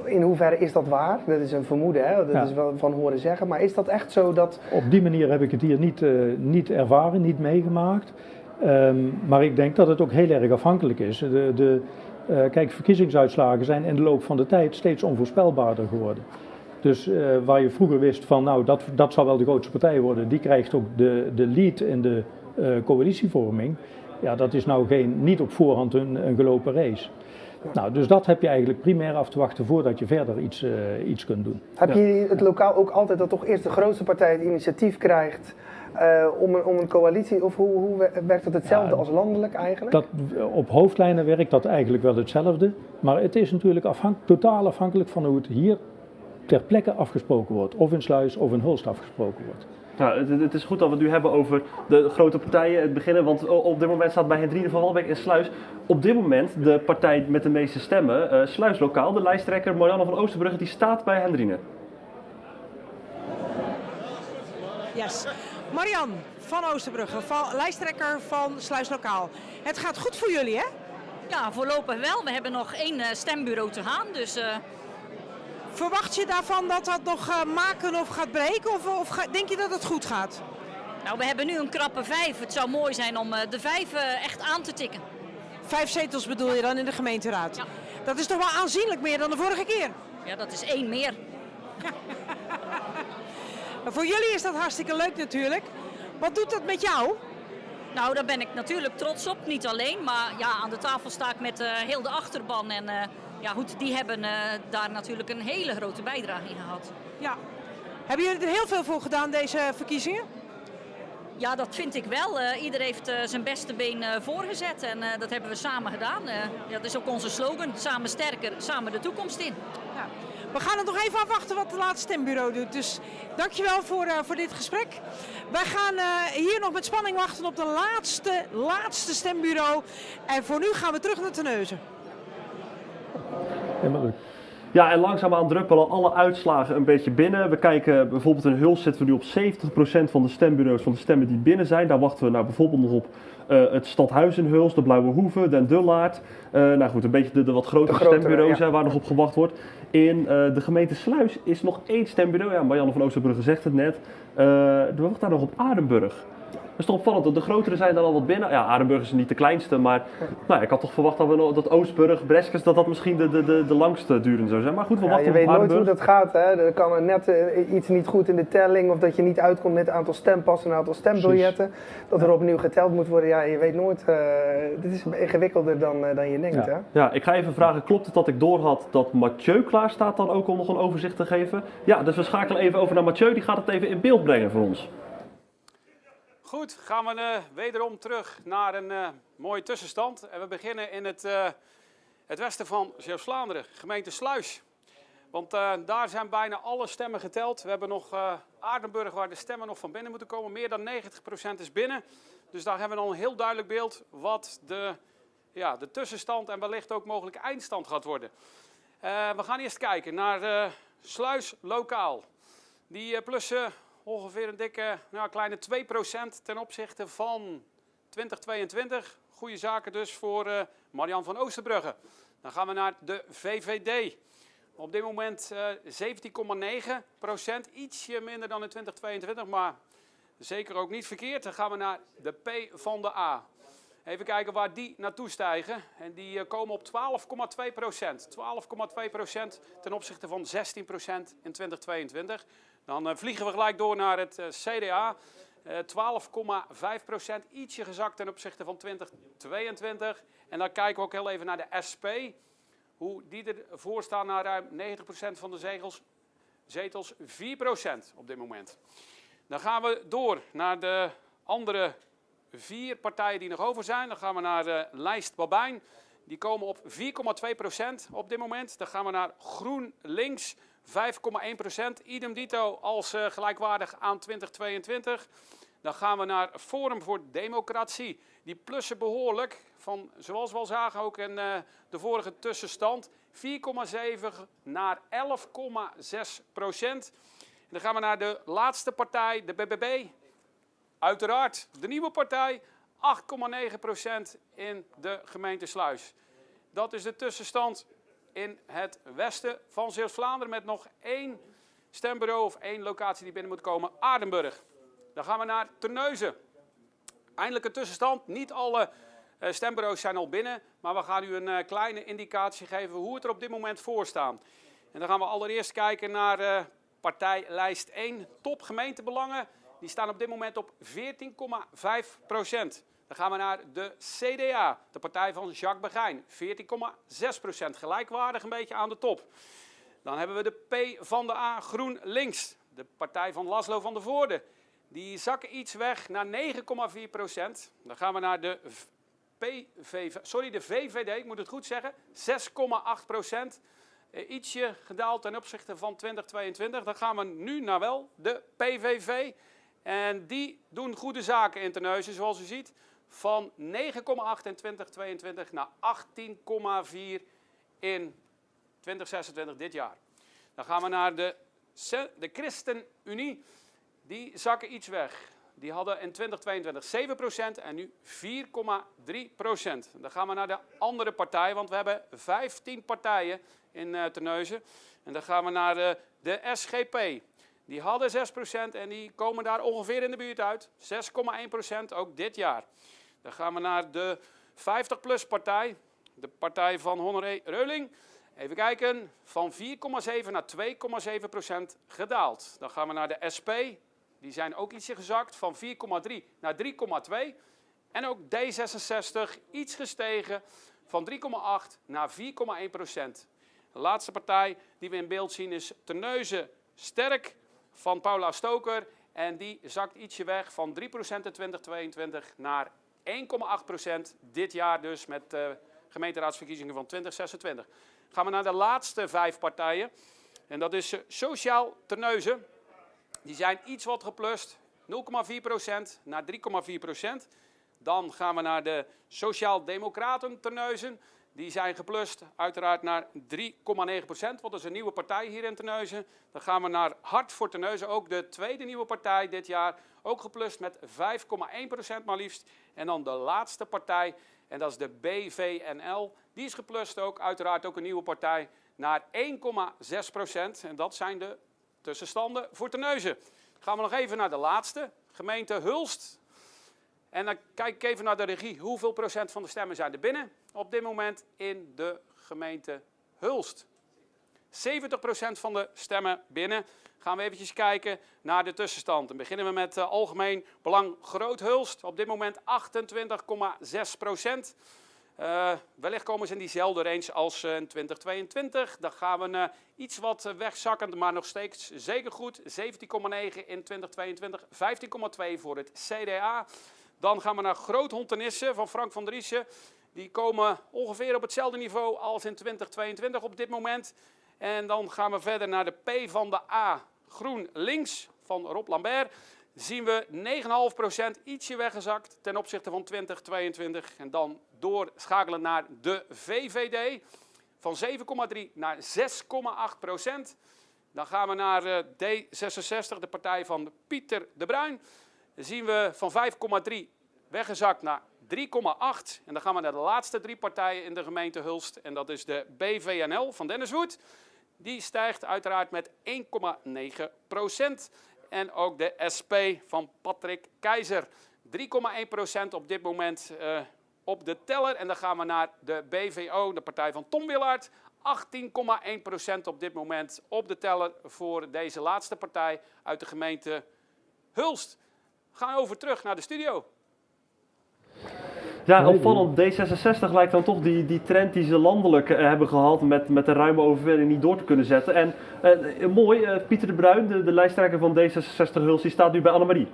In hoeverre is dat waar? Dat is een vermoeden, hè? Dat is wel van horen zeggen. Maar is dat echt zo dat... Op die manier heb ik het hier niet ervaren, niet meegemaakt. Maar ik denk dat het ook heel erg afhankelijk is. Kijk, verkiezingsuitslagen zijn in de loop van de tijd steeds onvoorspelbaarder geworden. Dus waar je vroeger wist van, nou, dat zal wel de grootste partij worden, die krijgt ook de lead in de coalitievorming. Ja, dat is nou niet op voorhand een gelopen race. Nou, dus dat heb je eigenlijk primair af te wachten voordat je verder iets kunt doen. Heb je het lokaal ook altijd dat toch eerst de grootste partij het initiatief krijgt om een coalitie? Of hoe werkt dat hetzelfde als landelijk eigenlijk? Op hoofdlijnen werkt dat eigenlijk wel hetzelfde. Maar het is natuurlijk totaal afhankelijk van hoe het hier ter plekke afgesproken wordt. Of in Sluis of in Hulst afgesproken wordt. Nou, het is goed dat we het nu hebben over de grote partijen, het beginnen. Want op dit moment staat bij Hendrine van Walbeek en Sluis op dit moment de partij met de meeste stemmen. Sluis lokaal, de lijsttrekker Marianne van Oosterbrugge, die staat bij Hendrine. Yes. Marian van Oosterbrugge, lijsttrekker van Sluis Lokaal. Het gaat goed voor jullie, hè? Ja, voorlopig wel. We hebben nog 1 stembureau te gaan, dus... Verwacht je daarvan dat dat nog maken of gaat breken? Of denk je dat het goed gaat? Nou, we hebben nu een krappe 5. Het zou mooi zijn om de 5 echt aan te tikken. 5 zetels bedoel je dan in de gemeenteraad? Ja. Dat is toch wel aanzienlijk meer dan de vorige keer? Ja, dat is 1 meer. Voor jullie is dat hartstikke leuk natuurlijk. Wat doet dat met jou? Nou, daar ben ik natuurlijk trots op. Niet alleen, maar ja, aan de tafel sta ik met heel de achterban. En ja, goed, die hebben daar natuurlijk een hele grote bijdrage in gehad. Ja. Hebben jullie er heel veel voor gedaan, deze verkiezingen? Ja, dat vind ik wel. Ieder heeft zijn beste been voorgezet en dat hebben we samen gedaan. Dat is ook onze slogan, samen sterker, samen de toekomst in. Ja. We gaan het nog even afwachten wat het laatste stembureau doet. Dus dankjewel voor dit gesprek. Wij gaan hier nog met spanning wachten op de laatste stembureau. En voor nu gaan we terug naar Terneuzen. Ja, en langzaamaan druppelen alle uitslagen een beetje binnen. We kijken bijvoorbeeld in Hulst zitten we nu op 70% van de stembureaus van de stemmen die binnen zijn. Daar wachten we nou bijvoorbeeld nog op het Stadhuis in Hulst, de Blauwe Hoeve, Den Dullaert. Nou goed, een beetje de wat grotere stembureaus waar nog op gewacht wordt. In de gemeente Sluis is nog 1 stembureau. Ja, Marianne van Oosterbrugge zegt het net. We wachten daar nog op Aardenburg. Dat is toch opvallend, de grotere zijn dan al wat binnen. Ja, Aardenburg is niet de kleinste, maar nou, ik had toch verwacht dat Oostburg, Breskes, dat misschien de langste durende zou zijn. Maar goed, we wachten op Aardenburg. Je weet nooit hoe dat gaat, hè. Er kan net iets niet goed in de telling of dat je niet uitkomt met het aantal stempassen en een aantal stembiljetten. Dat er opnieuw geteld moet worden. Ja, je weet nooit, dit is ingewikkelder dan je denkt. Hè? Ja, ik ga even vragen, klopt het dat ik doorhad dat Mathieu klaar staat dan ook om nog een overzicht te geven? Ja, dus we schakelen even over naar Mathieu, die gaat het even in beeld brengen voor ons. Goed, gaan we wederom terug naar een mooie tussenstand. En we beginnen in het westen van Zeeuws-Vlaanderen, gemeente Sluis. Want daar zijn bijna alle stemmen geteld. We hebben nog Aardenburg waar de stemmen nog van binnen moeten komen. Meer dan 90% is binnen. Dus daar hebben we al een heel duidelijk beeld wat de tussenstand en wellicht ook mogelijk eindstand gaat worden. We gaan eerst kijken naar Sluis lokaal. Die plussen ongeveer een dikke, kleine 2% ten opzichte van 2022. Goede zaken dus voor Marianne van Oosterbrugge. Dan gaan we naar de VVD. Op dit moment 17,9%. Ietsje minder dan in 2022, maar zeker ook niet verkeerd. Dan gaan we naar de P van de A. Even kijken waar die naartoe stijgen. En die komen op 12,2%. 12,2% ten opzichte van 16% in 2022. Dan vliegen we gelijk door naar het CDA. 12,5%, ietsje gezakt ten opzichte van 2022. En dan kijken we ook heel even naar de SP. Hoe die ervoor staan naar ruim 90% van de zetels, 4% op dit moment. Dan gaan we door naar de andere 4 partijen die nog over zijn. Dan gaan we naar de lijst Babijn. Die komen op 4,2% op dit moment. Dan gaan we naar GroenLinks. 5,1%, idem dito als gelijkwaardig aan 2022. Dan gaan we naar Forum voor Democratie. Die plussen behoorlijk, van, zoals we al zagen ook in de vorige tussenstand, 4,7 naar 11,6%. En dan gaan we naar de laatste partij, de BBB. Uiteraard, de nieuwe partij, 8,9% in de gemeente Sluis. Dat is de tussenstand in het westen van Zeeuws-Vlaanderen met nog 1 stembureau of 1 locatie die binnen moet komen, Aardenburg. Dan gaan we naar Terneuzen. Eindelijk een tussenstand. Niet alle stembureaus zijn al binnen, maar we gaan u een kleine indicatie geven hoe het er op dit moment voor staat. En dan gaan we allereerst kijken naar partijlijst 1, top gemeentebelangen. Die staan op dit moment op 14,5%. Dan gaan we naar de CDA, de partij van Jacques Begijn, 14,6%. Gelijkwaardig een beetje aan de top. Dan hebben we de P van de A GroenLinks, de partij van Laszlo van der Voorde. Die zakken iets weg naar 9,4%. Dan gaan we naar de de VVD, ik moet het goed zeggen, 6,8%. Ietsje gedaald ten opzichte van 2022. Dan gaan we nu naar wel de PVV. En die doen goede zaken in Terneuzen, zoals u ziet. Van 9,8 in 2022 naar 18,4 in 2026 dit jaar. Dan gaan we naar de ChristenUnie. Die zakken iets weg. Die hadden in 2022 7% en nu 4,3%. Dan gaan we naar de andere partij, want we hebben 15 partijen in Terneuzen. En dan gaan we naar de SGP. Die hadden 6% en die komen daar ongeveer in de buurt uit. 6,1% ook dit jaar. Dan gaan we naar de 50PLUS partij. De partij van Honoré Reuling. Even kijken, van 4,7 naar 2,7% gedaald. Dan gaan we naar de SP. Die zijn ook ietsje gezakt, van 4,3 naar 3,2. En ook D66 iets gestegen, van 3,8 naar 4,1%. De laatste partij die we in beeld zien is Terneuzen Sterk van Paula Stoker. En die zakt ietsje weg van 3% in 2022 naar 1,8% dit jaar dus met de gemeenteraadsverkiezingen van 2026. Gaan we naar de laatste 5 partijen. En dat is Sociaal Terneuzen. Die zijn iets wat geplust, 0,4% naar 3,4%. Dan gaan we naar de Sociaal Democraten Terneuzen. Die zijn geplust uiteraard naar 3,9%. Wat is een nieuwe partij hier in Terneuzen. Dan gaan we naar Hart voor Terneuzen, ook de tweede nieuwe partij dit jaar. Ook geplust met 5,1% maar liefst. En dan de laatste partij, en dat is de BVNL. Die is geplust ook, uiteraard ook een nieuwe partij, naar 1,6%. En dat zijn de tussenstanden voor Terneuzen. Gaan we nog even naar de laatste, gemeente Hulst. En dan kijk ik even naar de regie. Hoeveel procent van de stemmen zijn er binnen op dit moment in de gemeente Hulst? 70% van de stemmen binnen. Gaan we eventjes kijken naar de tussenstand. Dan beginnen we met Algemeen Belang Groot Hulst. Op dit moment 28,6%. Wellicht komen ze in diezelfde range als in 2022. Dan gaan we iets wat wegzakkend, maar nog steeds zeker goed. 17,9 in 2022, 15,2 voor het CDA. Dan gaan we naar Groot-Hontenisse van Frank van Driessen. Die komen ongeveer op hetzelfde niveau als in 2022 op dit moment. En dan gaan we verder naar de P van de A GroenLinks van Rob Lambert. Zien we 9,5% ietsje weggezakt ten opzichte van 2022. En dan doorschakelen naar de VVD van 7,3 naar 6,8%. Dan gaan we naar D66, de partij van Pieter de Bruin. Dan zien we van 5,3 weggezakt naar 3,8. En dan gaan we naar de laatste 3 partijen in de gemeente Hulst. En dat is de BVNL van Dennis Woed. Die stijgt uiteraard met 1,9%. En ook de SP van Patrick Keizer. 3,1% op dit moment op de teller. En dan gaan we naar de BVO, de partij van Tom Willaert. 18,1% op dit moment op de teller voor deze laatste partij uit de gemeente Hulst. We gaan over terug naar de studio. Ja, opvallend. D66 lijkt dan toch die trend die ze landelijk hebben gehad met een ruime overwinning niet door te kunnen zetten. En mooi, Pieter de Bruin, de lijsttrekker van D66 Hulst, die staat nu bij Annemarie.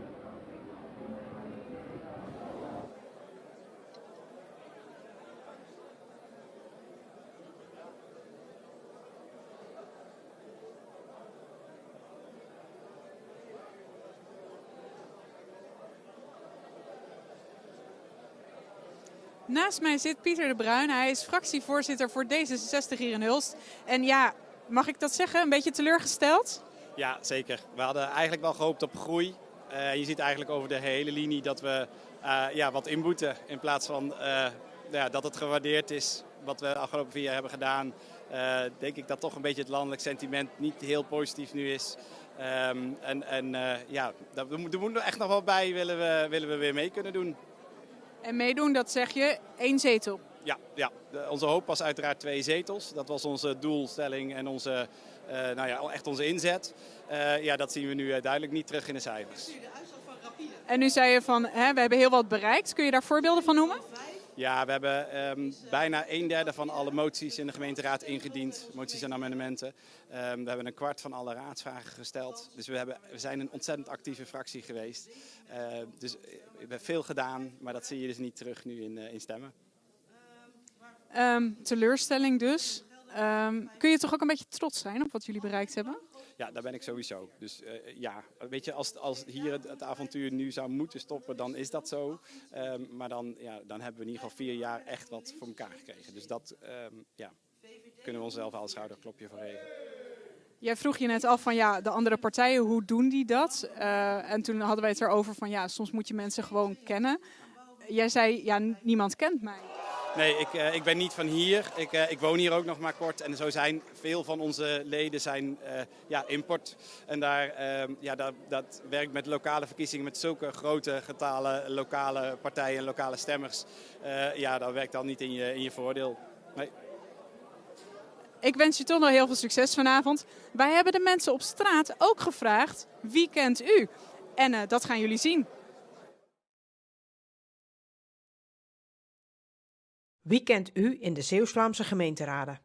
Naast mij zit Pieter de Bruin. Hij is fractievoorzitter voor D66 hier in Hulst. En ja, mag ik dat zeggen? Een beetje teleurgesteld? Ja, zeker. We hadden eigenlijk wel gehoopt op groei. Je ziet eigenlijk over de hele linie dat we wat inboeten. In plaats van dat het gewaardeerd is wat we de afgelopen 4 jaar hebben gedaan. Denk ik dat toch een beetje het landelijk sentiment niet heel positief nu is. Er moet er echt nog wel bij, willen we weer mee kunnen doen. En meedoen, dat zeg je, 1 zetel. Ja. Onze hoop was uiteraard 2 zetels. Dat was onze doelstelling en echt onze inzet. Dat zien we nu duidelijk niet terug in de cijfers. En nu zei je van, we hebben heel wat bereikt. Kun je daar voorbeelden van noemen? Ja, we hebben bijna 1/3 van alle moties in de gemeenteraad ingediend, moties en amendementen. We hebben een kwart van alle raadsvragen gesteld. Dus we zijn een ontzettend actieve fractie geweest. Dus we hebben veel gedaan, maar dat zie je dus niet terug nu in stemmen. Teleurstelling dus. Kun je toch ook een beetje trots zijn op wat jullie bereikt hebben? Ja, daar ben ik sowieso. Dus ja, weet je, als hier het avontuur nu zou moeten stoppen, dan is dat zo. Maar dan hebben we in ieder geval 4 jaar echt wat voor elkaar gekregen. Dus dat kunnen we onszelf al een schouderklopje voor geven. Jij vroeg je net af van de andere partijen, hoe doen die dat? En toen hadden wij het erover van soms moet je mensen gewoon kennen. Jij zei, niemand kent mij. Nee, ik ben niet van hier. Ik woon hier ook nog maar kort. En zo zijn veel van onze leden import. En dat werkt met lokale verkiezingen met zulke grote getalen lokale partijen en lokale stemmers. Dat werkt dan niet in je voordeel. Nee. Ik wens je toch nog heel veel succes vanavond. Wij hebben de mensen op straat ook gevraagd, wie kent u? En dat gaan jullie zien. Wie kent u in de Zeeuws-Vlaamse gemeenteraden?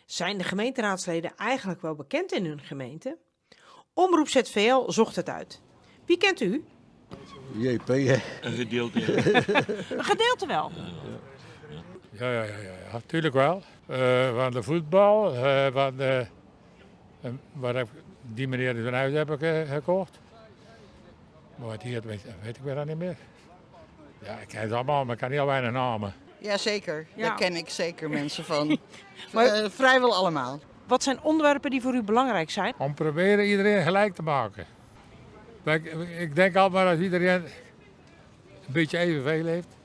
Zijn de gemeenteraadsleden eigenlijk wel bekend in hun gemeente? Omroep ZVL zocht het uit. Wie kent u? JP, een gedeelte. Een gedeelte wel? Ja, tuurlijk wel. Van de voetbal, die meneer die van huis heb ik gekocht. Maar wat hier weet ik weer dan niet meer. Ja, ik ken ze allemaal, maar ik kan heel weinig namen. Jazeker, daar ken ik zeker mensen van. Maar vrijwel allemaal. Wat zijn onderwerpen die voor u belangrijk zijn? Om proberen iedereen gelijk te maken. Ik denk altijd maar als iedereen een beetje evenveel heeft,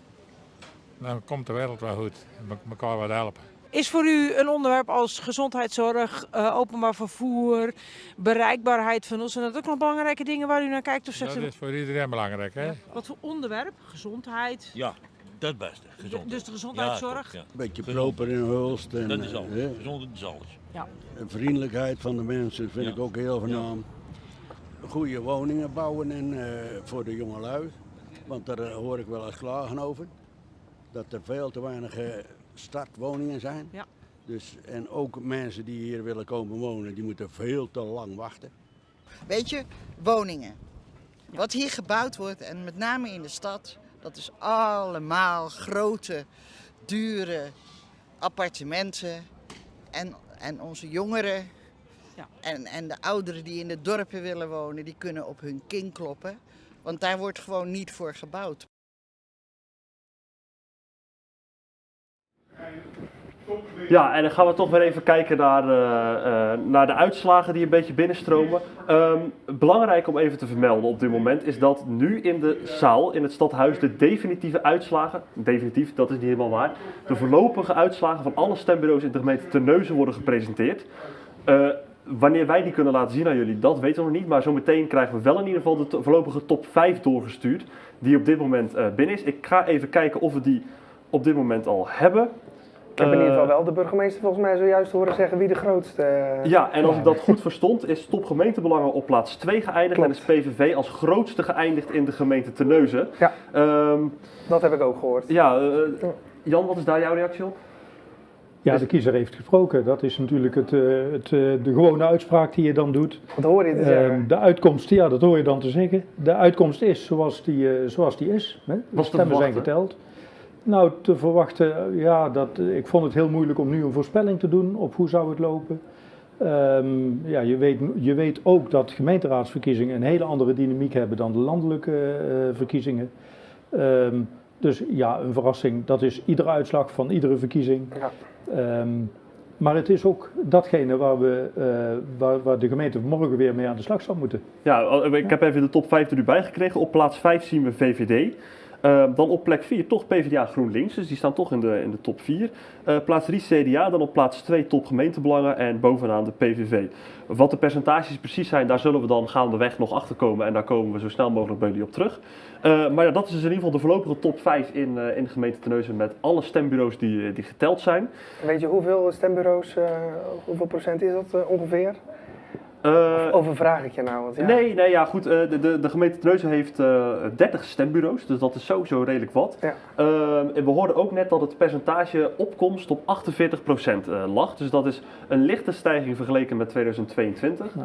dan komt de wereld wel goed en elkaar wat helpen. Is voor u een onderwerp als gezondheidszorg, openbaar vervoer, bereikbaarheid van ons, zijn dat ook nog belangrijke dingen waar u naar kijkt? Of zegt dat is voor iedereen belangrijk, hè? Wat voor onderwerp? Gezondheid? Ja, dat het beste. Gezondheid. Dus de gezondheidszorg? Ja, Een beetje proper in Hulst. En, dat is alles. Gezondheid is alles. Ja. De vriendelijkheid van de mensen vind ik ook heel voornaam. Goede woningen bouwen voor de jongelui. Want daar hoor ik wel eens klagen over. Dat er veel te weinig startwoningen zijn. Ja. Dus, en ook mensen die hier willen komen wonen, die moeten veel te lang wachten. Weet je, woningen. Wat hier gebouwd wordt, en met name in de stad, dat is allemaal grote, dure appartementen. En onze jongeren en de ouderen die in de dorpen willen wonen, die kunnen op hun kin kloppen. Want daar wordt gewoon niet voor gebouwd. Ja, en dan gaan we toch weer even kijken naar de uitslagen die een beetje binnenstromen. Belangrijk om even te vermelden op dit moment is dat nu in de zaal, in het stadhuis, de definitieve uitslagen, definitief, dat is niet helemaal waar, de voorlopige uitslagen van alle stembureaus in de gemeente Terneuzen worden gepresenteerd. Wanneer wij die kunnen laten zien aan jullie, dat weten we nog niet, maar zometeen krijgen we wel in ieder geval de voorlopige top 5 doorgestuurd, die op dit moment binnen is. Ik ga even kijken of we die op dit moment al hebben. Ik heb in ieder geval wel de burgemeester volgens mij zojuist horen zeggen wie de grootste... Ja, en als ik dat goed verstond, is Top Gemeentebelangen op plaats 2 geëindigd. Klopt. En is PVV als grootste geëindigd in de gemeente Terneuzen. Ja, dat heb ik ook gehoord. Ja, Jan, wat is daar jouw reactie op? Ja, de kiezer heeft gesproken. Dat is natuurlijk de gewone uitspraak die je dan doet. Wat hoor je te zeggen? De uitkomst, ja, dat hoor je dan te zeggen. De uitkomst is zoals die is. Hè? De stemmen zijn geteld. Nou, te verwachten, ja, ik vond het heel moeilijk om nu een voorspelling te doen op hoe zou het lopen. Ja, je weet ook dat gemeenteraadsverkiezingen een hele andere dynamiek hebben dan de landelijke verkiezingen. Dus ja, een verrassing, dat is iedere uitslag van iedere verkiezing. Ja. Maar het is ook datgene waar de gemeente morgen weer mee aan de slag zal moeten. Ja, ik heb even de top 5 er nu bij gekregen. Op plaats 5 zien we VVD. Dan op plek 4 toch PvdA GroenLinks, dus die staan toch in de top 4. Plaats 3 CDA, dan op plaats 2 top gemeentebelangen en bovenaan de PVV. Wat de percentages precies zijn, daar zullen we dan gaandeweg nog achter komen en daar komen we zo snel mogelijk bij jullie op terug. Maar ja, dat is dus in ieder geval de voorlopige top 5 in de gemeente Terneuzen met alle stembureaus die geteld zijn. Weet je hoeveel stembureaus, hoeveel procent is dat ongeveer? Of overvraag ik je nou? Want, ja. Nee, ja, goed. De gemeente Terneuzen heeft 30 stembureaus, dus dat is sowieso redelijk wat. Ja. En we hoorden ook net dat het percentage opkomst op 48% lag. Dus dat is een lichte stijging vergeleken met 2022.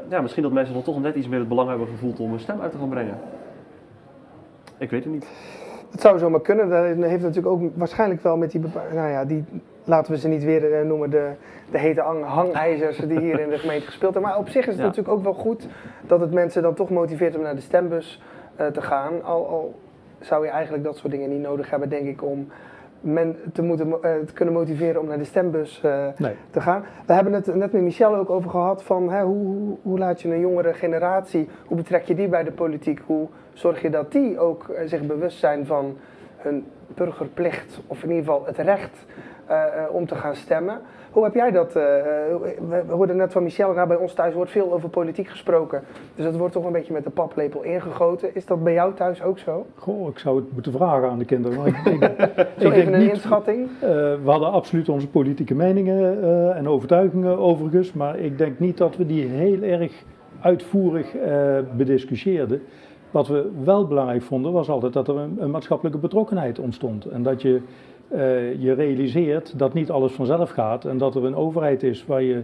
Ja, misschien dat mensen dan toch net iets meer het belang hebben gevoeld om hun stem uit te gaan brengen. Ik weet het niet. Het zou zomaar kunnen. Dat heeft natuurlijk ook waarschijnlijk wel met die laten we ze niet weer noemen, de hete hangijzers die hier in de gemeente gespeeld hebben. Maar op zich is het natuurlijk ook wel goed dat het mensen dan toch motiveert om naar de stembus te gaan. Al zou je eigenlijk dat soort dingen niet nodig hebben, denk ik, om men te kunnen motiveren om naar de stembus te gaan. We hebben het net met Michel ook over gehad van hoe laat je een jongere generatie, hoe betrek je die bij de politiek? Hoe zorg je dat die ook zich bewust zijn van hun burgerplicht of in ieder geval het recht om te gaan stemmen. Hoe heb jij dat? We hoorden net van Michel, bij ons thuis wordt veel over politiek gesproken. Dus dat wordt toch een beetje met de paplepel ingegoten. Is dat bij jou thuis ook zo? Goh, ik zou het moeten vragen aan de kinderen. Maar ik denk een inschatting? We hadden absoluut onze politieke meningen en overtuigingen overigens. Maar ik denk niet dat we die heel erg uitvoerig bediscussieerden. Wat we wel belangrijk vonden was altijd dat er een maatschappelijke betrokkenheid ontstond. En dat je realiseert dat niet alles vanzelf gaat en dat er een overheid is waar je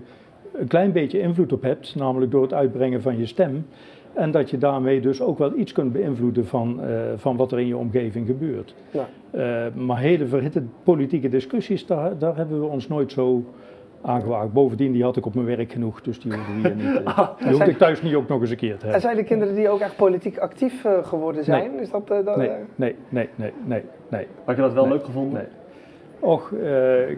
een klein beetje invloed op hebt, namelijk door het uitbrengen van je stem. En dat je daarmee dus ook wel iets kunt beïnvloeden van wat er in je omgeving gebeurt. Ja. Maar hele verhitte politieke discussies, daar hebben we ons nooit zo aangewaagd. Bovendien, die had ik op mijn werk genoeg, dus die hoefde hier niet. Die hoefde ik thuis niet ook nog eens een keer te hebben. En zijn de kinderen die ook echt politiek actief geworden zijn? Nee. Is dat, Nee. Had je dat wel leuk gevonden? Nee. Och,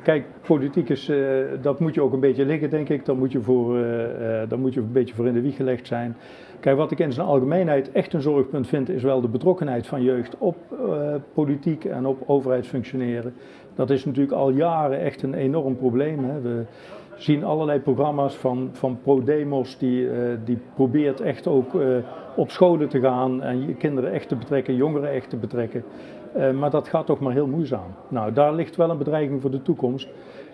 kijk, politiek is, dat moet je ook een beetje liggen, denk ik. Daar moet je een beetje voor in de wieg gelegd zijn. Kijk, wat ik in zijn algemeenheid echt een zorgpunt vind, is wel de betrokkenheid van jeugd op politiek en op overheidsfunctioneren. Dat is natuurlijk al jaren echt een enorm probleem. Hè. We zien allerlei programma's van ProDemos die probeert echt ook op scholen te gaan en je kinderen echt te betrekken, jongeren echt te betrekken. Maar dat gaat toch maar heel moeizaam. Nou, daar ligt wel een bedreiging voor de toekomst.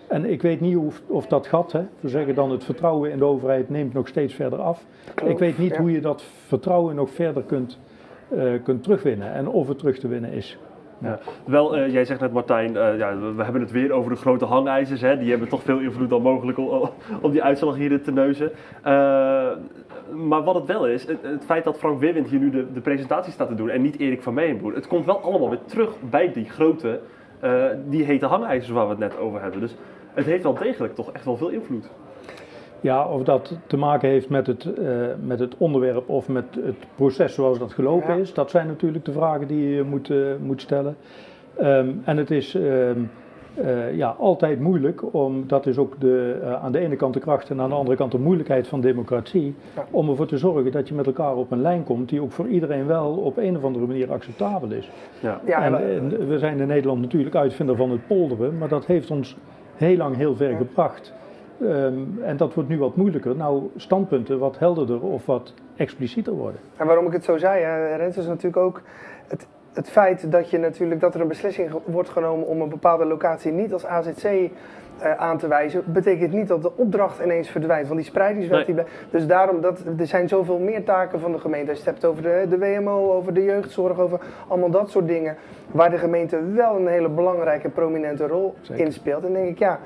En ik weet niet of dat gat, we zeggen dan het vertrouwen in de overheid neemt nog steeds verder af. Ik weet niet hoe je dat vertrouwen nog verder kunt terugwinnen en of het terug te winnen is. Ja. Wel, jij zegt net Martijn, we hebben het weer over de grote hangijzers. Hè? Die hebben toch veel invloed dan mogelijk op die uitslag hier in Terneuzen. Maar wat het wel is, het feit dat Frank Wierwind hier nu de presentatie staat te doen en niet Erik van Meijenboer. Het komt wel allemaal weer terug bij die grote, die hete hangijzers waar we het net over hebben. Dus het heeft wel degelijk toch echt wel veel invloed. Ja, of dat te maken heeft met het onderwerp of met het proces zoals dat gelopen is, dat zijn natuurlijk de vragen die je moet stellen. En het is altijd moeilijk, dat is ook aan de ene kant de kracht en aan de andere kant de moeilijkheid van democratie, om ervoor te zorgen dat je met elkaar op een lijn komt die ook voor iedereen wel op een of andere manier acceptabel is. En we zijn in Nederland natuurlijk uitvinder van het polderen, maar dat heeft ons heel lang heel ver gebracht. En dat wordt nu wat moeilijker. Nou, standpunten wat helderder of wat explicieter worden. En waarom ik het zo zei, Rens, is natuurlijk ook het feit dat er een beslissing wordt genomen om een bepaalde locatie niet als AZC aan te wijzen, betekent niet dat de opdracht ineens verdwijnt. Want die spreidingswet, dus daarom, er zijn zoveel meer taken van de gemeente. Als je het hebt over de WMO, over de jeugdzorg, over allemaal dat soort dingen, waar de gemeente wel een hele belangrijke en prominente rol in speelt. En denk ik,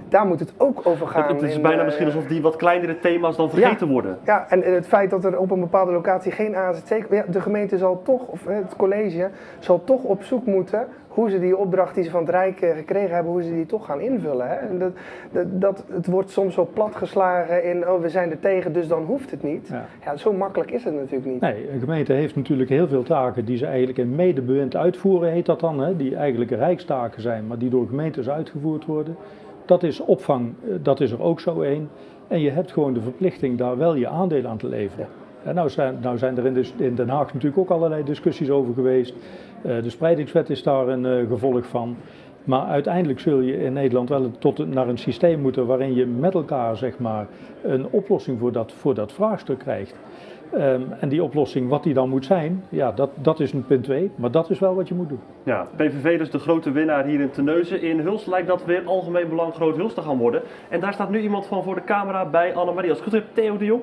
daar moet het ook over gaan. Het is bijna misschien alsof die wat kleinere thema's dan vergeten worden. Ja, en het feit dat er op een bepaalde locatie geen AZC... de gemeente zal toch, of het college, zal toch op zoek moeten hoe ze die opdracht die ze van het Rijk gekregen hebben, hoe ze die toch gaan invullen. Hè? En het wordt soms zo platgeslagen in, we zijn er tegen, dus dan hoeft het niet. Ja, zo makkelijk is het natuurlijk niet. Nee, een gemeente heeft natuurlijk heel veel taken die ze eigenlijk in medebewind uitvoeren, heet dat dan. Hè? Die eigenlijk rijkstaken zijn, maar die door gemeentes uitgevoerd worden. Dat is opvang, dat is er ook zo één. En je hebt gewoon de verplichting daar wel je aandeel aan te leveren. En nou zijn er in Den Haag natuurlijk ook allerlei discussies over geweest. De spreidingswet is daar een gevolg van. Maar uiteindelijk zul je in Nederland wel naar een systeem moeten waarin je met elkaar zeg maar, een oplossing voor dat vraagstuk krijgt. En die oplossing, wat die dan moet zijn, ja, dat is een punt 2. Maar dat is wel wat je moet doen. Ja, PVV dus de grote winnaar hier in Terneuzen. In Hulst lijkt dat weer algemeen belang Groot Hulst te gaan worden. En daar staat nu iemand van voor de camera bij Annemarie. Als ik het goed heb, Theo de Jong.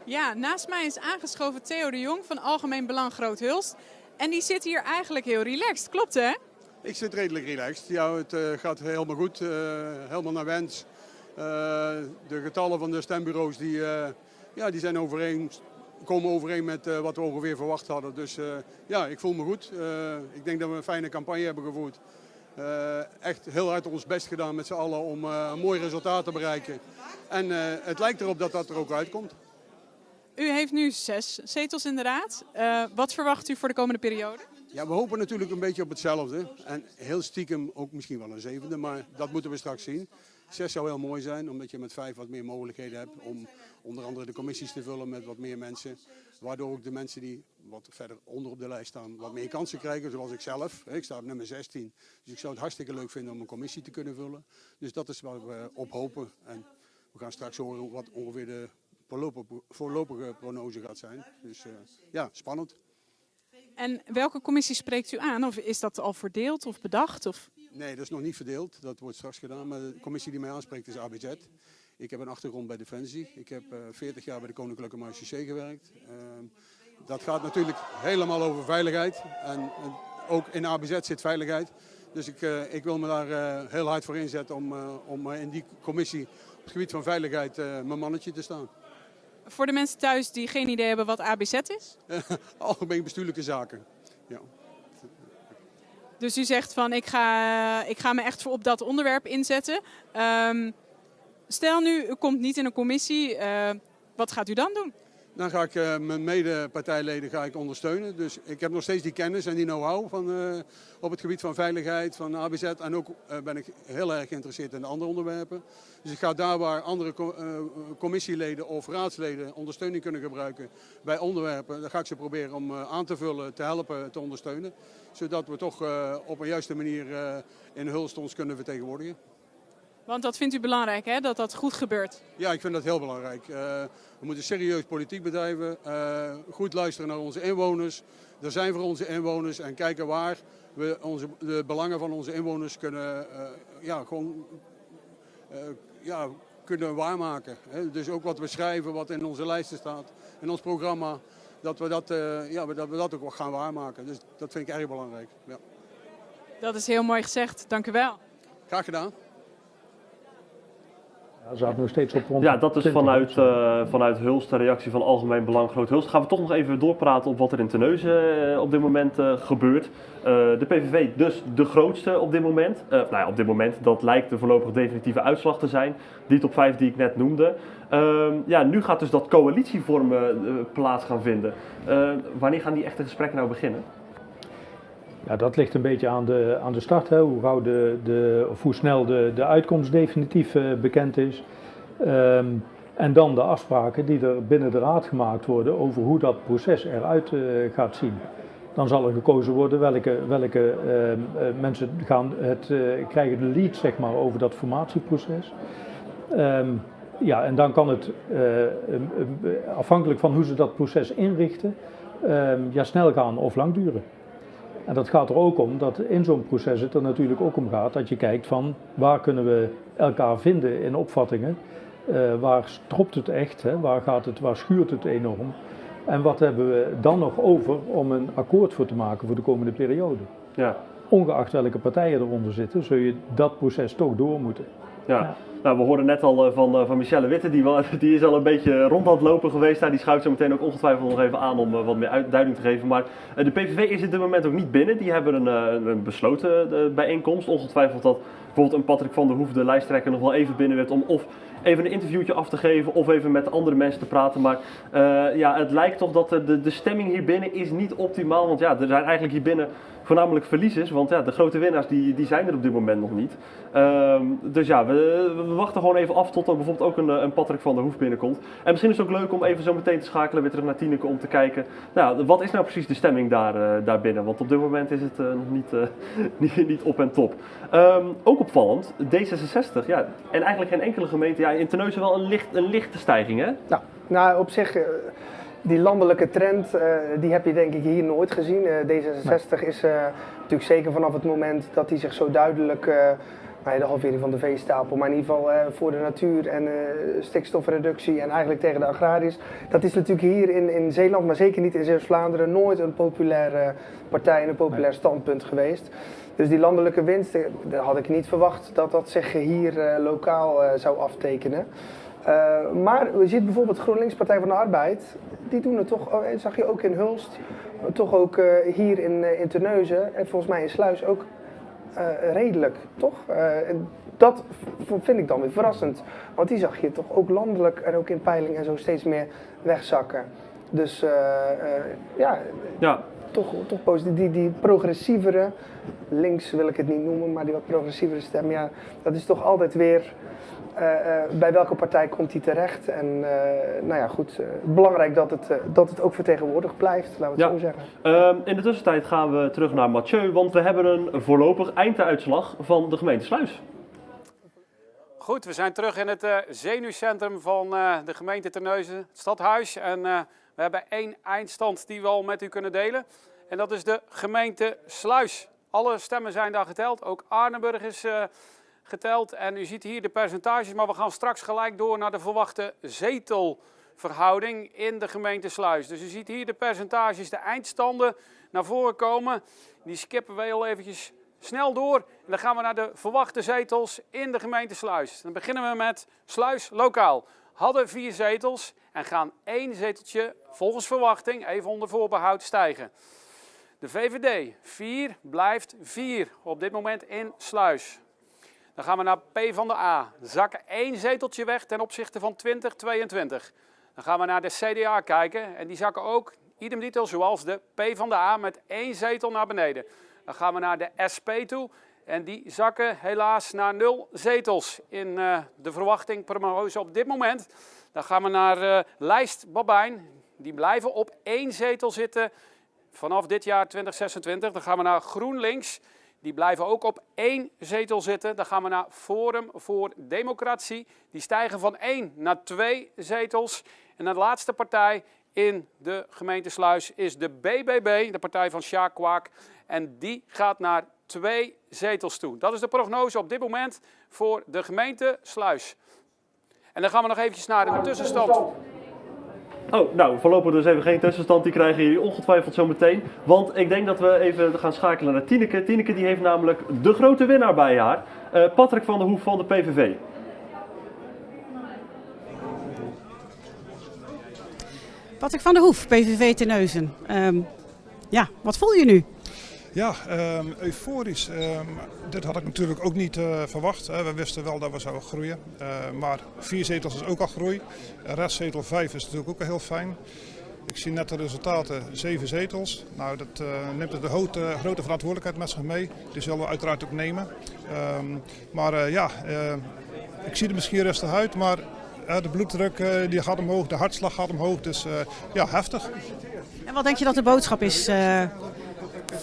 Ja, naast mij is aangeschoven Theo de Jong van Algemeen Belang Groot Hulst. En die zit hier eigenlijk heel relaxed, klopt hè? Ik zit redelijk relaxed. Ja, het gaat helemaal goed, helemaal naar wens. De getallen van de stembureaus die zijn komen overeen met wat we ongeveer verwacht hadden. Dus ja, ik voel me goed. Ik denk dat we een fijne campagne hebben gevoerd. Echt heel hard ons best gedaan met z'n allen om een mooi resultaat te bereiken. En het lijkt erop dat dat er ook uitkomt. U heeft nu 6 zetels in de raad. Wat verwacht u voor de komende periode? Ja, we hopen natuurlijk een beetje op hetzelfde. En heel stiekem ook misschien wel een 7e, maar dat moeten we straks zien. 6 zou heel mooi zijn, omdat je met 5 wat meer mogelijkheden hebt om onder andere de commissies te vullen met wat meer mensen. Waardoor ook de mensen die wat verder onder op de lijst staan wat meer kansen krijgen, zoals ik zelf. Ik sta op nummer 16, dus ik zou het hartstikke leuk vinden om een commissie te kunnen vullen. Dus dat is waar we op hopen. En we gaan straks horen wat ongeveer de voorlopige prognose gaat zijn. Dus ja, spannend. En welke commissie spreekt u aan? Of is dat al verdeeld of bedacht? Of? Nee, dat is nog niet verdeeld. Dat wordt straks gedaan. Maar de commissie die mij aanspreekt is ABZ. Ik heb een achtergrond bij Defensie. Ik heb 40 jaar bij de Koninklijke Marechaussee gewerkt. Dat gaat natuurlijk helemaal over veiligheid. En ook in ABZ zit veiligheid. Dus ik wil me daar heel hard voor inzetten om in die commissie op het gebied van veiligheid mijn mannetje te staan. Voor de mensen thuis die geen idee hebben wat ABZ is? Algemeen bestuurlijke zaken. Ja. Dus u zegt van ik ga me echt voor op dat onderwerp inzetten. Stel nu, u komt niet in een commissie. Wat gaat u dan doen? Dan ga ik mijn mede-partijleden ondersteunen. Dus ik heb nog steeds die kennis en die know-how op het gebied van veiligheid, van ABZ. En ook ben ik heel erg geïnteresseerd in de andere onderwerpen. Dus ik ga daar waar andere commissieleden of raadsleden ondersteuning kunnen gebruiken bij onderwerpen. Dan ga ik ze proberen om aan te vullen, te helpen, te ondersteunen. Zodat we toch op een juiste manier in Hulst ons kunnen vertegenwoordigen. Want dat vindt u belangrijk, hè? Dat dat goed gebeurt? Ja, ik vind dat heel belangrijk. We moeten serieus politiek bedrijven, goed luisteren naar onze inwoners. Er zijn voor onze inwoners en kijken waar we de belangen van onze inwoners kunnen waarmaken. Dus ook wat we schrijven, wat in onze lijsten staat, in ons programma, dat we dat ook gaan waarmaken. Dus dat vind ik erg belangrijk. Ja. Dat is heel mooi gezegd, dank u wel. Graag gedaan. Ja, zaten nog steeds op rond. Ja, dat is vanuit Hulst, de reactie van Algemeen Belang Groot Hulst. Gaan we toch nog even doorpraten op wat er in Terneuzen op dit moment gebeurt. De PVV dus de grootste op dit moment. Op dit moment, dat lijkt de voorlopig definitieve uitslag te zijn. Die top 5 die ik net noemde. Nu gaat dus dat coalitievormen plaats gaan vinden. Wanneer gaan die echte gesprekken nou beginnen? Ja, dat ligt een beetje aan de start, hè. Hoe gauw of hoe snel de uitkomst definitief bekend is. En dan de afspraken die er binnen de raad gemaakt worden over hoe dat proces eruit gaat zien. Dan zal er gekozen worden welke mensen krijgen de lead, zeg maar, over dat formatieproces. En dan kan het, afhankelijk van hoe ze dat proces inrichten, snel gaan of lang duren. En dat gaat er ook om dat in zo'n proces het er natuurlijk ook om gaat dat je kijkt van waar kunnen we elkaar vinden in opvattingen, waar stropt het echt, hè? Waar schuurt het enorm en wat hebben we dan nog over om een akkoord voor te maken voor de komende periode. Ja. Ongeacht welke partijen eronder zitten, zul je dat proces toch door moeten. Ja. Nou, we hoorden net al van Michelle Witte, die is al een beetje rond aan het lopen geweest. Die schuift zo meteen ook ongetwijfeld nog even aan om wat meer uitduiding te geven. Maar de PVV is op dit moment ook niet binnen. Die hebben een besloten bijeenkomst. Ongetwijfeld dat bijvoorbeeld een Patrick van der Hoef, de lijsttrekker, nog wel even binnen werd om of even een interviewtje af te geven of even met andere mensen te praten. Maar het lijkt toch dat de stemming hier binnen is niet optimaal. Want er zijn eigenlijk hier binnen voornamelijk verliezers. Want de grote winnaars die zijn er op dit moment nog niet. We wachten gewoon even af tot er bijvoorbeeld ook een Patrick van der Hoef binnenkomt. En misschien is het ook leuk om even zo meteen te schakelen weer terug naar Tineke om te kijken. Wat is nou precies de stemming daar binnen? Want op dit moment is het nog niet op en top. Ook opvallend, D66, en eigenlijk geen enkele gemeente, in Terneuzen wel een lichte stijging, hè? Nou, op zich, die landelijke trend, die heb je denk ik hier nooit gezien. D66 is natuurlijk zeker vanaf het moment dat hij zich zo duidelijk, de halvering van de veestapel, maar in ieder geval voor de natuur en stikstofreductie en eigenlijk tegen de agrariërs. Dat is natuurlijk hier in Zeeland, maar zeker niet in Zeeuws-Vlaanderen, nooit een populaire partij en een populair standpunt geweest. Dus die landelijke winst, dat had ik niet verwacht dat dat zich hier lokaal zou aftekenen. Maar je ziet bijvoorbeeld GroenLinks Partij van de Arbeid, die doen het toch, zag je ook in Hulst, toch ook hier in Terneuzen en volgens mij in Sluis ook redelijk, toch? Dat vind ik dan weer verrassend, want die zag je toch ook landelijk en ook in peiling en zo steeds meer wegzakken. Dus toch positief. Die progressievere, links wil ik het niet noemen, maar die wat progressievere stem, ja, dat is toch altijd weer bij welke partij komt die terecht. En belangrijk dat het ook vertegenwoordigd blijft, laten we het zo zeggen. In de tussentijd gaan we terug naar Mathieu, want we hebben een voorlopig einduitslag van de gemeente Sluis. Goed, we zijn terug in het zenuwcentrum van de gemeente Terneuzen, het stadhuis. En we hebben 1 eindstand die we al met u kunnen delen. En dat is de gemeente Sluis. Alle stemmen zijn daar geteld, ook Arnhenburg is geteld. En u ziet hier de percentages, maar we gaan straks gelijk door naar de verwachte zetelverhouding in de gemeente Sluis. Dus u ziet hier de percentages, de eindstanden naar voren komen. Die skippen we heel eventjes snel door. En dan gaan we naar de verwachte zetels in de gemeente Sluis. Dan beginnen we met Sluis lokaal. Hadden 4 zetels en gaan 1 zeteltje volgens verwachting, even onder voorbehoud, stijgen. De VVD, 4 blijft 4 op dit moment in Sluis. Dan gaan we naar PvdA. Zakken 1 zeteltje weg ten opzichte van 2022. Dan gaan we naar de CDA kijken en die zakken ook idem dito zoals de PvdA met 1 zetel naar beneden. Dan gaan we naar de SP toe en die zakken helaas naar 0 zetels in de verwachting prognose op dit moment. Dan gaan we naar Lijst Babijn. Die blijven op 1 zetel zitten vanaf dit jaar 2026. Dan gaan we naar GroenLinks. Die blijven ook op 1 zetel zitten. Dan gaan we naar Forum voor Democratie. Die stijgen van 1 naar 2 zetels. En de laatste partij in de gemeente Sluis is de BBB, de partij van Sjaak Kwak. En die gaat naar 2 zetels toe. Dat is de prognose op dit moment voor de gemeente Sluis. En dan gaan we nog eventjes naar de tussenstand. Voorlopig dus even geen tussenstand. Die krijgen jullie ongetwijfeld zo meteen. Want ik denk dat we even gaan schakelen naar Tineke. Tineke die heeft namelijk de grote winnaar bij haar. Patrick van der Hoef van de PVV. Patrick van der Hoef, PVV Terneuzen. Wat voel je nu? Ja, euforisch. Dit had ik natuurlijk ook niet verwacht. We wisten wel dat we zouden groeien. Maar 4 zetels is ook al groei. Restzetel 5 is natuurlijk ook heel fijn. Ik zie net de resultaten, 7 zetels. Nou, dat neemt de grote verantwoordelijkheid met zich mee. Die zullen we uiteraard ook nemen. Ik zie er misschien rustig uit, maar de bloeddruk die gaat omhoog, de hartslag gaat omhoog. Dus heftig. En wat denk je dat de boodschap is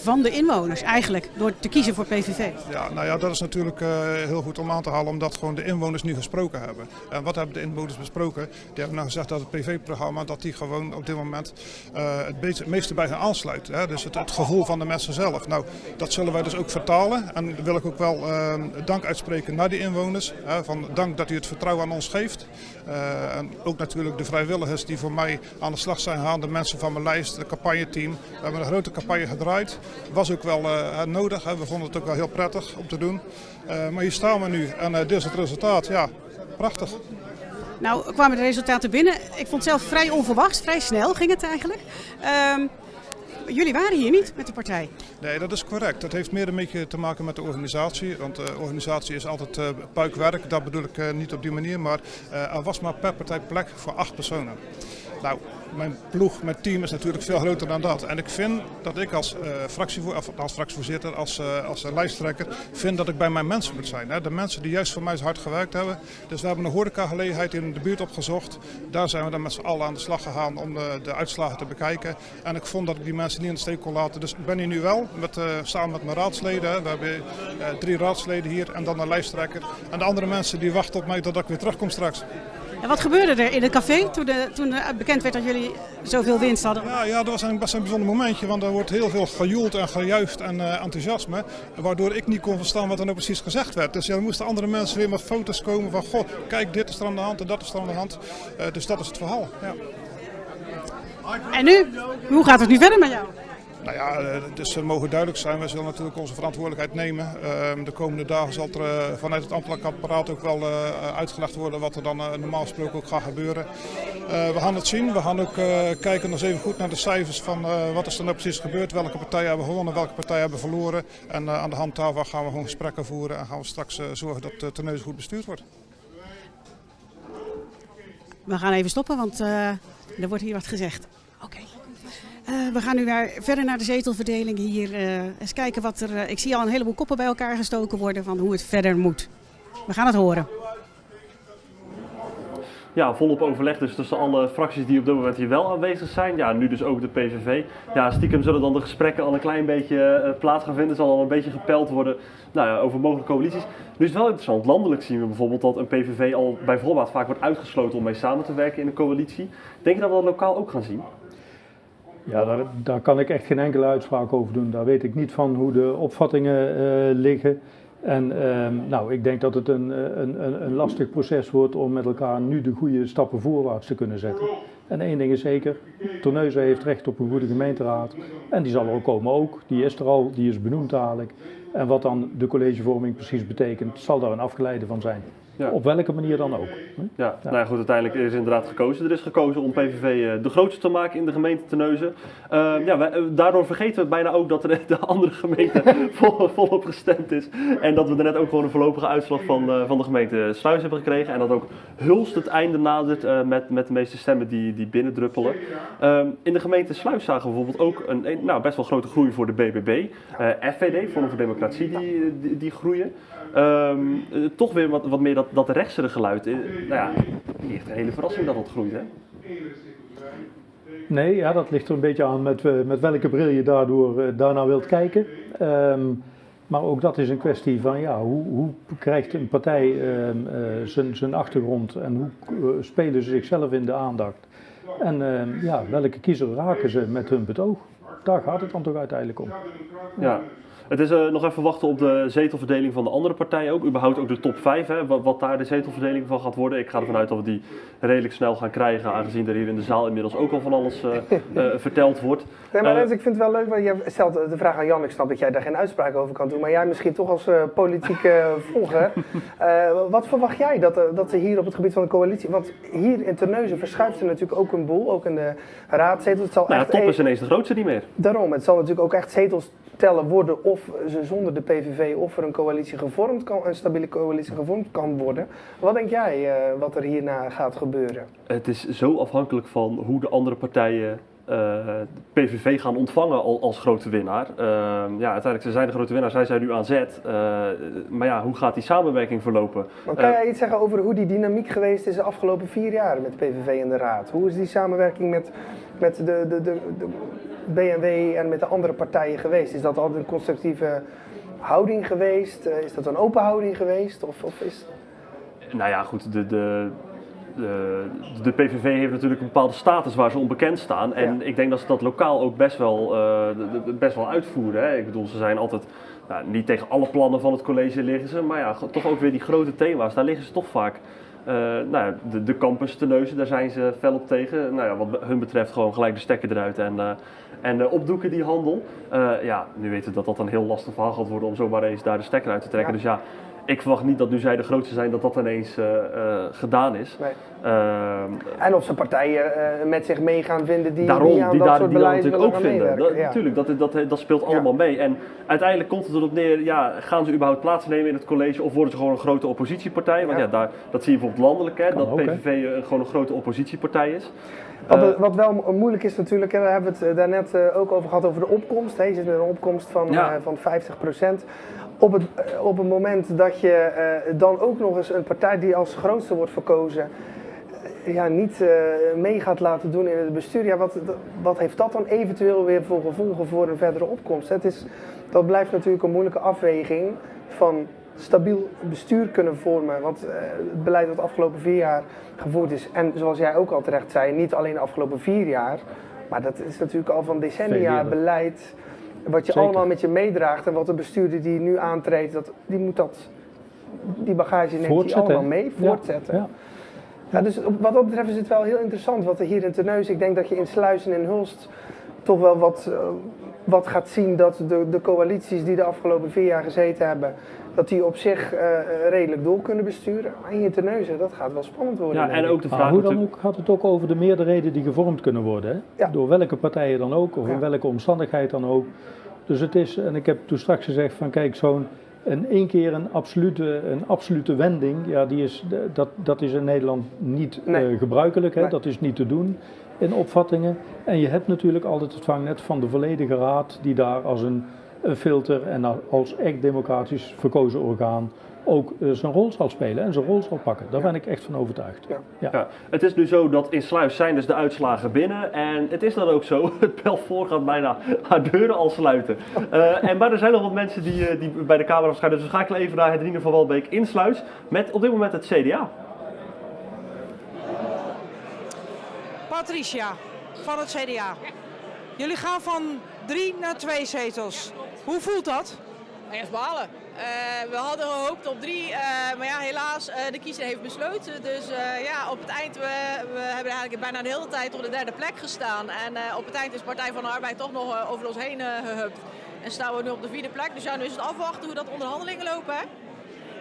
van de inwoners eigenlijk, door te kiezen voor PVV? Ja, dat is natuurlijk heel goed om aan te halen, omdat gewoon de inwoners nu gesproken hebben. En wat hebben de inwoners besproken? Die hebben nou gezegd dat het PV-programma, dat die gewoon op dit moment het meeste bij hen aansluit. Hè? Dus het gevoel van de mensen zelf. Nou, dat zullen wij dus ook vertalen. En daar wil ik ook wel dank uitspreken naar die inwoners. Van dank dat u het vertrouwen aan ons geeft. En ook natuurlijk de vrijwilligers die voor mij aan de slag zijn gegaan. De mensen van mijn lijst, het campagneteam. We hebben een grote campagne gedraaid. Was ook wel nodig. We vonden het ook wel heel prettig om te doen. Maar hier staan we nu en dit is het resultaat. Ja, prachtig. Nou, kwamen de resultaten binnen. Ik vond het zelf vrij onverwachts, vrij snel ging het eigenlijk. Jullie waren hier niet met de partij. Nee, dat is correct. Dat heeft meer een beetje te maken met de organisatie. Want de organisatie is altijd puikwerk. Dat bedoel ik niet op die manier. Maar er was maar per partij plek voor 8 personen. Nou, mijn ploeg, mijn team is natuurlijk veel groter dan dat. En ik vind dat ik als fractievoorzitter, als lijsttrekker, vind dat ik bij mijn mensen moet zijn. Hè. De mensen die juist voor mij zo hard gewerkt hebben. Dus we hebben een horecagelegenheid in de buurt opgezocht. Daar zijn we dan met z'n allen aan de slag gegaan om de uitslagen te bekijken. En ik vond dat ik die mensen niet in de steek kon laten. Dus ik ben hier nu wel, samen met mijn raadsleden. Hè. We hebben 3 raadsleden hier en dan een lijsttrekker. En de andere mensen die wachten op mij totdat ik weer terugkom straks. En wat gebeurde er in het café toen bekend werd dat jullie zoveel winst hadden? Ja, dat was een best een bijzonder momentje, want er wordt heel veel gejoeld en gejuicht en enthousiasme. Waardoor ik niet kon verstaan wat er nou precies gezegd werd. Dus er moesten andere mensen weer met foto's komen van, goh, kijk, dit is er aan de hand en dat is er aan de hand. Dus dat is het verhaal. Ja. En nu? Hoe gaat het nu verder met jou? Nou ja, dus we mogen duidelijk zijn. We zullen natuurlijk onze verantwoordelijkheid nemen. De komende dagen zal er vanuit het ambtelijk apparaat ook wel uitgelegd worden wat er dan normaal gesproken ook gaat gebeuren. We gaan het zien. We gaan ook kijken nog even goed naar de cijfers van wat is er nou precies gebeurd. Welke partijen hebben gewonnen, welke partijen hebben verloren. En aan de hand daarvan gaan we gewoon gesprekken voeren en gaan we straks zorgen dat Terneuzen goed bestuurd wordt. We gaan even stoppen, want er wordt hier wat gezegd. Oké. We gaan nu weer verder naar de zetelverdeling hier. Eens kijken wat er... ik zie al een heleboel koppen bij elkaar gestoken worden van hoe het verder moet. We gaan het horen. Ja, volop overleg dus tussen alle fracties die op dit moment hier wel aanwezig zijn. Ja, nu dus ook de PVV. Ja, stiekem zullen dan de gesprekken al een klein beetje plaats gaan vinden. Zal al een beetje gepeld worden over mogelijke coalities. Nu is het wel interessant. Landelijk zien we bijvoorbeeld dat een PVV al bij voorbaat vaak wordt uitgesloten om mee samen te werken in een coalitie. Denk je dat we dat lokaal ook gaan zien? Ja, daar kan ik echt geen enkele uitspraak over doen. Daar weet ik niet van hoe de opvattingen liggen. En ik denk dat het een lastig proces wordt om met elkaar nu de goede stappen voorwaarts te kunnen zetten. En één ding is zeker, Terneuzen heeft recht op een goede gemeenteraad. En die zal er ook komen ook. Die is er al, die is benoemd dadelijk. En wat dan de collegevorming precies betekent, zal daar een afgeleide van zijn. Ja. Op welke manier dan ook. Ja, nou ja, goed, uiteindelijk is inderdaad gekozen. Er is gekozen om PVV de grootste te maken in de gemeente Terneuzen. Daardoor vergeten we bijna ook dat er de andere gemeente volop gestemd is. En dat we er net ook gewoon een voorlopige uitslag van de gemeente Sluis hebben gekregen. En dat ook Hulst het einde nadert met de meeste stemmen die binnendruppelen. In de gemeente Sluis zagen we bijvoorbeeld ook een best wel grote groei voor de BBB. FVD, Forum voor Democratie, die groeien. Toch weer wat meer dat rechtsere geluid. Hier heeft een hele verrassing dat het groeit, hè? Nee, ja, dat ligt er een beetje aan met welke bril je daarnaar wilt kijken. Maar ook dat is een kwestie van hoe krijgt een partij zijn achtergrond en hoe spelen ze zichzelf in de aandacht. En welke kiezer raken ze met hun betoog? Daar gaat het dan toch uiteindelijk om. Ja. Het is nog even wachten op de zetelverdeling van de andere partijen ook. Überhaupt ook de top 5, hè, wat daar de zetelverdeling van gaat worden. Ik ga ervan uit dat we die redelijk snel gaan krijgen, aangezien er hier in de zaal inmiddels ook al van alles verteld wordt. Nee, maar ik vind het wel leuk, want je stelt de vraag aan Jan. Ik snap dat jij daar geen uitspraak over kan doen, maar jij misschien toch als politieke volger. Wat verwacht jij dat er hier op het gebied van de coalitie, want hier in Terneuzen verschuift er natuurlijk ook een boel, ook in de raadzetels. Top is ineens de grootste niet meer. Daarom, het zal natuurlijk ook echt zetels tellen worden of ze zonder de PVV of er een coalitie gevormd kan, een stabiele coalitie gevormd kan worden. Wat denk jij wat er hierna gaat gebeuren? Het is zo afhankelijk van hoe de andere partijen PVV gaan ontvangen als grote winnaar. Uiteindelijk, ze zijn de grote winnaar, zij zijn nu aan zet. Maar hoe gaat die samenwerking verlopen? Maar kan jij iets zeggen over hoe die dynamiek geweest is de afgelopen 4 jaar met PVV in de Raad? Hoe is die samenwerking met de BNW en met de andere partijen geweest? Is dat altijd een constructieve houding geweest? Is dat een open houding geweest? Of is... Nou ja, goed, de PVV heeft natuurlijk een bepaalde status waar ze onbekend staan. En ik denk dat ze dat lokaal ook best wel uitvoeren. Hè. Ik bedoel, ze zijn altijd niet tegen alle plannen van het college liggen ze. Maar toch ook weer die grote thema's, daar liggen ze toch vaak. De campus Terneuzen, daar zijn ze fel op tegen. Wat hun betreft gewoon gelijk de stekker eruit en opdoeken die handel. Nu weten we dat een heel lastig verhaal gaat worden om zomaar eens daar de stekker uit te trekken. Dus ik verwacht niet dat nu zij de grootste zijn, dat ineens gedaan is. Nee. En of ze partijen met zich mee gaan vinden die daarom, aan dat soort beleid willen gaan meewerken. Natuurlijk, dat speelt allemaal mee. En uiteindelijk komt het erop neer, gaan ze überhaupt plaatsnemen in het college of worden ze gewoon een grote oppositiepartij? Want dat zie je bijvoorbeeld landelijk, hè, dat PVV gewoon een grote oppositiepartij is. Wat wel moeilijk is natuurlijk, daar hebben we het daarnet ook over gehad, over de opkomst. Je zit met een opkomst van 50%. Op het moment dat je dan ook nog eens een partij die als grootste wordt verkozen, niet mee gaat laten doen in het bestuur. Ja, wat heeft dat dan eventueel weer voor gevolgen voor een verdere opkomst? Dat blijft natuurlijk een moeilijke afweging van stabiel bestuur kunnen vormen. Want het beleid dat de afgelopen 4 jaar gevoerd is, en zoals jij ook al terecht zei, niet alleen de afgelopen 4 jaar, maar dat is natuurlijk al van decennia beleid, wat je allemaal met je meedraagt en wat de bestuurder die nu aantreedt, die bagage neemt die allemaal mee, voortzetten. Ja. Ja, dus wat dat betreft is het wel heel interessant wat er hier in Terneuzen, ik denk dat je in Sluis en in Hulst toch wel wat gaat zien dat de coalities die de afgelopen 4 jaar gezeten hebben, dat die op zich redelijk door kunnen besturen. Maar hier in Terneuzen, dat gaat wel spannend worden. Ja, en ook de vraag hoe dan ook gaat het ook over de meerderheden die gevormd kunnen worden. Hè? Ja. Door welke partijen dan ook, of in welke omstandigheid dan ook. Dus het is, en ik heb toen straks gezegd van kijk, in één keer een absolute wending, ja, dat is in Nederland niet gebruikelijk, hè? Nee. Dat is niet te doen in opvattingen. En je hebt natuurlijk altijd het vangnet van de volledige raad die daar als een filter en als echt democratisch verkozen orgaan ook zijn rol zal spelen en zijn rol zal pakken. Daar ben ik echt van overtuigd. Ja. Het is nu zo dat in Sluis zijn dus de uitslagen binnen en het is dan ook zo, het Belfort gaat bijna haar deuren al sluiten. Maar er zijn nog wat mensen die bij de camera verschijnen, dus we schakelen even naar Hendrine van Walbeek in Sluis met op dit moment het CDA. Patricia van het CDA. Jullie gaan van 3 naar 2 zetels. Hoe voelt dat? Echt balen. We hadden gehoopt op 3, maar ja, helaas, de kiezer heeft besloten. Dus op het eind, we hebben eigenlijk bijna de hele tijd op de 3e plek gestaan. En op het eind is Partij van de Arbeid toch nog over ons heen gehupt. En staan we nu op de 4e plek. Dus nu is het afwachten hoe dat onderhandelingen lopen, hè?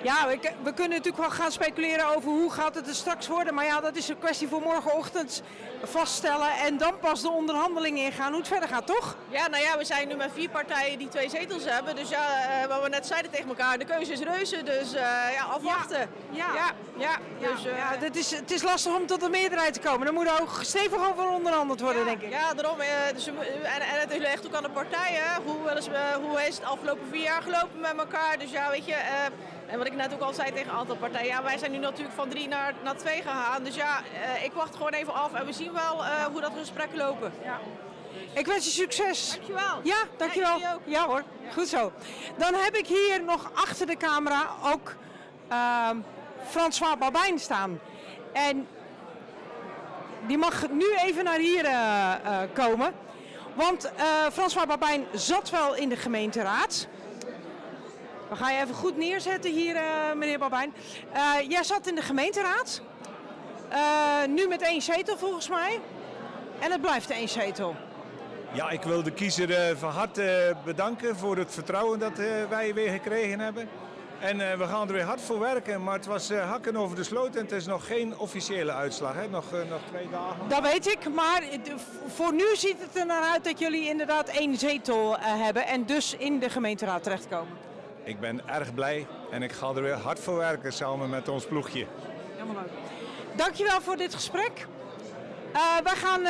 Ja, we kunnen natuurlijk wel gaan speculeren over hoe gaat het er straks worden. Maar ja, dat is een kwestie voor morgenochtend vaststellen en dan pas de onderhandelingen ingaan hoe het verder gaat, toch? Ja, we zijn nu met 4 partijen die 2 zetels hebben. Dus wat we net zeiden tegen elkaar, de keuze is reuze. Dus afwachten. Het is lastig om tot een meerderheid te komen. Dan moet er ook stevig over onderhandeld worden, denk ik. Ja, daarom. En het ligt ook aan de partijen. Hoe is het afgelopen 4 jaar gelopen met elkaar? Dus ja, weet je... En wat ik net ook al zei tegen een aantal partijen, ja, wij zijn nu natuurlijk van 3 naar 2 gegaan. Dus ja, ik wacht gewoon even af en we zien wel hoe dat gesprekken lopen. Ja. Ik wens je succes. Dankjewel. Ja, dankjewel. Ja, ja hoor, goed zo. Dan heb ik hier nog achter de camera ook François Babijn staan. En die mag nu even naar hier komen. Want François Babijn zat wel in de gemeenteraad. We gaan je even goed neerzetten hier, meneer Babijn. Jij zat in de gemeenteraad. Nu met 1 zetel volgens mij. En het blijft 1 zetel. Ja, ik wil de kiezer van harte bedanken voor het vertrouwen dat wij weer gekregen hebben. En we gaan er weer hard voor werken, maar het was hakken over de sloot en het is nog geen officiële uitslag. Hè? Nog 2 dagen. Dat weet ik, maar voor nu ziet het er naar uit dat jullie inderdaad 1 zetel hebben en dus in de gemeenteraad terechtkomen. Ik ben erg blij en ik ga er weer hard voor werken samen met ons ploegje. Helemaal leuk. Dankjewel voor dit gesprek. Wij gaan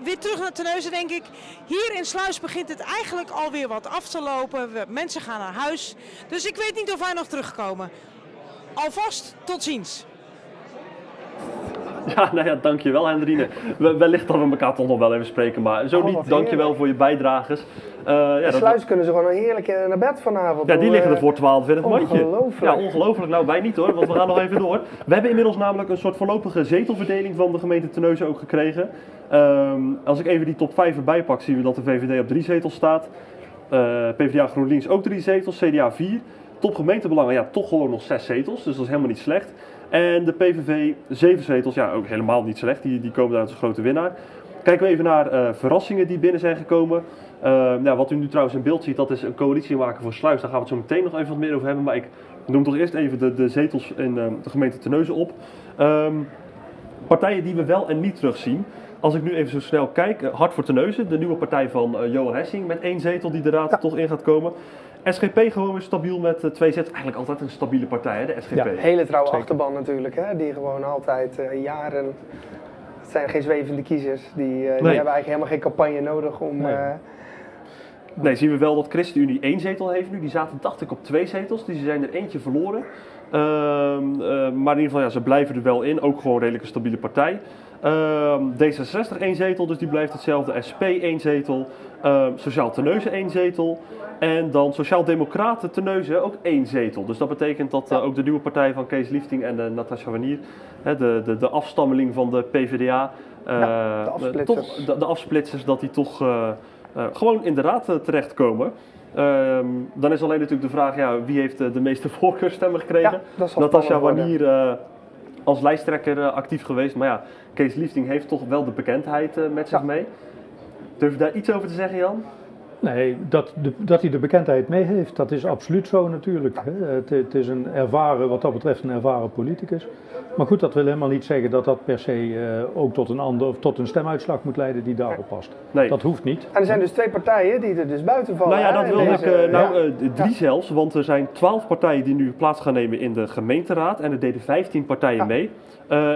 weer terug naar Terneuzen, denk ik. Hier in Sluis begint het eigenlijk alweer wat af te lopen. Mensen gaan naar huis. Dus ik weet niet of wij nog terugkomen. Alvast tot ziens. Ja, dankjewel Hendrine. Wellicht dat we elkaar toch nog wel even spreken, maar zo niet. Dankjewel voor je bijdrages. De Sluis kunnen ze gewoon heerlijk naar bed vanavond. Ja, die liggen er voor 12 in het matje. Ongelooflijk. Ja, ongelooflijk. Nou, wij niet hoor, want we gaan nog even door. We hebben inmiddels namelijk een soort voorlopige zetelverdeling van de gemeente Terneuzen ook gekregen. Als ik even die top 5 erbij pak, zien we dat de VVD op 3 zetels staat. PvdA GroenLinks ook 3 zetels, CDA 4. Top gemeentebelangen, ja, toch gewoon nog 6 zetels, dus dat is helemaal niet slecht. En de PVV 7 zetels, ja, ook helemaal niet slecht. Die komen daar als een grote winnaar. Kijken we even naar verrassingen die binnen zijn gekomen. Wat u nu trouwens in beeld ziet, dat is een coalitie maken voor Sluis. Daar gaan we het zo meteen nog even wat meer over hebben. Maar ik noem toch eerst even de zetels in de gemeente Terneuzen op. Partijen die we wel en niet terugzien. Als ik nu even zo snel kijk, Hart voor Terneuzen, de nieuwe partij van Johan Hessing met 1 zetel die de raad toch in gaat komen. SGP gewoon weer stabiel met 2 zetels. Eigenlijk altijd een stabiele partij, hè, de SGP. Ja, hele trouwe achterban natuurlijk, hè, die gewoon altijd jaren Het zijn geen zwevende kiezers. Die hebben eigenlijk helemaal geen campagne nodig om... Nee, zien we wel dat ChristenUnie 1 zetel heeft nu. Die zaten, dacht ik, op 2 zetels. Die zijn er eentje verloren. Maar in ieder geval, ze blijven er wel in. Ook gewoon een redelijk stabiele partij. D66 1 zetel, dus die blijft hetzelfde. SP 1 zetel. Sociaal Terneuzen 1 zetel. En dan Sociaal-Democraten Terneuzen ook 1 zetel. Dus dat betekent dat ook de nieuwe partij van Kees Liefting en Natasja Wannier, de afstammeling van de PvdA, de afsplitsers, dat die toch gewoon in de raad terechtkomen. Dan is alleen natuurlijk de vraag, wie heeft de meeste voorkeurstemmen gekregen? Ja, Natasja Wannier als lijsttrekker actief geweest, maar ja, Kees Liefting heeft toch wel de bekendheid met zich mee. Durf je daar iets over te zeggen, Jan? Nee, dat hij de bekendheid mee heeft, dat is absoluut zo natuurlijk. Het is wat dat betreft een ervaren politicus. Maar goed, dat wil helemaal niet zeggen dat dat per se ook tot een stemuitslag moet leiden die daarop past. Nee. Dat hoeft niet. En er zijn dus 2 partijen die er dus buiten vallen. Nou ja, dat wilde ik. 3 zelfs, want er zijn 12 partijen die nu plaats gaan nemen in de gemeenteraad. En er deden 15 partijen mee.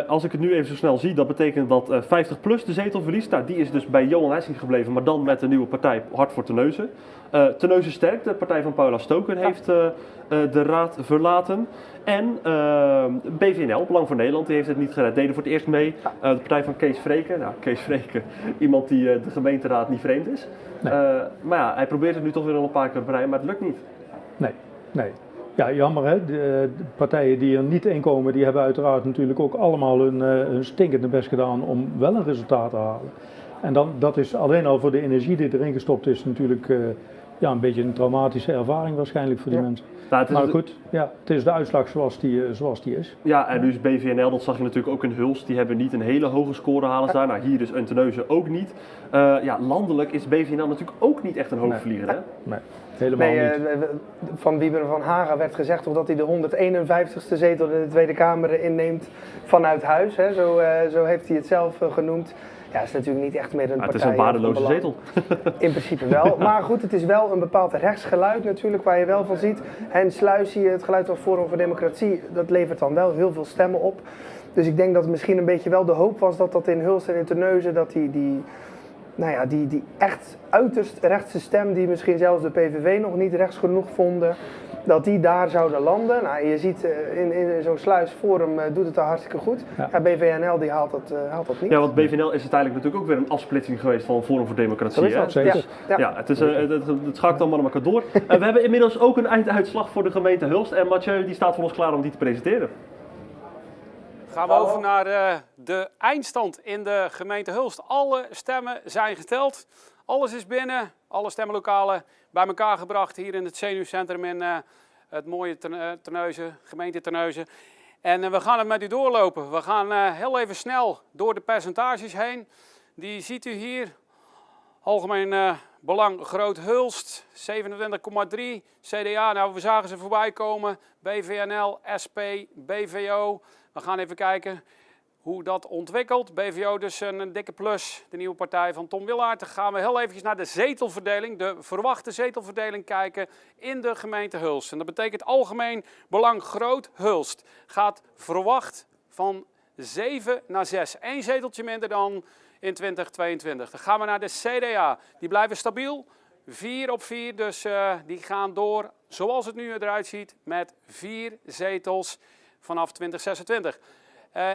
Als ik het nu even zo snel zie, dat betekent dat 50PLUS de zetel verliest. Nou, die is dus bij Johan Hessing gebleven, maar dan met de nieuwe partij Hart voor Terneuzen. Terneuzen Sterk, de partij van Paula Stoken, heeft de raad verlaten. En BVNL, Belang voor Nederland, die heeft het niet gered. Deden voor het eerst mee. De partij van Kees Vreken. Nou, Kees Vreken, iemand die de gemeenteraad niet vreemd is. Nee. Maar ja, hij probeert het nu toch weer al een paar keer op rij, maar het lukt niet. Nee. Ja, jammer hè. De partijen die er niet in komen, die hebben uiteraard natuurlijk ook allemaal hun stinkende best gedaan om wel een resultaat te halen. En dan, dat is alleen al voor de energie die erin gestopt is natuurlijk een beetje een traumatische ervaring waarschijnlijk voor die mensen. Nou, maar goed, het is de uitslag zoals die is. Ja, en dus BVNL, dat zag je natuurlijk ook in Hulst, die hebben niet een hele hoge score halen daar. Nou, hier dus een Terneuzen ook niet. Landelijk is BVNL natuurlijk ook niet echt een hoogvlieger, hè? Nee. Helemaal niet. Van Wiebe van Haga werd gezegd toch dat hij de 151ste zetel in de Tweede Kamer inneemt vanuit huis. Hè? Zo heeft hij het zelf genoemd. Ja, het is natuurlijk niet echt meer een partij. Het is een waardeloze zetel. In principe wel. Maar goed, het is wel een bepaald rechtsgeluid natuurlijk waar je wel van ziet. En Sluis, het geluid van Forum voor Democratie, dat levert dan wel heel veel stemmen op. Dus ik denk dat het misschien een beetje wel de hoop was dat in Hulst en in Terneuzen, dat die echt uiterst rechtse stem, die misschien zelfs de PVV nog niet rechts genoeg vonden, dat die daar zouden landen. Nou, je ziet in zo'n Sluis Forum doet het daar hartstikke goed. Ja, BVNL die haalt dat niet. Ja, want BVNL is uiteindelijk natuurlijk ook weer een afsplitsing geweest van Forum voor Democratie. Dat is dat zeker. Het schakt allemaal naar elkaar door. We hebben inmiddels ook een einduitslag voor de gemeente Hulst. En Mathieu die staat voor ons klaar om die te presenteren. Gaan we over naar de eindstand in de gemeente Hulst. Alle stemmen zijn geteld. Alles is binnen. Alle stemlokalen bij elkaar gebracht hier in het zenuwcentrum in het mooie Terneuzen, gemeente Terneuzen. En we gaan het met u doorlopen. We gaan heel even snel door de percentages heen. Die ziet u hier. Algemeen belang Groot Hulst, 27,3. CDA, nou we zagen ze voorbij komen. BVNL, SP, BVO. We gaan even kijken hoe dat ontwikkelt. BVO dus een dikke plus, de nieuwe partij van Tom Willaert. Dan gaan we heel eventjes naar de zetelverdeling, de verwachte zetelverdeling kijken in de gemeente Hulst. En dat betekent algemeen belang Groot Hulst gaat verwacht van 7 naar 6. 1 zeteltje minder dan in 2022. Dan gaan we naar de CDA. Die blijven stabiel. 4 op 4, dus die gaan door zoals het nu eruit ziet met 4 zetels vanaf 2026.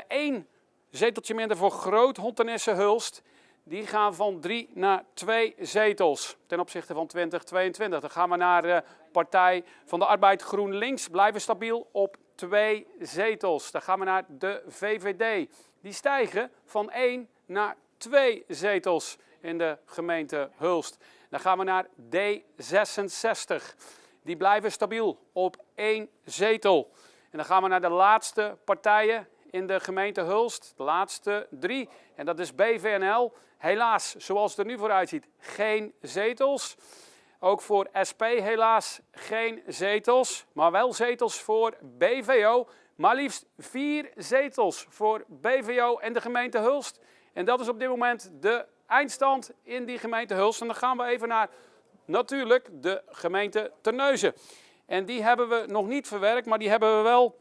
1 zeteltje minder voor Groot Hontenisse Hulst. Die gaan van 3 naar 2 zetels ten opzichte van 2022. Dan gaan we naar de Partij van de Arbeid GroenLinks. Blijven stabiel op 2 zetels. Dan gaan we naar de VVD. Die stijgen van 1 naar 2 zetels in de gemeente Hulst. Dan gaan we naar D66. Die blijven stabiel op 1 zetel. En dan gaan we naar de laatste partijen in de gemeente Hulst. De laatste 3. En dat is BVNL. Helaas, zoals het er nu vooruit ziet, geen zetels. Ook voor SP helaas geen zetels. Maar wel zetels voor BVO. Maar liefst 4 zetels voor BVO en de gemeente Hulst. En dat is op dit moment de eindstand in die gemeente Hulst. En dan gaan we even naar natuurlijk de gemeente Terneuzen. En die hebben we nog niet verwerkt, maar die hebben we wel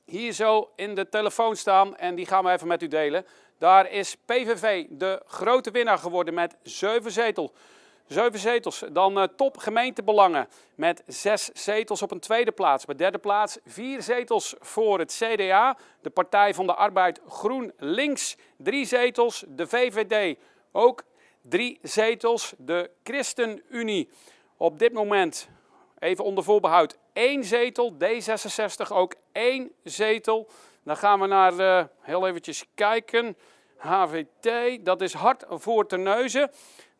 hier zo in de telefoon staan. En die gaan we even met u delen. Daar is PVV de grote winnaar geworden met 7 zetels. 7 zetels. Dan top gemeentebelangen met 6 zetels op een tweede plaats. Bij derde plaats 4 zetels voor het CDA. De Partij van de Arbeid GroenLinks 3 zetels. De VVD ook 3 zetels. De ChristenUnie op dit moment, even onder voorbehoud, 1 zetel. D66 ook 1 zetel. Dan gaan we naar, heel eventjes kijken, HVT, dat is Hart voor Terneuzen.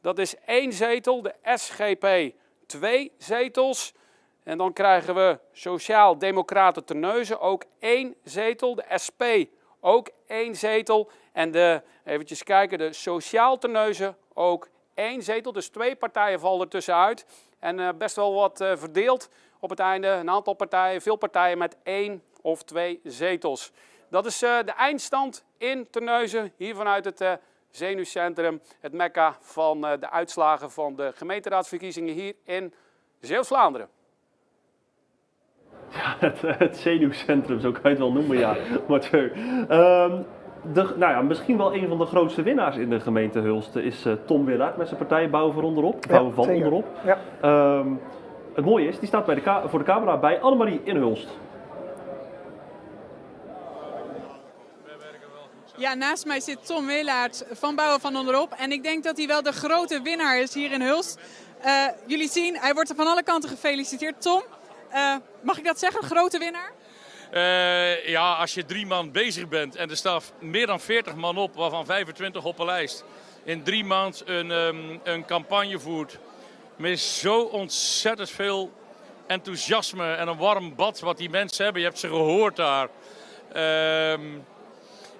Dat is 1 zetel, de SGP 2 zetels. En dan krijgen we Sociaal-Democraten Terneuzen ook 1 zetel. De SP ook 1 zetel. En eventjes kijken, de Sociaal Terneuzen ook 1 zetel. Dus 2 partijen vallen er tussenuit. En best wel wat verdeeld op het einde. Een aantal partijen, veel partijen met 1 of 2 zetels. Dat is de eindstand in Terneuzen, hier vanuit het zenuwcentrum, het mekka van de uitslagen van de gemeenteraadsverkiezingen hier in Zeeuws-Vlaanderen. Ja, het zenuwcentrum, zo kan je het wel noemen, ja. Mathieu. Misschien wel een van de grootste winnaars in de gemeente Hulst is Tom Willaert met zijn partij Bouwen van Onderop. Bouwen van Onderop. Ja. Het mooie is, die staat voor de camera bij Annemarie in Hulst. Ja, naast mij zit Tom Willaert van Bouwen van Onderop. En ik denk dat hij wel de grote winnaar is hier in Hulst. Jullie zien, hij wordt er van alle kanten gefeliciteerd. Tom, mag ik dat zeggen, grote winnaar? Ja, als je 3 man bezig bent en er staan meer dan 40 man op, waarvan 25 op een lijst. In 3 maanden een campagne voert met zo ontzettend veel enthousiasme en een warm bad wat die mensen hebben. Je hebt ze gehoord daar.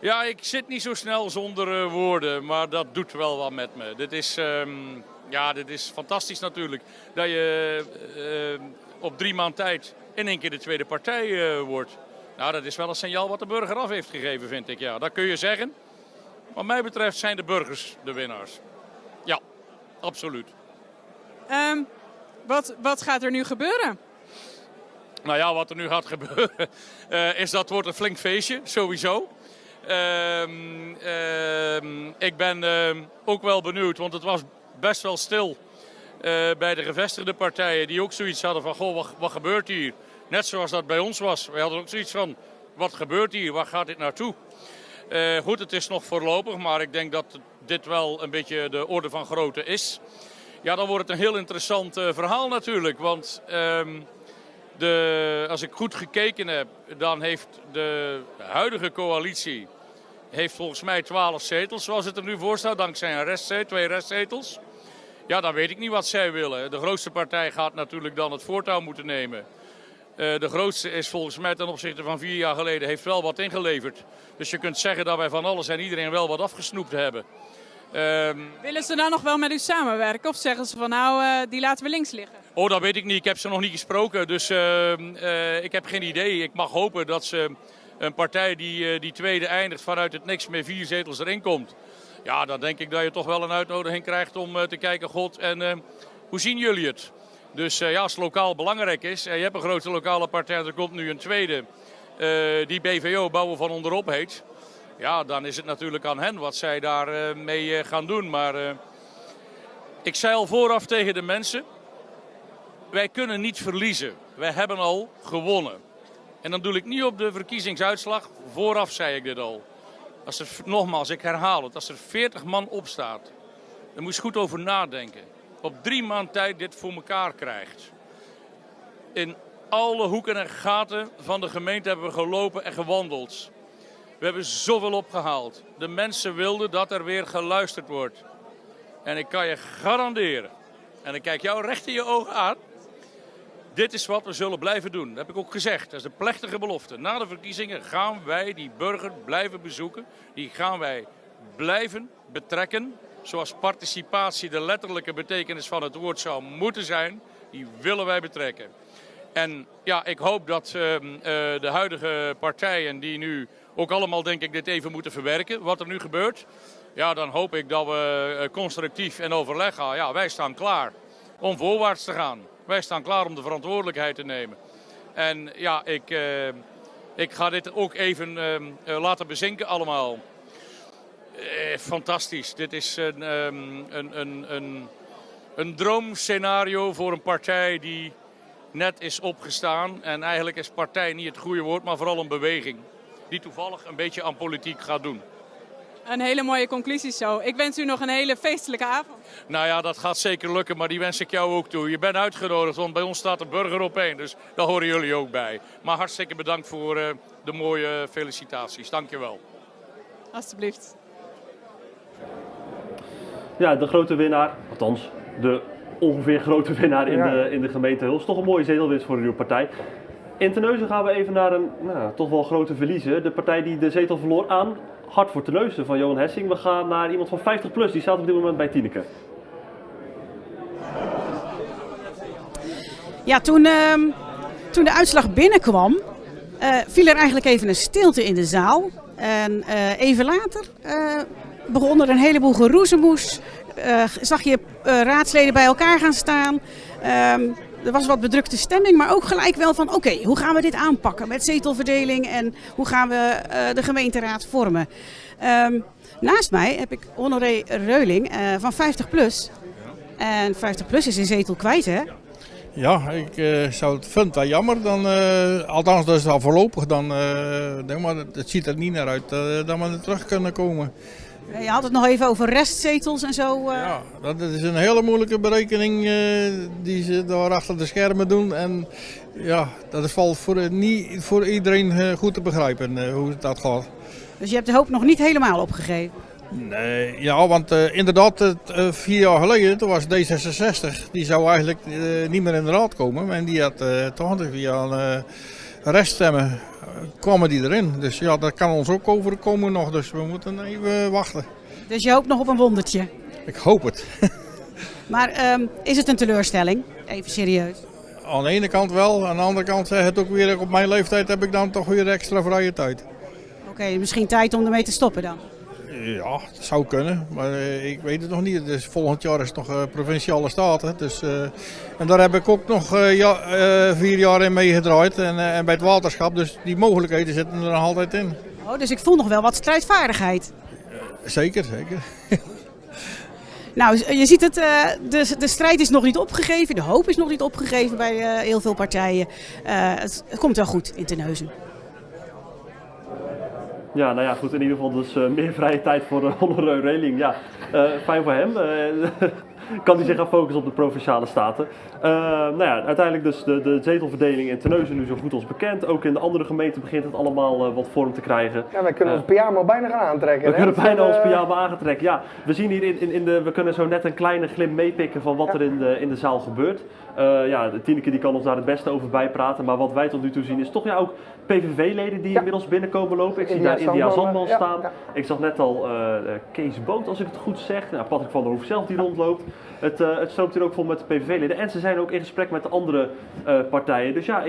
Ja, ik zit niet zo snel zonder woorden, maar dat doet wel wat met me. Dit is fantastisch natuurlijk. Dat je op 3 maanden tijd in één keer de tweede partij wordt. Nou, dat is wel een signaal wat de burger af heeft gegeven, vind ik. Ja, dat kun je zeggen. Wat mij betreft zijn de burgers de winnaars. Ja, absoluut. Wat gaat er nu gebeuren? Nou ja, wat er nu gaat gebeuren is dat het wordt een flink feestje, sowieso. Ik ben ook wel benieuwd, want het was best wel stil bij de gevestigde partijen die ook zoiets hadden van, goh, wat gebeurt hier? Net zoals dat bij ons was. We hadden ook zoiets van, wat gebeurt hier? Waar gaat dit naartoe? Goed, het is nog voorlopig, maar ik denk dat dit wel een beetje de orde van grootte is. Ja, dan wordt het een heel interessant verhaal natuurlijk, want als ik goed gekeken heb, dan heeft de huidige coalitie volgens mij 12 zetels, zoals het er nu voor staat, dankzij een 2 restzetels. Ja, dan weet ik niet wat zij willen. De grootste partij gaat natuurlijk dan het voortouw moeten nemen. De grootste is volgens mij ten opzichte van 4 jaar geleden, heeft wel wat ingeleverd. Dus je kunt zeggen dat wij van alles en iedereen wel wat afgesnoept hebben. Willen ze dan nog wel met u samenwerken of zeggen ze van nou, die laten we links liggen? Oh, dat weet ik niet. Ik heb ze nog niet gesproken, dus ik heb geen idee. Ik mag hopen dat ze een partij die tweede eindigt vanuit het niks met 4 zetels erin komt. Ja, dan denk ik dat je toch wel een uitnodiging krijgt om te kijken, god, en hoe zien jullie het? Dus ja, als het lokaal belangrijk is, je hebt een grote lokale partij en er komt nu een tweede, die BVO, Bouwen van Onderop heet. Ja, dan is het natuurlijk aan hen wat zij daar mee gaan doen. Maar ik zei al vooraf tegen de mensen, wij kunnen niet verliezen. Wij hebben al gewonnen. En dan doe ik niet op de verkiezingsuitslag, vooraf zei ik dit al. Nogmaals, ik herhaal het, als er 40 man opstaat, dan moet je goed over nadenken. Op 3 maanden tijd dit voor elkaar krijgt. In alle hoeken en gaten van de gemeente hebben we gelopen en gewandeld. We hebben zoveel opgehaald. De mensen wilden dat er weer geluisterd wordt. En ik kan je garanderen, en ik kijk jou recht in je ogen aan, dit is wat we zullen blijven doen. Dat heb ik ook gezegd. Dat is de plechtige belofte. Na de verkiezingen gaan wij die burger blijven bezoeken. Die gaan wij blijven betrekken. Zoals participatie de letterlijke betekenis van het woord zou moeten zijn. Die willen wij betrekken. En ja, ik hoop dat de huidige partijen die nu ook allemaal denk ik dit even moeten verwerken. Wat er nu gebeurt. Ja, dan hoop ik dat we constructief in overleg gaan. Ja, wij staan klaar om voorwaarts te gaan. Wij staan klaar om de verantwoordelijkheid te nemen. En ja, ik ga dit ook even laten bezinken allemaal. Fantastisch. Dit is een droomscenario voor een partij die net is opgestaan. En eigenlijk is partij niet het goede woord, maar vooral een beweging. Die toevallig een beetje aan politiek gaat doen. Een hele mooie conclusie zo. Ik wens u nog een hele feestelijke avond. Nou ja, dat gaat zeker lukken, maar die wens ik jou ook toe. Je bent uitgenodigd, want bij ons staat de burger op één. Dus daar horen jullie ook bij. Maar hartstikke bedankt voor de mooie felicitaties. Dank je wel. Alsjeblieft. Ja, de grote winnaar, althans de ongeveer grote winnaar in de gemeente Hulst. Toch een mooie zetelwinst voor de nieuwe partij. In Terneuzen gaan we even naar een toch wel grote verliezer. De partij die de zetel verloor aan Hart voor Terneuzen van Johan Hessing. We gaan naar iemand van 50 plus, die staat op dit moment bij Tineke. Ja, toen de uitslag binnenkwam, viel er eigenlijk even een stilte in de zaal. En even later begon er een heleboel geroezemoes. Zag je raadsleden bij elkaar gaan staan. Er was wat bedrukte stemming, maar ook gelijk wel van oké, hoe gaan we dit aanpakken met zetelverdeling en hoe gaan we de gemeenteraad vormen. Naast mij heb ik Honoré Reuling van 50 plus. En 50 plus is een zetel kwijt, hè? Ja, ik zou het vind wel jammer. Dan, althans, dat is al voorlopig. Dan, maar het ziet er niet naar uit dat we er terug kunnen komen. Je had het nog even over restzetels en zo. Ja, dat is een hele moeilijke berekening die ze daar achter de schermen doen. En ja, dat valt niet voor iedereen goed te begrijpen hoe dat gaat. Dus je hebt de hoop nog niet helemaal opgegeven? Nee, ja, want inderdaad, 4 jaar geleden, toen was D66, die zou eigenlijk niet meer in de raad komen. En die had toch via reststemmen kwamen die erin. Dus ja, dat kan ons ook overkomen nog, dus we moeten even wachten. Dus je hoopt nog op een wondertje? Ik hoop het. Maar is het een teleurstelling? Even serieus. Aan de ene kant wel, aan de andere kant zeg het ook weer, op mijn leeftijd heb ik dan toch weer extra vrije tijd. Oké, misschien tijd om ermee te stoppen dan? Ja, dat zou kunnen, maar ik weet het nog niet. Dus volgend jaar is het nog provinciale staten. Dus, en daar heb ik ook nog 4 jaar in meegedraaid en bij het waterschap. Dus die mogelijkheden zitten er nog altijd in. Oh, dus ik voel nog wel wat strijdvaardigheid. Zeker, zeker. Nou, je ziet het, de strijd is nog niet opgegeven, de hoop is nog niet opgegeven bij heel veel partijen. Het komt wel goed in Terneuzen. Ja, nou ja, goed, in ieder geval dus meer vrije tijd voor Honoré Reuling. Ja, fijn voor hem. Kan hij zich gaan focussen op de Provinciale Staten. Nou ja, uiteindelijk dus de zetelverdeling in Terneuzen nu zo goed als bekend. Ook in de andere gemeenten begint het allemaal wat vorm te krijgen. Ja, wij kunnen ons pyjama bijna gaan aantrekken. We kunnen bijna ons pyjama aantrekken, ja. We zien hier we kunnen zo net een kleine glimp meepikken van wat er in de zaal gebeurt. Ja, Tineke die kan ons daar het beste over bijpraten. Maar wat wij tot nu toe zien is toch ook PVV-leden die inmiddels binnenkomen lopen. Ik zie daar India Zandman staan. Ja. Ik zag net al Kees Boot, als ik het goed zeg. Nou, Patrick van der Hoef zelf die rondloopt. Het stroomt hier ook vol met de PVV-leden. En ze zijn ook in gesprek met de andere partijen. Dus ja,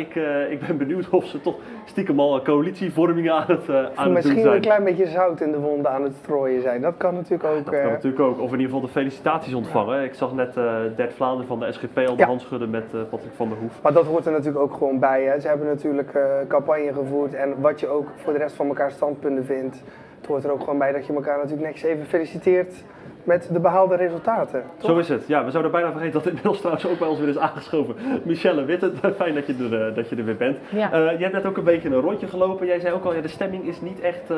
ik ben benieuwd of ze toch stiekem al coalitievormingen aan het doen zijn. Misschien een klein beetje zout in de wonden aan het strooien zijn. Dat kan natuurlijk ook. Dat kan natuurlijk ook. Of in ieder geval de felicitaties ontvangen. Ja. Ik zag net Dert Vlaanderen van de SGP al de hand schudden met Patrick van der Hoef. Maar dat hoort er natuurlijk ook gewoon bij. Hè. Ze hebben natuurlijk campagne gevoerd. En wat je ook voor de rest van elkaar standpunten vindt. Het hoort er ook gewoon bij dat je elkaar natuurlijk netjes even feliciteert met de behaalde resultaten. Toch? Zo is het. Ja, we zouden bijna vergeten dat inmiddels trouwens ook bij ons weer is aangeschoven. Michelle Witte, fijn dat je er weer bent. Ja. Je hebt net ook een beetje een rondje gelopen. Jij zei ook al, de stemming is niet echt,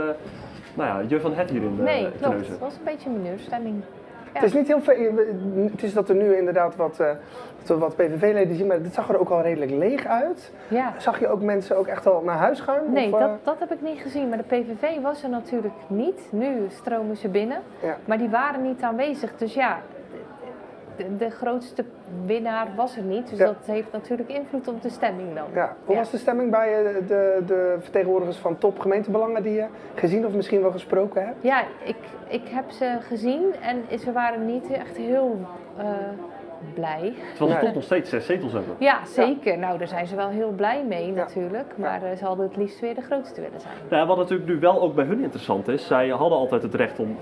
je van het hier in de Nee, klopt. Het was een beetje een mineurstemming. Ja. Het is niet heel veel. Het is dat er nu inderdaad wat PVV-leden zien, maar het zag er ook al redelijk leeg uit. Ja. Zag je ook mensen ook echt al naar huis gaan? Nee, dat heb ik niet gezien. Maar de PVV was er natuurlijk niet. Nu stromen ze binnen. Ja. Maar die waren niet aanwezig. Dus ja, de grootste winnaar was er niet. Dus dat heeft natuurlijk invloed op de stemming dan. Ja. Hoe was de stemming bij de vertegenwoordigers van top gemeentebelangen die je gezien of misschien wel gesproken hebt? Ja, ik heb ze gezien en ze waren niet echt heel blij. Terwijl ze toch nog steeds 6 zetels hebben. Ja, zeker. Nou, daar zijn ze wel heel blij mee natuurlijk. Maar ze hadden het liefst weer de grootste willen zijn. Nou, wat natuurlijk nu wel ook bij hun interessant is, zij hadden altijd het recht om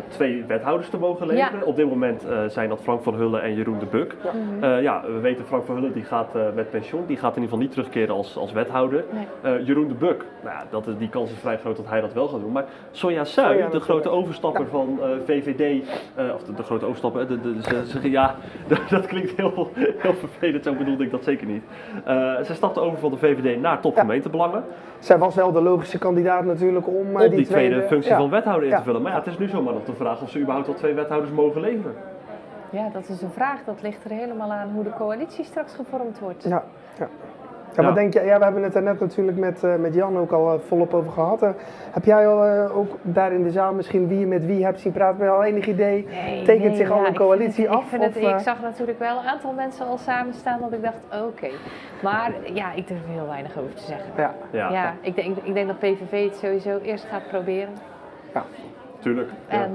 2 wethouders te mogen leveren. Ja. Op dit moment zijn dat Frank van Hulle en Jeroen de Buk. We weten Frank van Hulle die gaat met pensioen, die gaat in ieder geval niet terugkeren als wethouder. Nee. Jeroen de Buk, nou ja, die kans is vrij groot dat hij dat wel gaat doen. Maar Sonja Suij, de grote overstapper van VVD, of de grote overstapper, dat klinkt heel vervelend, zo bedoelde ik dat zeker niet. Zij stapte over van de VVD naar topgemeentebelangen. Zij was wel de logische kandidaat natuurlijk om die tweede functie van wethouder in te vullen. Maar ja, het is nu zomaar nog de vraag of ze überhaupt al 2 wethouders mogen leveren. Ja, dat is een vraag. Dat ligt er helemaal aan hoe de coalitie straks gevormd wordt. Ja. Wat denk je? Ja, we hebben het er net natuurlijk met Jan ook al volop over gehad. Heb jij al ook daar in de zaal misschien wie je met wie hebt zien praten? Heb je al enig idee? Tekent zich al een coalitie af? Ik zag natuurlijk wel een aantal mensen al samen staan dat ik dacht, oké. Maar ja, ik durf er heel weinig over te zeggen. Ja, ik denk dat PVV het sowieso eerst gaat proberen. Ja, tuurlijk. Ja.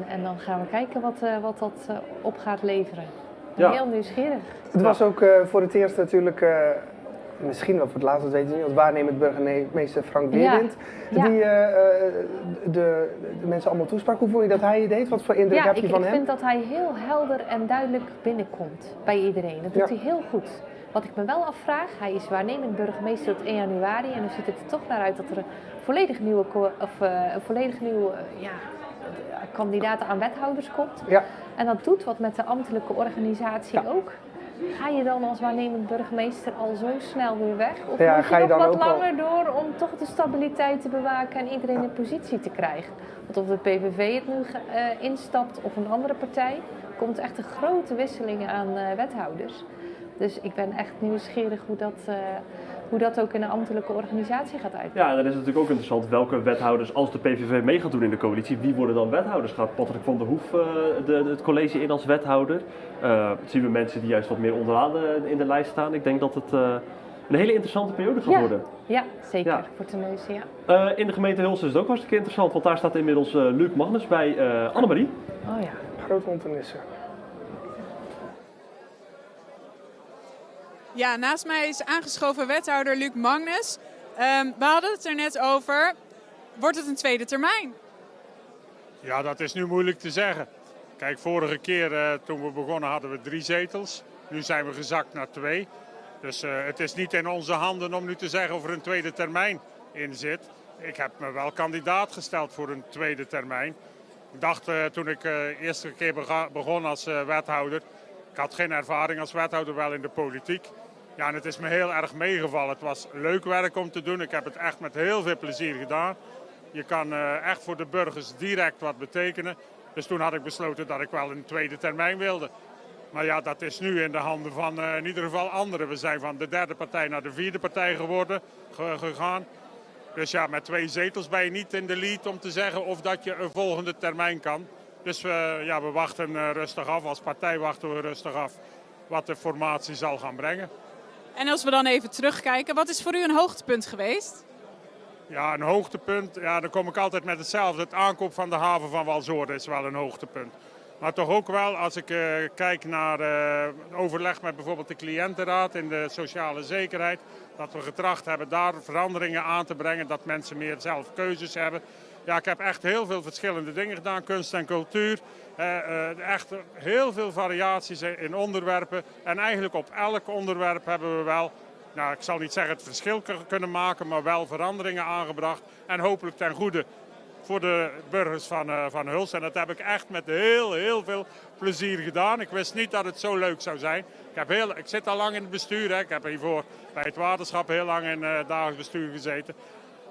En dan gaan we kijken wat dat op gaat leveren. Ja. Heel nieuwsgierig. Het was ook voor het eerst natuurlijk, misschien wel voor het laatst, dat weet ik niet, als waarnemend burgemeester Frank Weerwind, die de mensen allemaal toesprak. Hoe vond je dat hij het deed? Wat voor indruk heb je van hem? Ik vind dat hij heel helder en duidelijk binnenkomt bij iedereen. Dat doet hij heel goed. Wat ik me wel afvraag, hij is waarnemend burgemeester tot 1 januari en nu ziet het er toch naar uit dat er een volledig nieuwe kandidaat aan wethouders komt. Ja. En dat doet wat met de ambtelijke organisatie ook. Ga je dan als waarnemend burgemeester al zo snel weer weg? Of moet je nog wat langer door om toch de stabiliteit te bewaken en iedereen in positie te krijgen? Want of de PVV het nu instapt of een andere partij, komt echt een grote wisseling aan wethouders. Dus ik ben echt nieuwsgierig hoe dat ook in een ambtelijke organisatie gaat uitpakken. Ja, en dan is het natuurlijk ook interessant welke wethouders, als de PVV mee gaat doen in de coalitie, wie worden dan wethouders? Gaat Patrick van der Hoef het college in als wethouder? Zien we mensen die juist wat meer onderaan in de lijst staan? Ik denk dat het een hele interessante periode gaat worden. Ja, zeker. Ja. Voor Terneuzen, ja. In de gemeente Hulst is het ook hartstikke interessant, want daar staat inmiddels Luc Magnus bij Annemarie. Oh ja. Groot om te missen. Ja, naast mij is aangeschoven wethouder Luc Magnus. We hadden het er net over. Wordt het een tweede termijn? Ja, dat is nu moeilijk te zeggen. Kijk, vorige keer toen we begonnen hadden we 3 zetels. Nu zijn we gezakt naar 2. Dus het is niet in onze handen om nu te zeggen of er een tweede termijn in zit. Ik heb me wel kandidaat gesteld voor een tweede termijn. Ik dacht toen ik de eerste keer begon als wethouder. Ik had geen ervaring als wethouder, wel in de politiek. Ja, en het is me heel erg meegevallen. Het was leuk werk om te doen. Ik heb het echt met heel veel plezier gedaan. Je kan echt voor de burgers direct wat betekenen. Dus toen had ik besloten dat ik wel een tweede termijn wilde. Maar ja, dat is nu in de handen van in ieder geval anderen. We zijn van de 3e partij naar de 4e partij gegaan. Dus ja, met 2 zetels ben je niet in de lead om te zeggen of dat je een volgende termijn kan. Dus we wachten rustig af. Als partij wachten we rustig af wat de formatie zal gaan brengen. En als we dan even terugkijken, wat is voor u een hoogtepunt geweest? Ja, een hoogtepunt, ja, dan kom ik altijd met hetzelfde. Het aankoop van de haven van Walshoorde is wel een hoogtepunt. Maar toch ook wel, als ik kijk naar overleg met bijvoorbeeld de cliëntenraad in de sociale zekerheid. Dat we getracht hebben daar veranderingen aan te brengen, dat mensen meer zelf keuzes hebben. Ja, ik heb echt heel veel verschillende dingen gedaan, kunst en cultuur. Echt heel veel variaties in onderwerpen. En eigenlijk op elk onderwerp hebben we wel, nou, ik zal niet zeggen het verschil kunnen maken, maar wel veranderingen aangebracht. En hopelijk ten goede voor de burgers van Hulst. En dat heb ik echt met heel veel plezier gedaan. Ik wist niet dat het zo leuk zou zijn. Ik zit al lang in het bestuur. Hè. Ik heb hiervoor bij het waterschap heel lang in het dagelijks bestuur gezeten.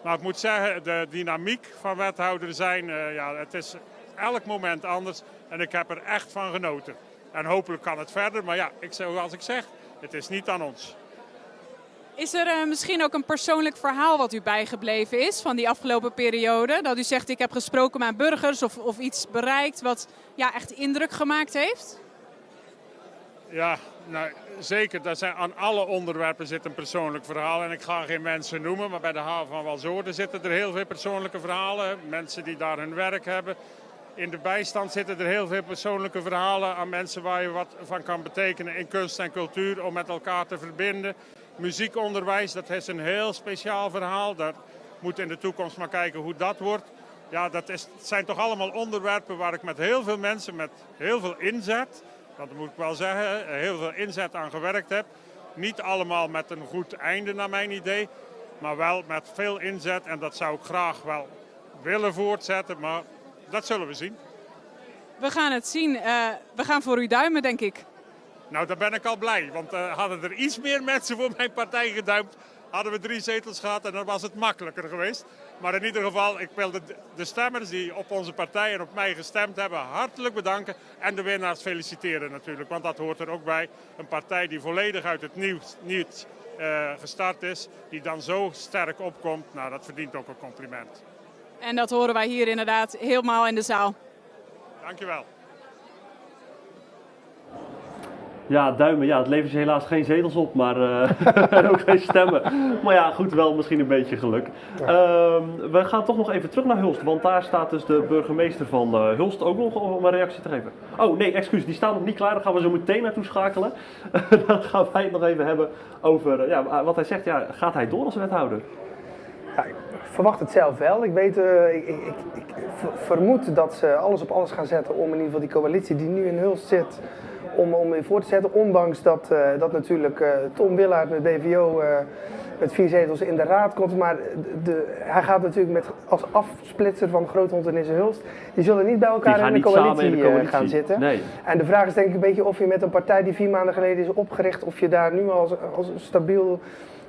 Maar ik moet zeggen, de dynamiek van wethouder zijn, het is elk moment anders. En ik heb er echt van genoten. En hopelijk kan het verder. Maar ja, zoals ik zeg, het is niet aan ons. Is er misschien ook een persoonlijk verhaal wat u bijgebleven is van die afgelopen periode? Dat u zegt, ik heb gesproken met burgers of iets bereikt wat echt indruk gemaakt heeft? Ja, nou, zeker. Aan alle onderwerpen zit een persoonlijk verhaal. En ik ga geen mensen noemen, maar bij de haven van Walshoorde zitten er heel veel persoonlijke verhalen. Mensen die daar hun werk hebben. In de bijstand zitten er heel veel persoonlijke verhalen aan mensen waar je wat van kan betekenen in kunst en cultuur om met elkaar te verbinden. Muziekonderwijs, dat is een heel speciaal verhaal. Daar moet in de toekomst maar kijken hoe dat wordt. Ja, het zijn toch allemaal onderwerpen waar ik met heel veel mensen, met heel veel inzet, dat moet ik wel zeggen, heel veel inzet aan gewerkt heb. Niet allemaal met een goed einde naar mijn idee, maar wel met veel inzet. En dat zou ik graag wel willen voortzetten, maar dat zullen we zien. We gaan het zien. We gaan voor u duimen, denk ik. Nou, daar ben ik al blij. Want hadden er iets meer mensen voor mijn partij geduimd, hadden we 3 zetels gehad en dan was het makkelijker geweest. Maar in ieder geval, ik wil de stemmers die op onze partij en op mij gestemd hebben hartelijk bedanken. En de winnaars feliciteren natuurlijk, want dat hoort er ook bij. Een partij die volledig uit het niets gestart is, die dan zo sterk opkomt, nou dat verdient ook een compliment. En dat horen wij hier inderdaad helemaal in de zaal. Dankjewel. Ja, duimen. Ja, het levert je helaas geen zetels op, maar en ook geen stemmen. Maar ja, goed, wel misschien een beetje geluk. We gaan toch nog even terug naar Hulst, want daar staat dus de burgemeester van Hulst ook nog om een reactie te geven. Oh nee, excuus, die staat nog niet klaar. Daar gaan we zo meteen naartoe schakelen. Dan gaan wij het nog even hebben over wat hij zegt. Ja, gaat hij door als wethouder? Ja, ik verwacht het zelf wel. Ik weet, ik vermoed dat ze alles op alles gaan zetten om in ieder geval die coalitie die nu in Hulst zit, om weer voor te zetten. Ondanks dat natuurlijk Tom Willaert met BVO met 4 zetels in de raad komt. Maar hij gaat natuurlijk als afsplitser van Groot-Hond en Nisse-Hulst. Die zullen niet bij elkaar in de coalitie gaan zitten. Nee. En de vraag is denk ik een beetje of je met een partij die 4 maanden geleden is opgericht, of je daar nu als een stabiel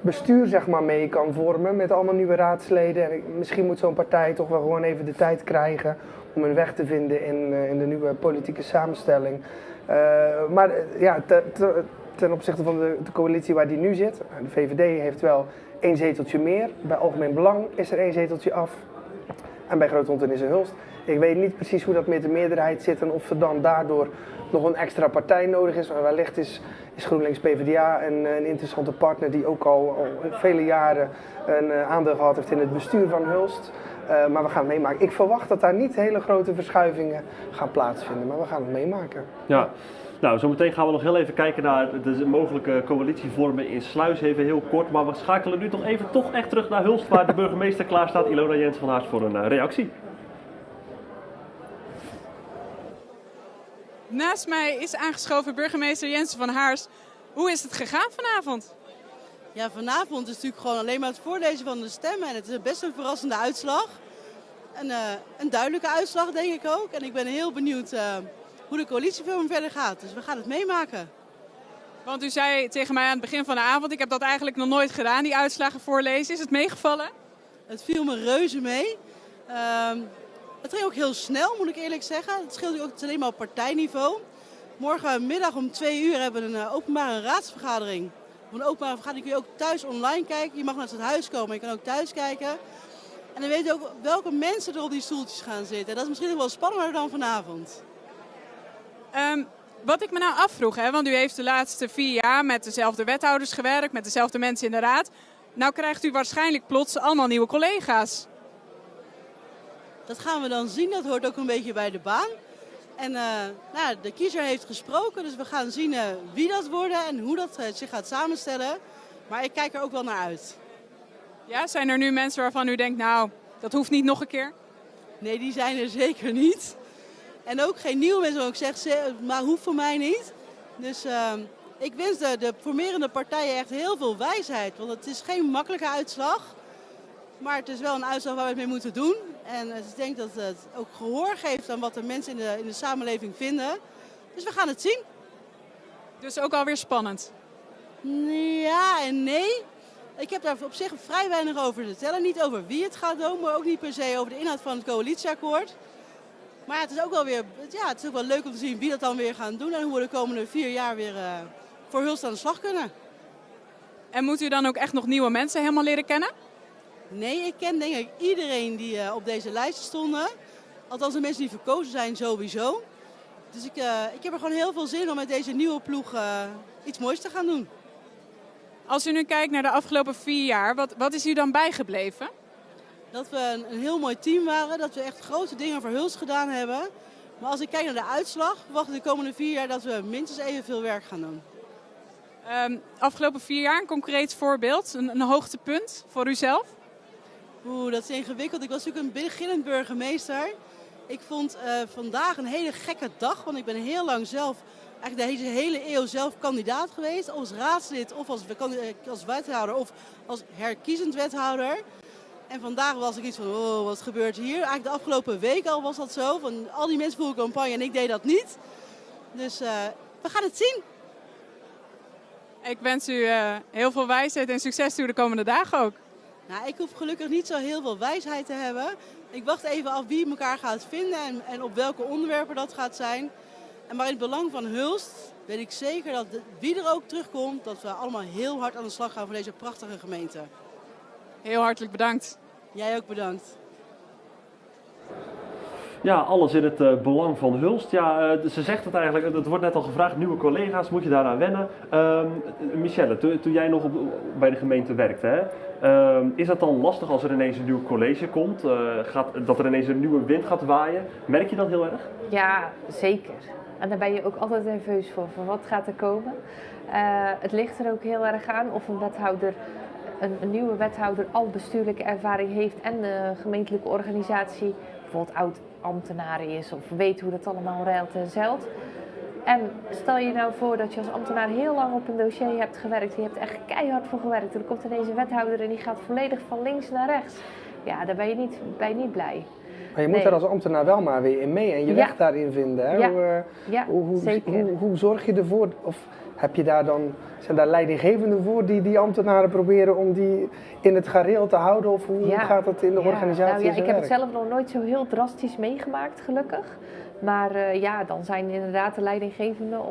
bestuur zeg maar mee kan vormen met allemaal nieuwe raadsleden. En misschien moet zo'n partij toch wel gewoon even de tijd krijgen om een weg te vinden in de nieuwe politieke samenstelling. Maar ja, ten opzichte van de coalitie waar die nu zit, de VVD heeft wel 1 zeteltje meer. Bij Algemeen Belang is er 1 zeteltje af. En bij Groot-Hond en Nisse-Hulst. Ik weet niet precies hoe dat met de meerderheid zit en of er dan daardoor nog een extra partij nodig is. Maar wellicht is GroenLinks PvdA een interessante partner die ook al vele jaren een aandeel gehad heeft in het bestuur van Hulst. Maar we gaan het meemaken. Ik verwacht dat daar niet hele grote verschuivingen gaan plaatsvinden, maar we gaan het meemaken. Ja. Nou, zometeen gaan we nog heel even kijken naar de mogelijke coalitievormen in Sluis, even heel kort. Maar we schakelen nu toch echt terug naar Hulst, waar de burgemeester klaar staat, Ilona Jensen van Haars, voor een reactie. Naast mij is aangeschoven burgemeester Jensen van Haars. Hoe is het gegaan vanavond? Ja, vanavond is natuurlijk gewoon alleen maar het voorlezen van de stemmen. En het is best een verrassende uitslag. Een duidelijke uitslag, denk ik ook. En ik ben heel benieuwd hoe de coalitievorming verder gaat. Dus we gaan het meemaken. Want u zei tegen mij aan het begin van de avond, ik heb dat eigenlijk nog nooit gedaan, die uitslagen voorlezen. Is het meegevallen? Het viel me reuze mee. Het ging ook heel snel, moet ik eerlijk zeggen. Het scheelt ook alleen maar op partijniveau. Morgenmiddag om 2 uur hebben we een openbare raadsvergadering. Op een openbare vergadering kun je ook thuis online kijken. Je mag naar het huis komen, maar je kan ook thuis kijken. En dan weet je ook welke mensen er op die stoeltjes gaan zitten. En dat is misschien nog wel spannender dan vanavond. Wat ik me nou afvroeg, want u heeft de laatste 4 jaar met dezelfde wethouders gewerkt, met dezelfde mensen in de raad. Nou krijgt u waarschijnlijk plots allemaal nieuwe collega's. Dat gaan we dan zien, dat hoort ook een beetje bij de baan. En de kiezer heeft gesproken, dus we gaan zien wie dat worden en hoe dat zich gaat samenstellen. Maar ik kijk er ook wel naar uit. Ja, zijn er nu mensen waarvan u denkt, nou, dat hoeft niet nog een keer? Nee, die zijn er zeker niet. En ook geen nieuwe mensen, ook zeg, maar hoeft voor mij niet. Dus ik wens de formerende partijen echt heel veel wijsheid. Want het is geen makkelijke uitslag. Maar het is wel een uitslag waar we het mee moeten doen. En ik denk dat het ook gehoor geeft aan wat de mensen in de samenleving vinden. Dus we gaan het zien. Dus ook alweer spannend? Ja en nee. Ik heb daar op zich vrij weinig over te vertellen. Niet over wie het gaat doen, maar ook niet per se over de inhoud van het coalitieakkoord. Maar ja, het is ook wel weer, het is ook wel leuk om te zien wie dat dan weer gaan doen. En hoe we de komende 4 jaar weer voor Hulst aan de slag kunnen. En moet u dan ook echt nog nieuwe mensen helemaal leren kennen? Nee, ik ken denk ik iedereen die op deze lijst stonden. Althans de mensen die verkozen zijn sowieso. Dus ik heb er gewoon heel veel zin om met deze nieuwe ploeg iets moois te gaan doen. Als u nu kijkt naar de afgelopen 4 jaar, wat is u dan bijgebleven? Dat we een heel mooi team waren, dat we echt grote dingen voor Hulst gedaan hebben. Maar als ik kijk naar de uitslag, verwacht ik de komende 4 jaar dat we minstens evenveel werk gaan doen. Afgelopen 4 jaar, een concreet voorbeeld, een hoogtepunt voor uzelf? Dat is ingewikkeld. Ik was natuurlijk een beginnend burgemeester. Ik vond vandaag een hele gekke dag, want ik ben heel lang zelf, eigenlijk deze hele eeuw zelf kandidaat geweest. Als raadslid of als wethouder of als herkiezend wethouder. En vandaag was ik iets van, oh, wat gebeurt hier? Eigenlijk de afgelopen week al was dat zo. Van al die mensen voeren campagne en ik deed dat niet. Dus we gaan het zien. Ik wens u heel veel wijsheid en succes toe de komende dagen ook. Nou, ik hoef gelukkig niet zo heel veel wijsheid te hebben. Ik wacht even af wie elkaar gaat vinden en op welke onderwerpen dat gaat zijn. Maar in het belang van Hulst weet ik zeker dat wie er ook terugkomt, dat we allemaal heel hard aan de slag gaan voor deze prachtige gemeente. Heel hartelijk bedankt. Jij ook bedankt. Ja, alles in het belang van Hulst. Ja, ze zegt het eigenlijk, het wordt net al gevraagd, nieuwe collega's, moet je daaraan wennen? Michelle, toen jij nog bij de gemeente werkte, hè, is dat dan lastig als er ineens een nieuw college komt? Dat er ineens een nieuwe wind gaat waaien? Merk je dat heel erg? Ja, zeker. En daar ben je ook altijd nerveus voor wat gaat er komen. Het ligt er ook heel erg aan of een nieuwe wethouder al bestuurlijke ervaring heeft en de gemeentelijke organisatie bijvoorbeeld oud-ambtenaar is of weet hoe dat allemaal ruilt en zeilt. En stel je nou voor dat je als ambtenaar heel lang op een dossier hebt gewerkt, je hebt echt keihard voor gewerkt en er komt ineens een wethouder en die gaat volledig van links naar rechts. Ja, daar ben je niet blij. Maar je moet er als ambtenaar wel maar weer in mee en je weg daarin vinden. Hè? Hoe zorg je ervoor? Of heb je daar dan, zijn daar leidinggevenden voor die ambtenaren proberen om die in het gareel te houden? Of hoe gaat dat in de organisatie? Ik heb het zelf nog nooit zo heel drastisch meegemaakt, gelukkig. Maar dan zijn inderdaad de leidinggevenden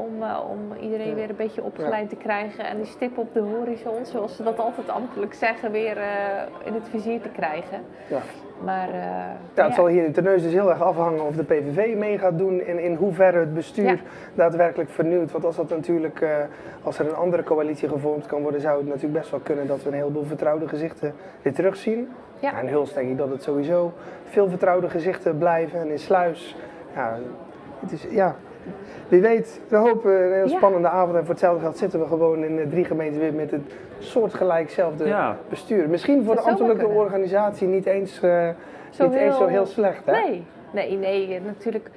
om iedereen weer een beetje opgeleid te krijgen. En die stip op de horizon, zoals ze dat altijd ambtelijk zeggen, weer in het vizier te krijgen. Ja. Maar, het zal hier in Terneuzen dus heel erg afhangen of de PVV mee gaat doen en in hoeverre het bestuur daadwerkelijk vernieuwt. Want als dat natuurlijk, als er een andere coalitie gevormd kan worden, zou het natuurlijk best wel kunnen dat we een heleboel vertrouwde gezichten weer terugzien. Ja. En in Hulst denk ik dat het sowieso veel vertrouwde gezichten blijven en in Sluis. Ja, het is, wie weet, we hopen een heel spannende avond en voor hetzelfde geld zitten we gewoon in 3 gemeenten weer met het soortgelijkzelfde bestuur. Misschien voor de ambtelijke organisatie niet eens zo heel slecht, hè? Nee, natuurlijk.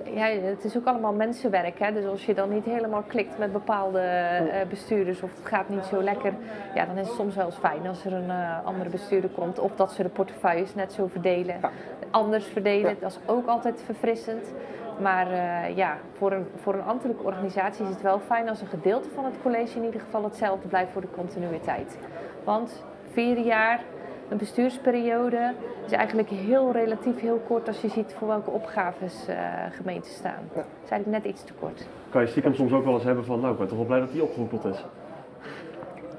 Het is ook allemaal mensenwerk, hè? Dus als je dan niet helemaal klikt met bepaalde bestuurders of het gaat niet zo lekker, ja, dan is het soms wel eens fijn als er een andere bestuurder komt of dat ze de portefeuilles net zo verdelen, anders verdelen. Dat is ook altijd verfrissend. Maar voor een ambtelijke organisatie is het wel fijn als een gedeelte van het college in ieder geval hetzelfde blijft voor de continuïteit. Want 4 jaar, een bestuursperiode, is eigenlijk relatief heel kort als je ziet voor welke opgaves gemeenten staan. Dat is eigenlijk net iets te kort. Kan je stiekem soms ook wel eens hebben van, nou, ik ben toch wel blij dat die opgeroepeld is.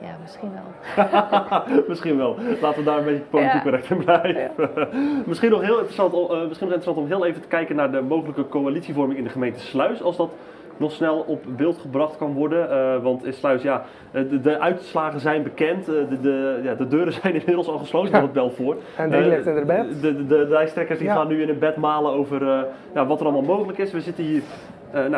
Ja, misschien wel. Misschien wel. Laten we daar een beetje politiek correct in blijven. Ja. Misschien nog heel interessant om heel even te kijken naar de mogelijke coalitievorming in de gemeente Sluis. Als dat nog snel op beeld gebracht kan worden. Want in Sluis, de uitslagen zijn bekend. De deuren zijn inmiddels al gesloten van het Belfort. En die ligt in de bed. De lijsttrekkers die gaan nu in een bed malen over wat er allemaal mogelijk is. We zitten hier.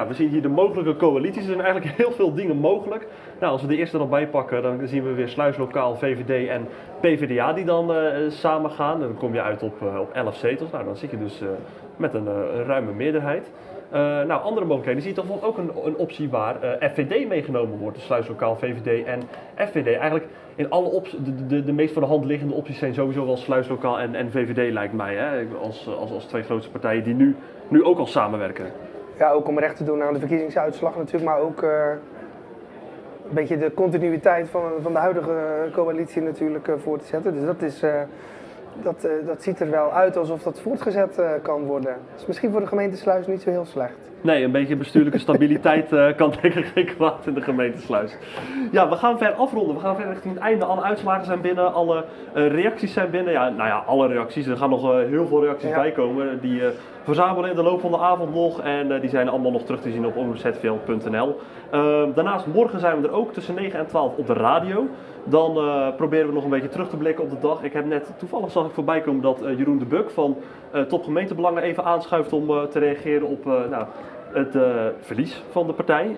We zien hier de mogelijke coalities. Er zijn eigenlijk heel veel dingen mogelijk. Nou, als we de eerste nog bijpakken, dan zien we weer Sluis lokaal, VVD en PvdA die dan samen gaan. En dan kom je uit op 11 zetels. Nou, dan zit je dus met een ruime meerderheid. Andere mogelijkheden. Je ziet toch ook een optie waar FVD meegenomen wordt. Dus Sluis lokaal, VVD en FVD. Eigenlijk in alle opties, de meest voor de hand liggende opties zijn sowieso wel Sluis lokaal en VVD lijkt mij. Hè? Als 2 grootste partijen die nu ook al samenwerken. Ja, ook om recht te doen aan de verkiezingsuitslag natuurlijk, maar ook een beetje de continuïteit van de huidige coalitie natuurlijk voor te zetten. Dus dat ziet er wel uit alsof dat voortgezet kan worden. Dat is misschien voor de gemeente Sluis niet zo heel slecht. Nee, een beetje bestuurlijke stabiliteit kan denk ik geen kwaad in de gemeente Sluis. Ja, we gaan ver afronden. We gaan ver richting het einde. Alle uitslagen zijn binnen, alle reacties zijn binnen. Ja, nou ja, alle reacties. Er gaan nog heel veel reacties bij komen. Die verzamelen in de loop van de avond nog. En die zijn allemaal nog terug te zien op omroepzvl.nl. Daarnaast, morgen zijn we er ook tussen 9 en 12 op de radio. Dan proberen we nog een beetje terug te blikken op de dag. Ik heb net, toevallig zag ik voorbij komen dat Jeroen de Buk van Top Gemeentebelangen even aanschuift om te reageren op het verlies van de partij.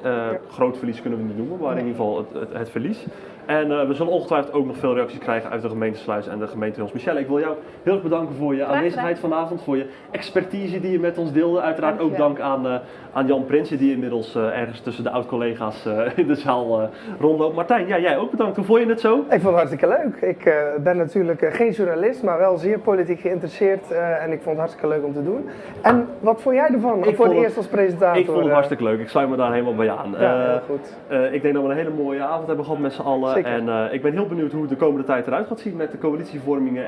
Groot verlies kunnen we niet noemen, maar in ieder geval het verlies. En we zullen ongetwijfeld ook nog veel reacties krijgen uit de gemeente Sluis en de gemeente Huls. Michelle, ik wil jou heel erg bedanken voor je aanwezigheid vanavond, voor je expertise die je met ons deelde. Uiteraard ook dank aan Jan Prinsen, die inmiddels ergens tussen de oud-collega's in de zaal rondloopt. Martijn, ja, jij ook bedankt. Hoe vond je het zo? Ik vond het hartstikke leuk. Ik ben natuurlijk geen journalist, maar wel zeer politiek geïnteresseerd. En ik vond het hartstikke leuk om te doen. En wat vond jij ervan? Voor het eerst als presentator? Ik vond het hartstikke leuk. Ik sluit me daar helemaal bij aan. Ja, heel goed. Ik denk dat we een hele mooie avond hebben gehad met z'n allen. Zeker. En ik ben heel benieuwd hoe het de komende tijd eruit gaat zien met de coalitievormingen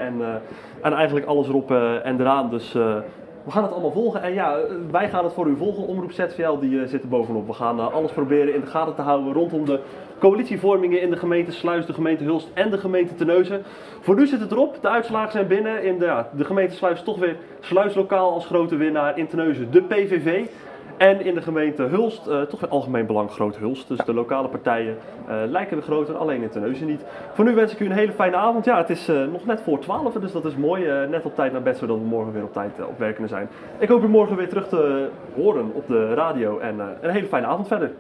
en eigenlijk alles erop en eraan. Dus we gaan het allemaal volgen. En ja, wij gaan het voor u volgen. Omroep ZVL die zit er bovenop. We gaan alles proberen in de gaten te houden rondom de coalitievormingen in de gemeente Sluis, de gemeente Hulst en de gemeente Terneuzen. Voor nu zit het erop. De uitslagen zijn binnen. In de gemeente Sluis toch weer Sluislokaal als grote winnaar. In Terneuzen de PVV. En in de gemeente Hulst, toch weer algemeen belang groot Hulst. Dus de lokale partijen lijken weer groter, alleen in Terneuzen niet. Voor nu wens ik u een hele fijne avond. Ja, het is nog net voor 12, dus dat is mooi. Net op tijd naar bed, zodat we morgen weer op tijd op werk kunnen zijn. Ik hoop u morgen weer terug te horen op de radio en een hele fijne avond verder.